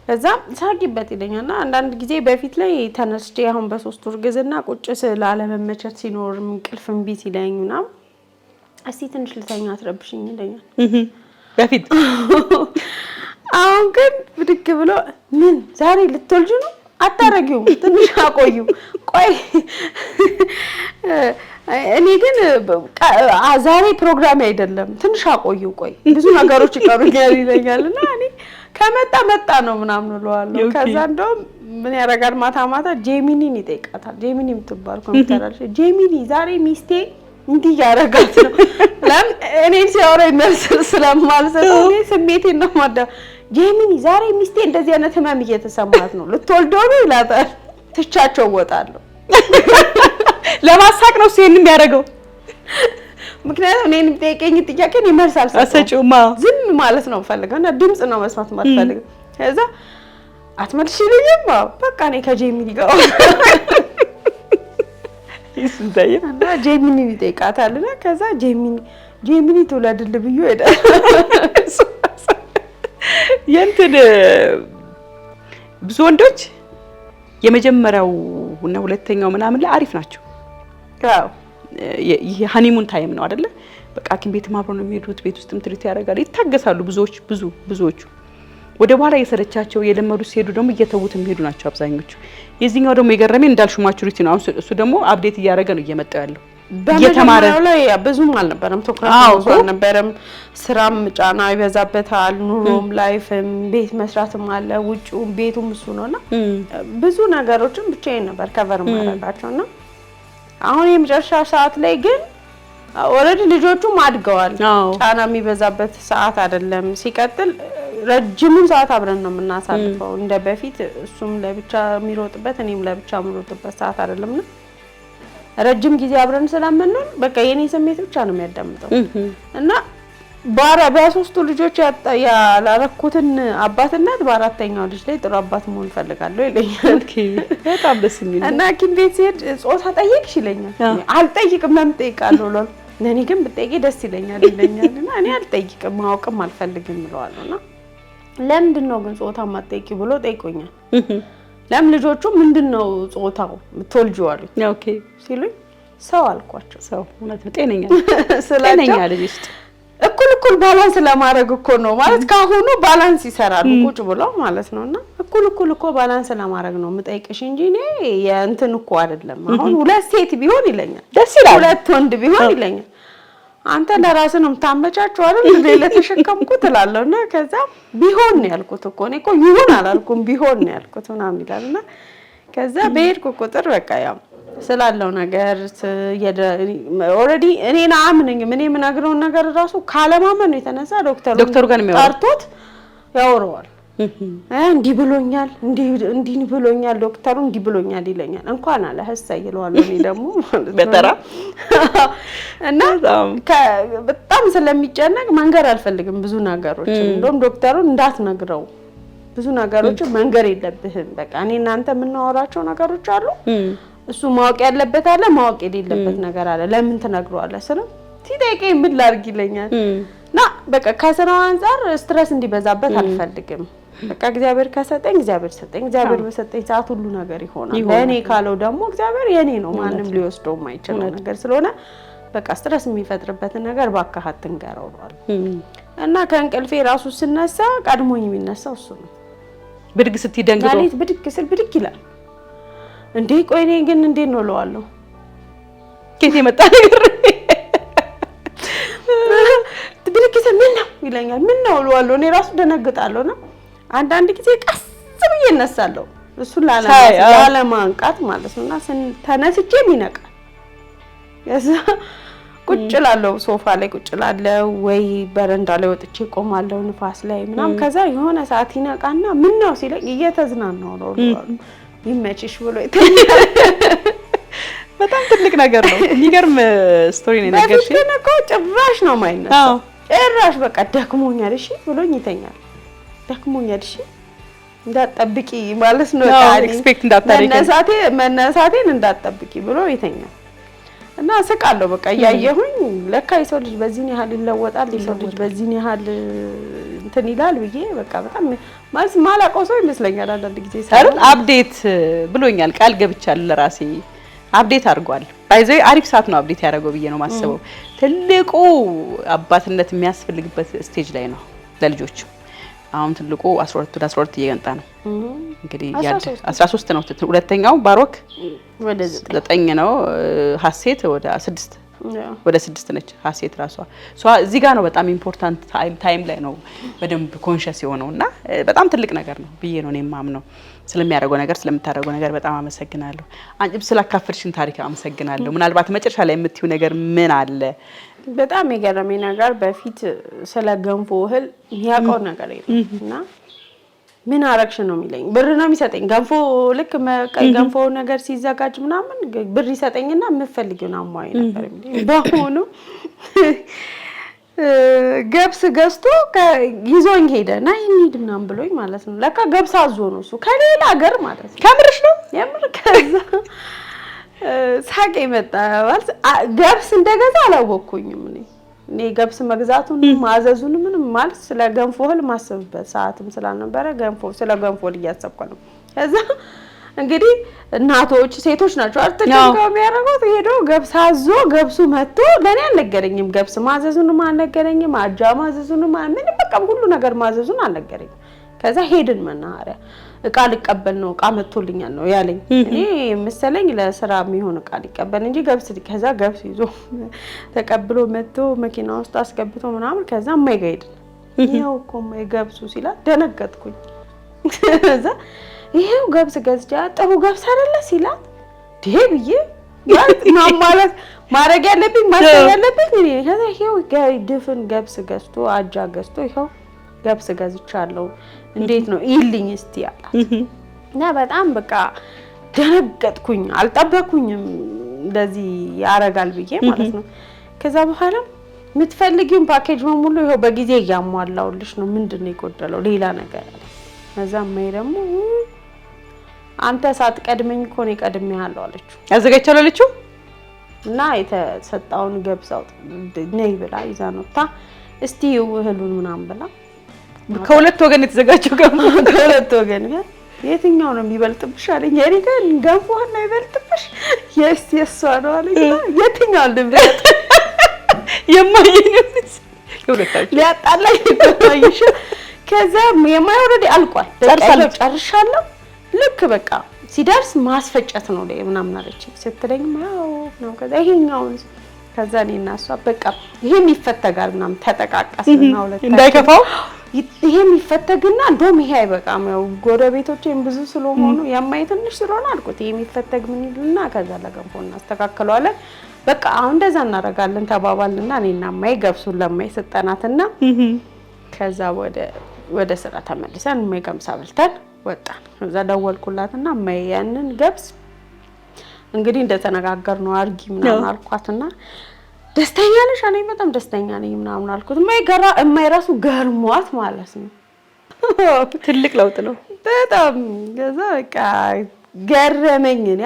ከዛ ሳቂበት ይለኛልና አንዳንድ ጊዜ በፊት ላይ ተነስቼ አሁን በሶስት ወር ግዝና ቁጭ ስላለ መመቸት ሲኖር እንቅልፍም ቢት ይለኝና እስቲ ትንሽ ልተኛ አትረብሽኝ ይለኛል በፊት አሁን ግን ብድግ ብሎ ምን ዛሬ ልትወልጂ ነው አታረጊው ትንሽ አቆዩ ቆይ እኔ ግን ዛሬ ፕሮግራም አይደለም ትንሽ አቆዩ ቆይ ብዙ ነገሮች ይቀሩኛል ይለኛልና እኔ ከመጣ ነው ምናምን እለዋለሁ። ከዛ እንደውም ምን ያደርጋል ማታ ጄሚኒን ይጠይቃታል። ጄሚኒ የምትባል ኮምፒውተር አለች። ጄሚኒ ዛሬ ሚስቴ እንዲህ ያደርጋት ነው ለምን እኔን ሲያወራኝ መልስ ስለማልሰጠው እኔ ስሜቴን ነው ማዳ ጄሚኒ ዛሬ ሚስቴ እንደዚህ አይነት ህመም እየተሰማት ነው ልትወልደው ነው ይላታል። ትቻቸው ወጣለሁ ለማሳቅ ነው ሲል የሚያደርገው ምክንያቱም እኔን ጠይቀኝ ጥያቄ እኔ መልስ አልሰጠውም ዝም ማለት ነው ፈልገው እና ድምጽ ነው መስማት ማትፈልግ ከዛ አትመልሽልኝም በቃ እኔ ከጄሚኒ ጋር ይስንታየና ጄሚኒ ይጠይቃታልና ከዛ ጄሚኒ ትውለድል ብዩ ሄደ የእንትን ብዙ ወንዶች የመጀመሪያው እና ሁለተኛው ምናምን ላይ አሪፍ ናቸው። አዎ ይሄ ሃኒሙን ታይም ነው አይደለ? በቃ ሐኪም ቤት ማብረው ነው የሚሄዱት፣ ቤት ውስጥም ትሪት ያደርጋሉ፣ ይታገሳሉ። ብዙዎቹ ወደ በኋላ የሰለቻቸው የለመዱ ሲሄዱ ደግሞ እየተውት የሚሄዱ ናቸው አብዛኞቹ። የዚህኛው ደግሞ የገረመኝ እንዳልሹ ማቹሪቲ ነው። አሁን እሱ ደግሞ አፕዴት እያደረገ ነው እየመጣው ያለው እየተማረ ላይ ብዙም አልነበረም ተኩራራው አልነበረም። ስራም ጫና ይበዛበታል፣ ኑሮም ላይፍም ቤት መስራትም አለ፣ ውጪውም ቤቱም እሱ ነውና ብዙ ነገሮችን ብቻዬን ነበር ከቨር ማድረጋቸውና አሁን የመጨረሻ ሰዓት ላይ ግን ኦሬዲ ልጆቹም አድገዋል። ጫና የሚበዛበት ሰዓት አይደለም። ሲቀጥል ረጅሙን ሰዓት አብረን ነው የምናሳልፈው እንደ በፊት እሱም ለብቻ የሚሮጥበት እኔም ለብቻ የምሮጥበት ሰዓት አይደለምና ረጅም ጊዜ አብረን ስለምንኖር በቃ የኔ ስሜት ብቻ ነው የሚያዳምጠው እና በሶስቱ ልጆች ያላረኩትን አባትነት በአራተኛው ልጅ ላይ ጥሩ አባት መሆን ፈልጋለሁ ይለኛል። ኦኬ በጣም ደስ የሚል እና ሐኪም ቤት ሲሄድ ጾታ ጠይቅሽ ይለኛል። አልጠይቅም ለምን ጠይቃለሁ እላለሁ። ለኔ ግን ብጠይቂ ደስ ይለኛል ይለኛልና እኔ አልጠይቅም ማወቅም አልፈልግም እለዋለሁና ለምንድን ነው ግን ጾታ ማጠይቂ ብሎ ጠይቆኛል። ለምን ልጆቹ ምንድነው ጾታው ምትወልጂው አሉኝ። ኦኬ ሲሉኝ ሰው አልኳቸው። ሰው እውነት ነው ጤነኛ ልጅ ውስጥ እኩል ባላንስ ለማድረግ እኮ ነው ማለት ካሁኑ ባላንስ ይሰራሉ ቁጭ ብለው ማለት ነውና እኩል እኮ ባላንስ ለማድረግ ነው የምጠይቅሽ እንጂ እኔ የእንትን እኮ አይደለም። አሁን ሁለት ሴት ቢሆን ይለኛል ደስ ይላል፣ ሁለት ወንድ ቢሆን ይለኛል። አንተ ለራስህ ነው የምታመቻቸው አይደል ሌላ ተሸከምኩት እላለሁና ከዛ ቢሆን ነው ያልኩት እኮ እኔ እኮ ይሁን አላልኩም ቢሆን ነው ያልኩት ምናምን ይላልና ከዛ በሄድኩ ቁጥር በቃ ያው ስላለው ነገር ኦሬዲ እኔና አምነኝ ምን የምናገረው ነገር ራሱ ካለማመን ነው የተነሳ ዶክተሩ ጋር የሚያወርቶት ያወራዋል። እንዲህ ብሎኛል እንዲህ ብሎኛል ዶክተሩ እንዲህ ብሎኛል ይለኛል። እንኳን አለ ህሳይ ይለዋል እኔ ደግሞ በተራ እና በጣም ስለሚጨነቅ መንገር አልፈልግም ብዙ ነገሮች እንደውም ዶክተሩን እንዳትነግረው ብዙ ነገሮች መንገር የለብህም በቃ እኔ እናንተ የምናወራቸው ነገሮች አሉ እሱ ማወቅ ያለበት አለ ማወቅ የሌለበት ነገር አለ ለምን ትነግረዋለህ ስለው ሲጠይቀኝ ምን ላድርግ ይለኛል። እና በቃ ከስራው አንፃር ስትረስ እንዲበዛበት አልፈልግም። በቃ እግዚአብሔር ከሰጠኝ እግዚአብሔር በሰጠኝ ሰዓት ሁሉ ነገር ይሆናል። ለኔ ካለው ደግሞ እግዚአብሔር የኔ ነው ማንም ሊወስደው የማይችል ነገር ስለሆነ በቃ ስትረስ የሚፈጥርበትን ነገር ባካሃት እንገራው ነው እና ከእንቅልፌ ራሱ ስነሳ ቀድሞኝ የሚነሳው እሱ ነው። ብድግ ስትደንግጦ ማለት ብድግ ይላል እንዴ ቆይ እኔ ግን እንዴት ነው እለዋለሁ ከዚህ የመጣ ነገር ብድግ ምን ነው ይለኛል። ምን ነው እለዋለሁ እኔ ራሱ ደነግጣለሁና አንዳንድ ጊዜ ቀስ ብዬ እነሳለሁ እሱን ላለማንቃት ማለት ነውና ተነስቼም ይነቃል። ያዛ ቁጭ እላለሁ ሶፋ ላይ ቁጭ እላለሁ ወይ በረንዳ ላይ ወጥቼ ቆማለሁ ንፋስ ላይ ምናምን ከዛ የሆነ ሰዓት ይነቃና ምን ነው ሲለኝ እየተዝናናው ነው እለዋለሁ ይመችሽ ብሎ ይተኛል። በጣም ትልቅ ነገር ነው። የሚገርም ስቶሪ ነው ነገርሽ። በፊት ጭራሽ ነው የማይነሳው ጭራሽ በቃ ደክሞኛል እሺ ብሎኝ ይተኛል። ደክሞኛል እሺ እንዳትጠብቂ ማለት ነው ኤክስፔክት እንዳታረጊ መነሳቴን እንዳትጠብቂ ብሎ ይተኛል። እና ስቃለሁ በቃ ያየሁኝ ለካ የሰው ልጅ በዚህ ያህል ይለወጣል የሰው ልጅ በዚህ ያህል እንትን ይላል ብዬ በቃ በጣም ማለት ማላውቀው ሰው ይመስለኛል አንዳንድ ጊዜ አይደል አፕዴት ብሎኛል ቃል ገብቻለሁ ለራሴ አፕዴት አድርጓል። ባይዘይ አሪፍ ሰዓት ነው አፕዴት ያደረገው ብዬ ነው ማስበው። ትልቁ አባትነት የሚያስፈልግበት ስቴጅ ላይ ነው ለልጆች። አሁን ትልቁ 12 ወደ 12 እየገንጣ ነው እንግዲህ 13 ነው ሁለተኛው ባሮክ ወደ 9 ነው ሀሴት ወደ 6 ወደ 6 ነች ሀሴት ራሷ እዚህ ጋር ነው በጣም ኢምፖርታንት ታይም ላይ ነው በደንብ ኮንሺየስ የሆነውና በጣም ትልቅ ነገር ነው ብዬ ነው እኔም ማምነው ስለሚያደርገው ነገር ስለምታደርገው ነገር በጣም አመሰግናለሁ አንቺም ስላካፈልሽን ታሪክ አመሰግናለሁ ምናልባት መጨረሻ ላይ የምትዩ ነገር ምን አለ በጣም የገረመኝ ነገር በፊት ስለ ገንፎ እህል ያውቀው ነገር የለምና ምን አረክሽ ነው የሚለኝ ብር ነው የሚሰጠኝ ገንፎ ልክ መቀይ ገንፎ ነገር ሲዘጋጅ ምናምን ብር ይሰጠኝና የምፈልጊውን አሟይ ነበር እንዴ ባሆኑ ገብስ ገዝቶ ይዞኝ ሄደና ይሄድ ምናምን ብሎኝ ማለት ነው ለካ ገብስ አዞ ነው እሱ ከሌላ ሀገር ማለት ነው ከምርሽ ነው የምር ከዛ ሳቄ መጣ ማለት ገብስ እንደገዛ አላወኩኝም እኔ ገብስ መግዛቱን ማዘዙን ምንም ማለት ስለ ገንፎ እህል ማሰብበት ሰዓትም ስላልነበረ ስለ ገንፎ እያሰብኩ ነው ከዛ እንግዲህ እናቶች ሴቶች ናቸው አጥተው የሚያረጉት ሄዶ ገብስ አዞ ገብሱ መጥቶ ለኔ አልነገረኝም ገብስ ማዘዙን አልነገረኝም አጃ ማዘዙን ምን በቃ ሁሉ ነገር ማዘዙን አልነገረኝም ከዛ ሄድን መናኸሪያ እቃ ልቀበል ነው እቃ መጥቶልኛል ነው ያለኝ እኔ መሰለኝ ለስራ የሚሆን እቃ ልቀበል እንጂ ገብስ ከዛ ገብስ ይዞ ተቀብሎ መጥቶ መኪና ውስጥ አስገብቶ ምናምን ከዛ ማይጋይድ ይሄው እኮ ማይገብሱ ሲላ ደነገጥኩኝ ከዛ ይሄው ገብስ ገዝጃ ጥሩ ገብስ አይደለ ሲላ ደብዬ ማለት ማረግ ያለብኝ ማሰብ ያለብኝ እኔ ከዛ ይሄው ድፍን ገብስ ገዝቶ አጃ ገዝቶ ይሄው ገብስ ገዝቻለሁ እንዴት ነው ይልኝ እስቲ ያላት እና በጣም በቃ ደነገጥኩኝ አልጠበኩኝም እንደዚህ ያረጋል ብዬ ማለት ነው ከዛ በኋላ ምትፈልጊውን ፓኬጅ በሙሉ ይሄው በጊዜ ያሟላውልሽ ነው ምንድነው ይቆደለው ሌላ ነገር ከዛ ማይ ደግሞ አንተ ሳትቀድመኝ እኮ ነው ቀድሜያለሁ አለችው ያዘጋጃለሁ አለችው እና የተሰጣውን ገብሳው ነይ ብላ ይዛ ነውታ እስቲ እህሉን ምናምን ብላ ከሁለት ወገን የተዘጋጀው ገንፎ ከሁለት ወገን የትኛው ነው የሚበልጥብሽ አለኝ የኔ ግን ገንፎ ነው የሚበልጥብሽ የሷ ነው አለኝ የትኛው እንደምበልጥ የማይነስ ሁለታችሁ ሊያጣላኝ ተይሽ ከዛ የማይወርድ አልቋል ጨርሻለሁ ልክ በቃ ሲደርስ ማስፈጨት ነው ምናምን አለች ስትለኝ ነው ከዛ ይሄኛው ከዛ እኔና እሷ በቃ ይሄም ይፈተጋል ምናምን ተጠቃቀስና ሁለታችን እንዳይከፋው ይሄም ይፈተግና እንደውም ይሄ አይበቃም ያው ጎረቤቶቼም ብዙ ስለሆኑ ያማይ ትንሽ ስለሆነ አልኩት ይሄም ይፈተግ ምን ይሉና ከዛ ለገንፎና አስተካክለዋለን በቃ አሁን እንደዛ እናረጋለን ተባባልና እኔና ማይ ገብሱን ለማይ ሰጠናትና ከዛ ወደ ስራ ተመልሰን ማይ ገምሳ በልተን ወጣን ከዛ ደወልኩላትና ማይ ያንን ገብስ እንግዲህ እንደተነጋገር ነው አርጊ ምናምን አልኳትና ደስተኛ ነሽ አለኝ በጣም ደስተኛ ነኝ ምናምን አልኩት የማይራሱ ገርሟት ማለት ነው ትልቅ ለውጥ ነው በጣም ከዛ በቃ ገረመኝ እኔ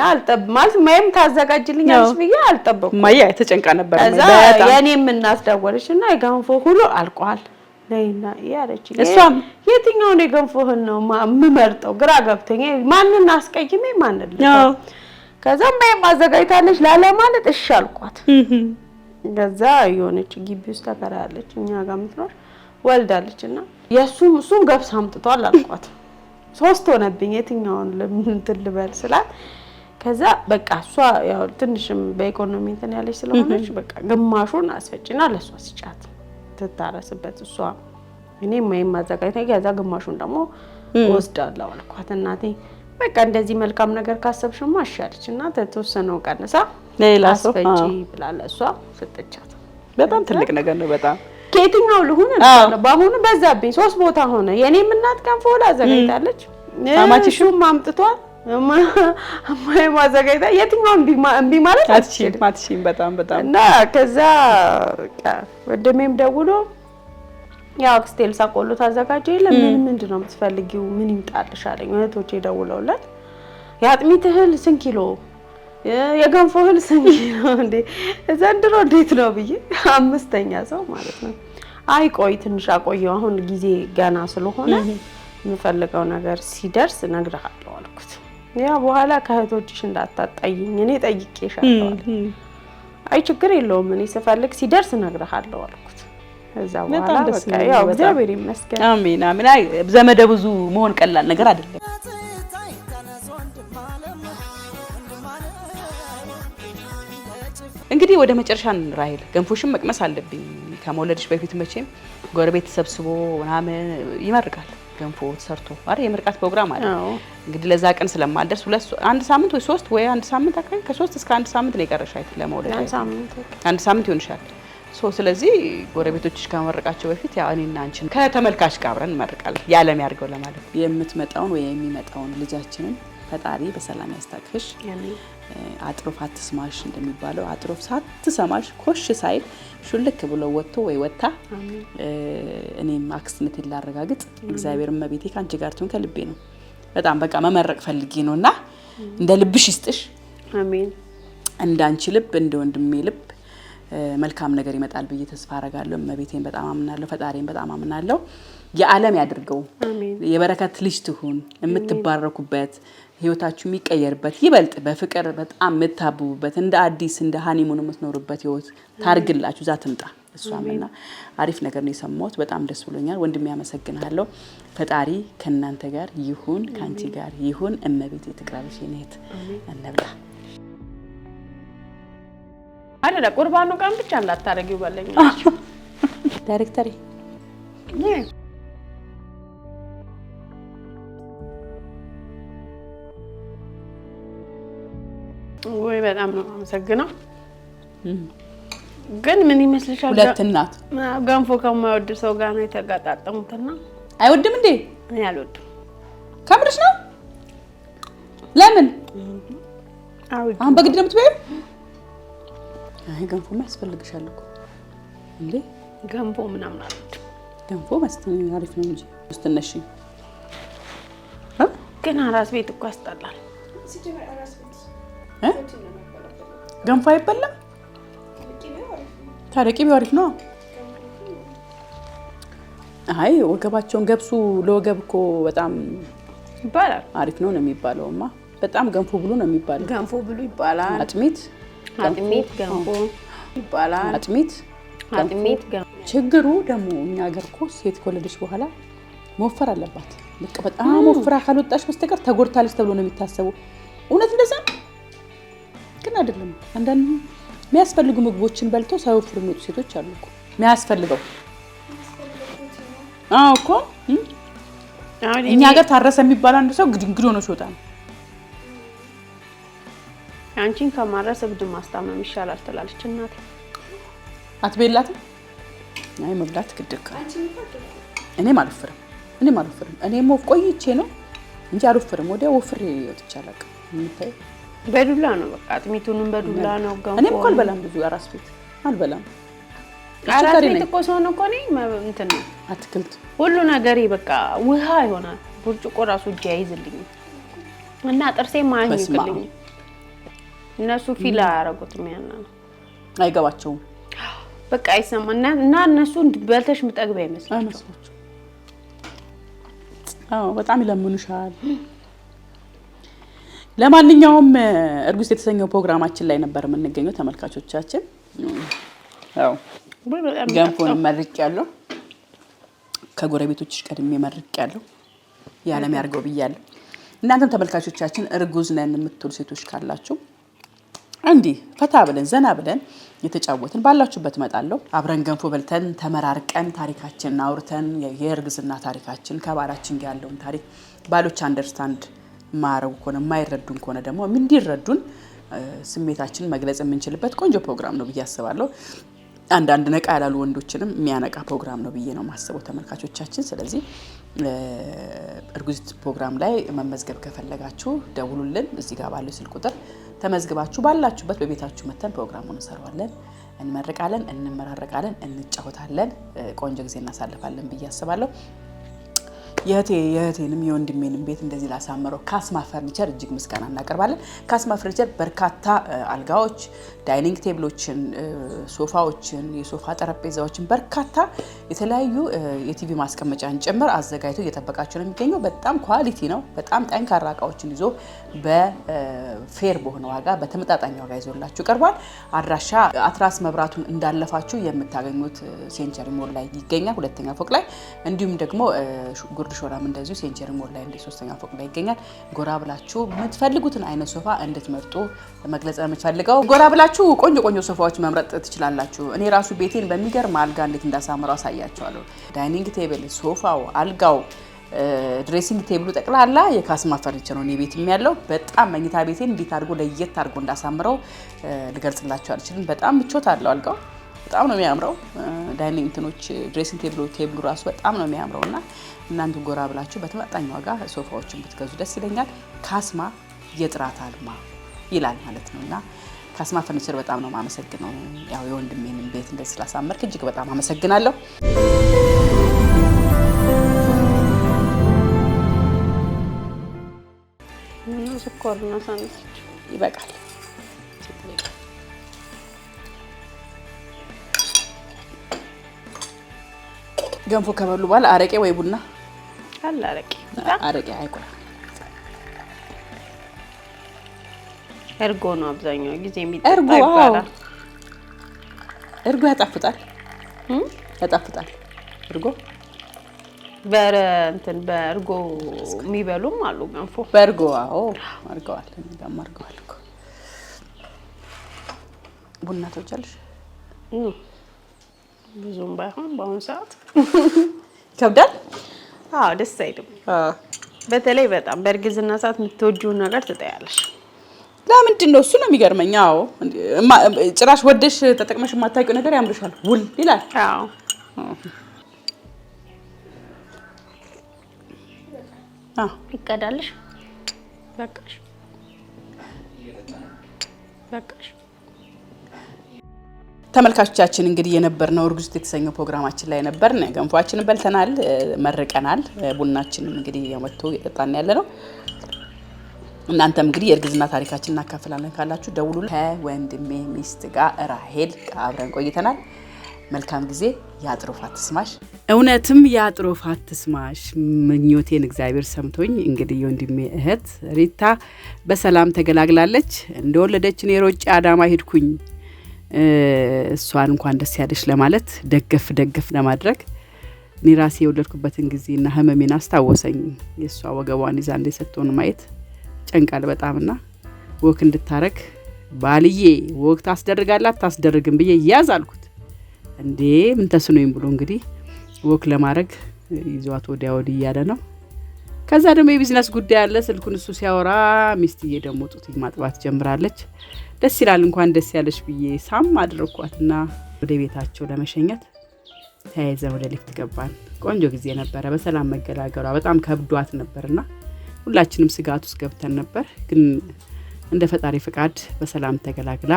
ማለት ማይም ታዘጋጅልኛለሽ ብዬ አልጠበቅኩም ማያ ተጨንቃ ነበር በጣም የኔም እናት ደወለችና የገንፎ ሁሉ አልቋል ነይና ያለች እሷም የትኛው ነው የገንፎህን ነው የምመርጠው ግራ ገብቶኝ ማንንም አስቀይሜ ማንንም ከዛ ማይም አዘጋጅታለች ላለ ማለት እሺ አልኳት ከዛ የሆነች ግቢ ውስጥ ተከራያለች እኛ ጋር ምትኖር ወልዳለችና እሱን ገብስ አምጥቷል አልኳት ሶስት ሆነብኝ የትኛውን ለምን ልበል ስላት ከዛ በቃ እሷ ያው ትንሽም በኢኮኖሚ እንትን ያለች ስለሆነች በቃ ግማሹን አስፈጭና ለሷ ሲጫት ተታረስበት እሷ እኔ ማይም አዘጋጅታ ከዛ ግማሹን ደግሞ ወስዳለሁ አልኳት እናቴ በቃ እንደዚህ መልካም ነገር ካሰብሽማ አሻለችና ተተወሰነው ቀነሳ ሌላ ሰው አስፈጪ ብላለ እሷ ሰጠቻት በጣም ትልቅ ነገር ነው በጣም ከየትኛው ልሁን ባሁን በዛብኝ 3 ቦታ ሆነ የኔም እናት ገንፎ አዘጋጅታለች አማቺሹም አምጥቷል ማይ ማዘጋጅታ የትኛው እንቢ ማለት አትችልም በጣም እና ከዛ ወደሜም ደውሎ ያው አክስቴል ሳቆሎ ታዘጋጀ የለም ምንድነው የምትፈልጊው ምን ይምጣልሽ አለኝ እህቶቼ ደውለውለት ያጥሚት እህል ስንት ኪሎ የገንፎ እህል ስንት ኪሎ እንዴ ዘንድሮ እንዴት ነው ብዬ አምስተኛ ሰው ማለት ነው አይ ቆይ ትንሽ አቆየው አሁን ጊዜ ገና ስለሆነ የምፈልገው ነገር ሲደርስ ነግረሃለሁ አልኩት ያ በኋላ ከእህቶችሽ እንዳታጣይኝ እኔ ጠይቄሻለሁ አይ ችግር የለውም እኔ ስፈልግ ሲደርስ ነግረሃለሁ አልኩት እዛ በኋላ በቃ ያው እግዚአብሔር ይመስገን። አሜን አሜን። አይ ዘመደ ብዙ መሆን ቀላል ነገር አይደለም። እንግዲህ ወደ መጨረሻ ራሄል ገንፎሽን መቅመስ አለብኝ። ከመውለድሽ በፊት መቼም ጎረቤት ተሰብስቦ ምናምን ይመርቃል። ገንፎ ተሰርቶ አይደል የምርቃት ፕሮግራም አለ። እንግዲህ ለዛ ቀን ስለማልደርስ አንድ ሳምንት ወይ 3 ወይ አንድ ሳምንት አካባቢ ከ3 እስከ 1 ሳምንት ነው የቀረሽ አይደል ለመውለድ? አንድ ሳምንት ይሆንሻል። ስለዚህ ጎረቤቶችሽ ከመረቃቸው በፊት ያው እኔና አንቺን ከተመልካች ጋር አብረን እንመርቃለን። ያለም ያርገው ለማለት የምትመጣውን ወይ የሚመጣውን ልጃችንን ፈጣሪ በሰላም ያስታቅፍሽ። አጥሮፍ አትስማሽ እንደሚባለው አጥሮፍ ሳትሰማሽ ኮሽ ሳይል ሹልክ ብሎ ወጥቶ ወይ ወጣ እኔም አክስትነቴን ላረጋግጥ እግዚአብሔር እመቤቴ ካንቺ ጋር ትሁን ከልቤ ነው። በጣም በቃ መመረቅ ፈልጌ ነውና እንደ ልብሽ ይስጥሽ። አሜን። እንዳንቺ ልብ እንደ ወንድሜ ልብ መልካም ነገር ይመጣል ብዬ ተስፋ አረጋለሁ። እመቤቴን በጣም አምናለሁ፣ ፈጣሪን በጣም አምናለሁ። የዓለም ያድርገው። የበረከት ልጅ ትሁን። የምትባረኩበት ህይወታችሁ የሚቀየርበት ይበልጥ በፍቅር በጣም የምታብቡበት እንደ አዲስ እንደ ሃኒሙን የምትኖሩበት ህይወት ታርግላችሁ። ዛ ትምጣ እሷምና አሪፍ ነገር ነው የሰማሁት። በጣም ደስ ብሎኛል። ወንድሜ ያመሰግናለሁ። ፈጣሪ ከእናንተ ጋር ይሁን፣ ካንቺ ጋር ይሁን። እመቤቴ ትቅረብሽ የኔት እንብላ አይደለ ቁርባኑ ቀን ብቻ እንዳታረጊው በለኝ ዳይሬክተሪ ወይ በጣም ነው አመሰግናለሁ። ግን ምን ይመስልሻል? ሁለት እናት ገንፎ ከማይወድ ሰው ጋር ነው የተጋጣጠሙትና አይወድም እንዴ? እኔ አልወድም። ከምርሽ ነው? ለምን? አሁን በግድ ነው የምትበይው? አይ ገንፎ ያስፈልግሻል እኮ እንዴ? ገንፎ ምናምን አልወድም። ገንፎ መስጠኝ አሪፍ ነው እንጂ ስትነሺ ግን አራስ ቤት እኮ ያስጠላል። ገንፎ አይበላም? ታዲያ ቅቤው አሪፍ ነው። አይ ወገባቸውን ገብሱ ለወገብ እኮ በጣም ይባላል አሪፍ ነው የሚባለውማ። በጣም ገንፎ ብሉ ነው የሚባለው። ገንፎ ብሉ ይባላል። አጥሚት ገንፎ ይባላል። አጥሚት ገንፎ። ችግሩ ደግሞ እኛ ሀገር እኮ ሴት ከወለደች በኋላ መወፈር አለባት። በቃ በጣም ወፍራ ካልወጣች በስተቀር ተጎድታለች ተብሎ ነው የሚታሰበው። እውነት እንደዛ ግን አይደለም። አንዳንድ የሚያስፈልጉ ምግቦችን በልተው ሳይወፍሩ የሚወጡ ሴቶች አሉ እኮ። የሚያስፈልገው እኮ እኛ ሀገር ታረሰ የሚባል አንድ ሰው ግድግድ ሆኖ ሲወጣ ነው። አንቺን ከማረስ እብድ ማስታመም ይሻላል ትላለች እናቴ። አትበላትም? አይ መብላት ግድካ። እኔም አልወፍርም። እኔም ቆይቼ ነው እንጂ አልወፍርም። ወዲያ ወፍሬ ወጥቻለሁ። እንታይ በዱላ ነው በቃ አጥሚቱንም በዱላ ነው ገንፎ። እኔም እኮ አልበላም ብዙ አራስ ቤት አልበላም። አራስ ቤት እኮ ሰው ነው እኮ እንትን ነው አትክልት ሁሉ ነገሬ በቃ ውሃ ይሆናል። ብርጭቆ ራሱ እጄ አይዝልኝም እና ጥርሴ ማኝክልኝ። እነሱ ፊላ ያረጉትም ያና ነው አይገባቸውም። በቃ አይሰማና እና እነሱ በልተሽ ምጠግብ አይመስላቸው። በጣም ይለምኑሻል። ለማንኛውም እርጉዝ የተሰኘው ፕሮግራማችን ላይ ነበር የምንገኘው ተመልካቾቻችን። ገንፎን መርቄያለሁ። ከጎረቤቶችሽ ቀድሜ መርቄያለሁ። ያለም ያርገው ብያለሁ። እናንተም ተመልካቾቻችን እርጉዝ ነን የምትሉ ሴቶች ካላችሁ እንዲህ ፈታ ብለን ዘና ብለን የተጫወትን ባላችሁበት መጣለሁ። አብረን ገንፎ በልተን ተመራርቀን ታሪካችንን አውርተን የእርግዝና ታሪካችን ከባላችን ጋር ያለውን ታሪክ ባሎች አንደርስታንድ ማረጉ ከሆነ የማይረዱን ከሆነ ደግሞ እንዲረዱን ስሜታችንን መግለጽ የምንችልበት ቆንጆ ፕሮግራም ነው ብዬ አስባለሁ። አንዳንድ ነቃ ያላሉ ወንዶችንም የሚያነቃ ፕሮግራም ነው ብዬ ነው ማስበው ተመልካቾቻችን። ስለዚህ እርጉዝ ፕሮግራም ላይ መመዝገብ ከፈለጋችሁ ደውሉልን። እዚህ ጋር ባለው ስልክ ቁጥር ተመዝግባችሁ ባላችሁበት በቤታችሁ መተን ፕሮግራሙን እንሰራዋለን፣ እንመርቃለን፣ እንመራረቃለን፣ እንጫወታለን፣ ቆንጆ ጊዜ እናሳልፋለን ብዬ አስባለሁ። የእህቴንም የወንድሜንም ቤት እንደዚህ ላሳመረው ካስማ ፈርኒቸር እጅግ ምስጋና እናቀርባለን። ካስማ ፈርኒቸር በርካታ አልጋዎች፣ ዳይኒንግ ቴብሎችን፣ ሶፋዎችን፣ የሶፋ ጠረጴዛዎችን በርካታ የተለያዩ የቲቪ ማስቀመጫን ጭምር አዘጋጅቶ እየጠበቃቸው ነው የሚገኘው። በጣም ኳሊቲ ነው። በጣም ጠንካራ እቃዎችን ይዞ በፌር በሆነ ዋጋ በተመጣጣኝ ዋጋ ይዞላችሁ ቀርቧል። አድራሻ አትራስ መብራቱን እንዳለፋችሁ የምታገኙት ሴንቸሪ ሞል ላይ ይገኛል፣ ሁለተኛ ፎቅ ላይ። እንዲሁም ደግሞ ጉርድ ሾራም እንደዚሁ ሴንቸሪ ሞል ላይ ሶስተኛ ፎቅ ላይ ይገኛል። ጎራ ብላችሁ የምትፈልጉትን አይነት ሶፋ እንድትመርጡ መግለጽ ነው የምትፈልገው። ጎራ ብላችሁ ቆንጆ ሶፋዎች መምረጥ ትችላላችሁ። እኔ ራሱ ቤቴን በሚገርም አልጋ እንዴት እንዳሳምረው አሳያችኋለሁ። ዳይኒንግ ቴብል፣ ሶፋው፣ አልጋው፣ ድሬሲንግ ቴብሉ ጠቅላላ የካስማ ፈርኒቸር ነው ቤትም ያለው። በጣም መኝታ ቤቴን እንዴት አድርጎ ለየት አድርጎ እንዳሳምረው ልገልጽላችሁ አልችልም። በጣም ምቾት አለው አልጋው፣ በጣም ነው የሚያምረው። ዳይኒንግ እንትኖች ድሬሲንግ ቴብሉ ራሱ በጣም ነው የሚያምረውና እናንተ ጎራ ብላችሁ በተመጣጣኝ ዋጋ ሶፋዎችን ብትገዙ ደስ ይለኛል። ካስማ የጥራት አልማ ይላል ማለት ነውና ካስማ ፈርኒቸር በጣም ነው ማመሰግነው። ያው የወንድሜን ቤት እንደዚህ ስላሳመርክ እጅግ በጣም አመሰግናለሁ። ስኳርና ሳንዱች ይበቃል። ገንፎ ከበሉ በኋላ አረቄ ወይ ቡና አለ። አረቄ አይቆራ እርጎ ነው አብዛኛው ጊዜ የሚጠጣው። እርጎ ያጣፍጣል። እርጎ በእርጎ የሚበሉም አሉ። ገንፎ በእርጎ አድርገዋል እኮ። ቡና ትወጃለሽ? ብዙም ባይሆን በአሁኑ ሰዓት ይከብዳል። ደስ አይልም። በተለይ በጣም በእርግዝና ሰዓት የምትወጂውን ነገር ትጠያለሽ። ለምንድን ነው? እሱ ነው የሚገርመኝ። ጭራሽ ወደሽ ተጠቅመሽ የማታውቂው ነገር ያምርሻል ውል ይላል። ይቀዳልሽ። በቃሽ። ተመልካቾቻችን እንግዲህ የነበርነው እርጉዝት የተሰኘው ፕሮግራማችን ላይ ነበርን። ገንፏችንን በልተናል፣ መርቀናል። ቡናችንን እንግዲህ ያመጡ እየጠጣን ያለ ነው። እናንተም እንግዲህ የእርግዝና ታሪካችንን እናካፍላለን ካላችሁ ደውሉ። ከወንድሜ ሚስት ጋር ራሄል አብረን ቆይተናል። መልካም ጊዜ። ያጥሮፋት ትስማሽ። እውነትም ያጥሮፋት ትስማሽ ምኞቴን እግዚአብሔር ሰምቶኝ እንግዲህ የወንድሜ እህት ሪታ በሰላም ተገላግላለች። እንደወለደች እኔ ሮጬ አዳማ ሄድኩኝ እሷን እንኳን ደስ ያለሽ ለማለት ደገፍ ለማድረግ እኔ ራሴ የወለድኩበትን ጊዜና ህመሜን አስታወሰኝ። የሷ ወገቧን ይዛ እንደ ሰጥቶን ማየት ጨንቃል በጣምና ወክ እንድታረግ ባልዬ ወክ ታስደርጋላት ታስደርግም ብዬ ያዝ አልኩት። እንዴ ምን ተስኖኝ ብሎ እንግዲህ ወክ ለማድረግ ይዟት ወዲያ ወዲህ እያለ ነው። ከዛ ደግሞ የቢዝነስ ጉዳይ አለ። ስልኩን እሱ ሲያወራ ሚስትዬ ደግሞ ጡት ማጥባት ጀምራለች። ደስ ይላል። እንኳን ደስ ያለሽ ብዬ ሳም አድርኳትና ወደ ቤታቸው ለመሸኘት ተያይዘን ወደ ሊፍት ገባን። ቆንጆ ጊዜ ነበረ። በሰላም መገላገሏ በጣም ከብዷት ነበርና ሁላችንም ስጋት ውስጥ ገብተን ነበር። ግን እንደ ፈጣሪ ፍቃድ በሰላም ተገላግላ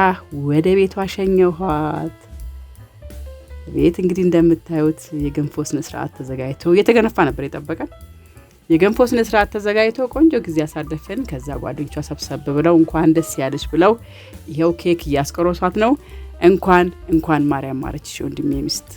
ወደ ቤቷ ሸኘኋት። ቤት እንግዲህ እንደምታዩት የገንፎ ስነ ስርዓት ተዘጋጅቶ እየተገነፋ ነበር የጠበቀን። የገንፎ ስነ ስርዓት ተዘጋጅቶ ቆንጆ ጊዜ አሳለፈን። ከዛ ጓደኞቿ ሰብሰብ ብለው እንኳን ደስ ያለሽ ብለው ይሄው ኬክ እያስቆረሷት ነው። እንኳን ማርያም ማረችሽ ወንድሜ ሚስት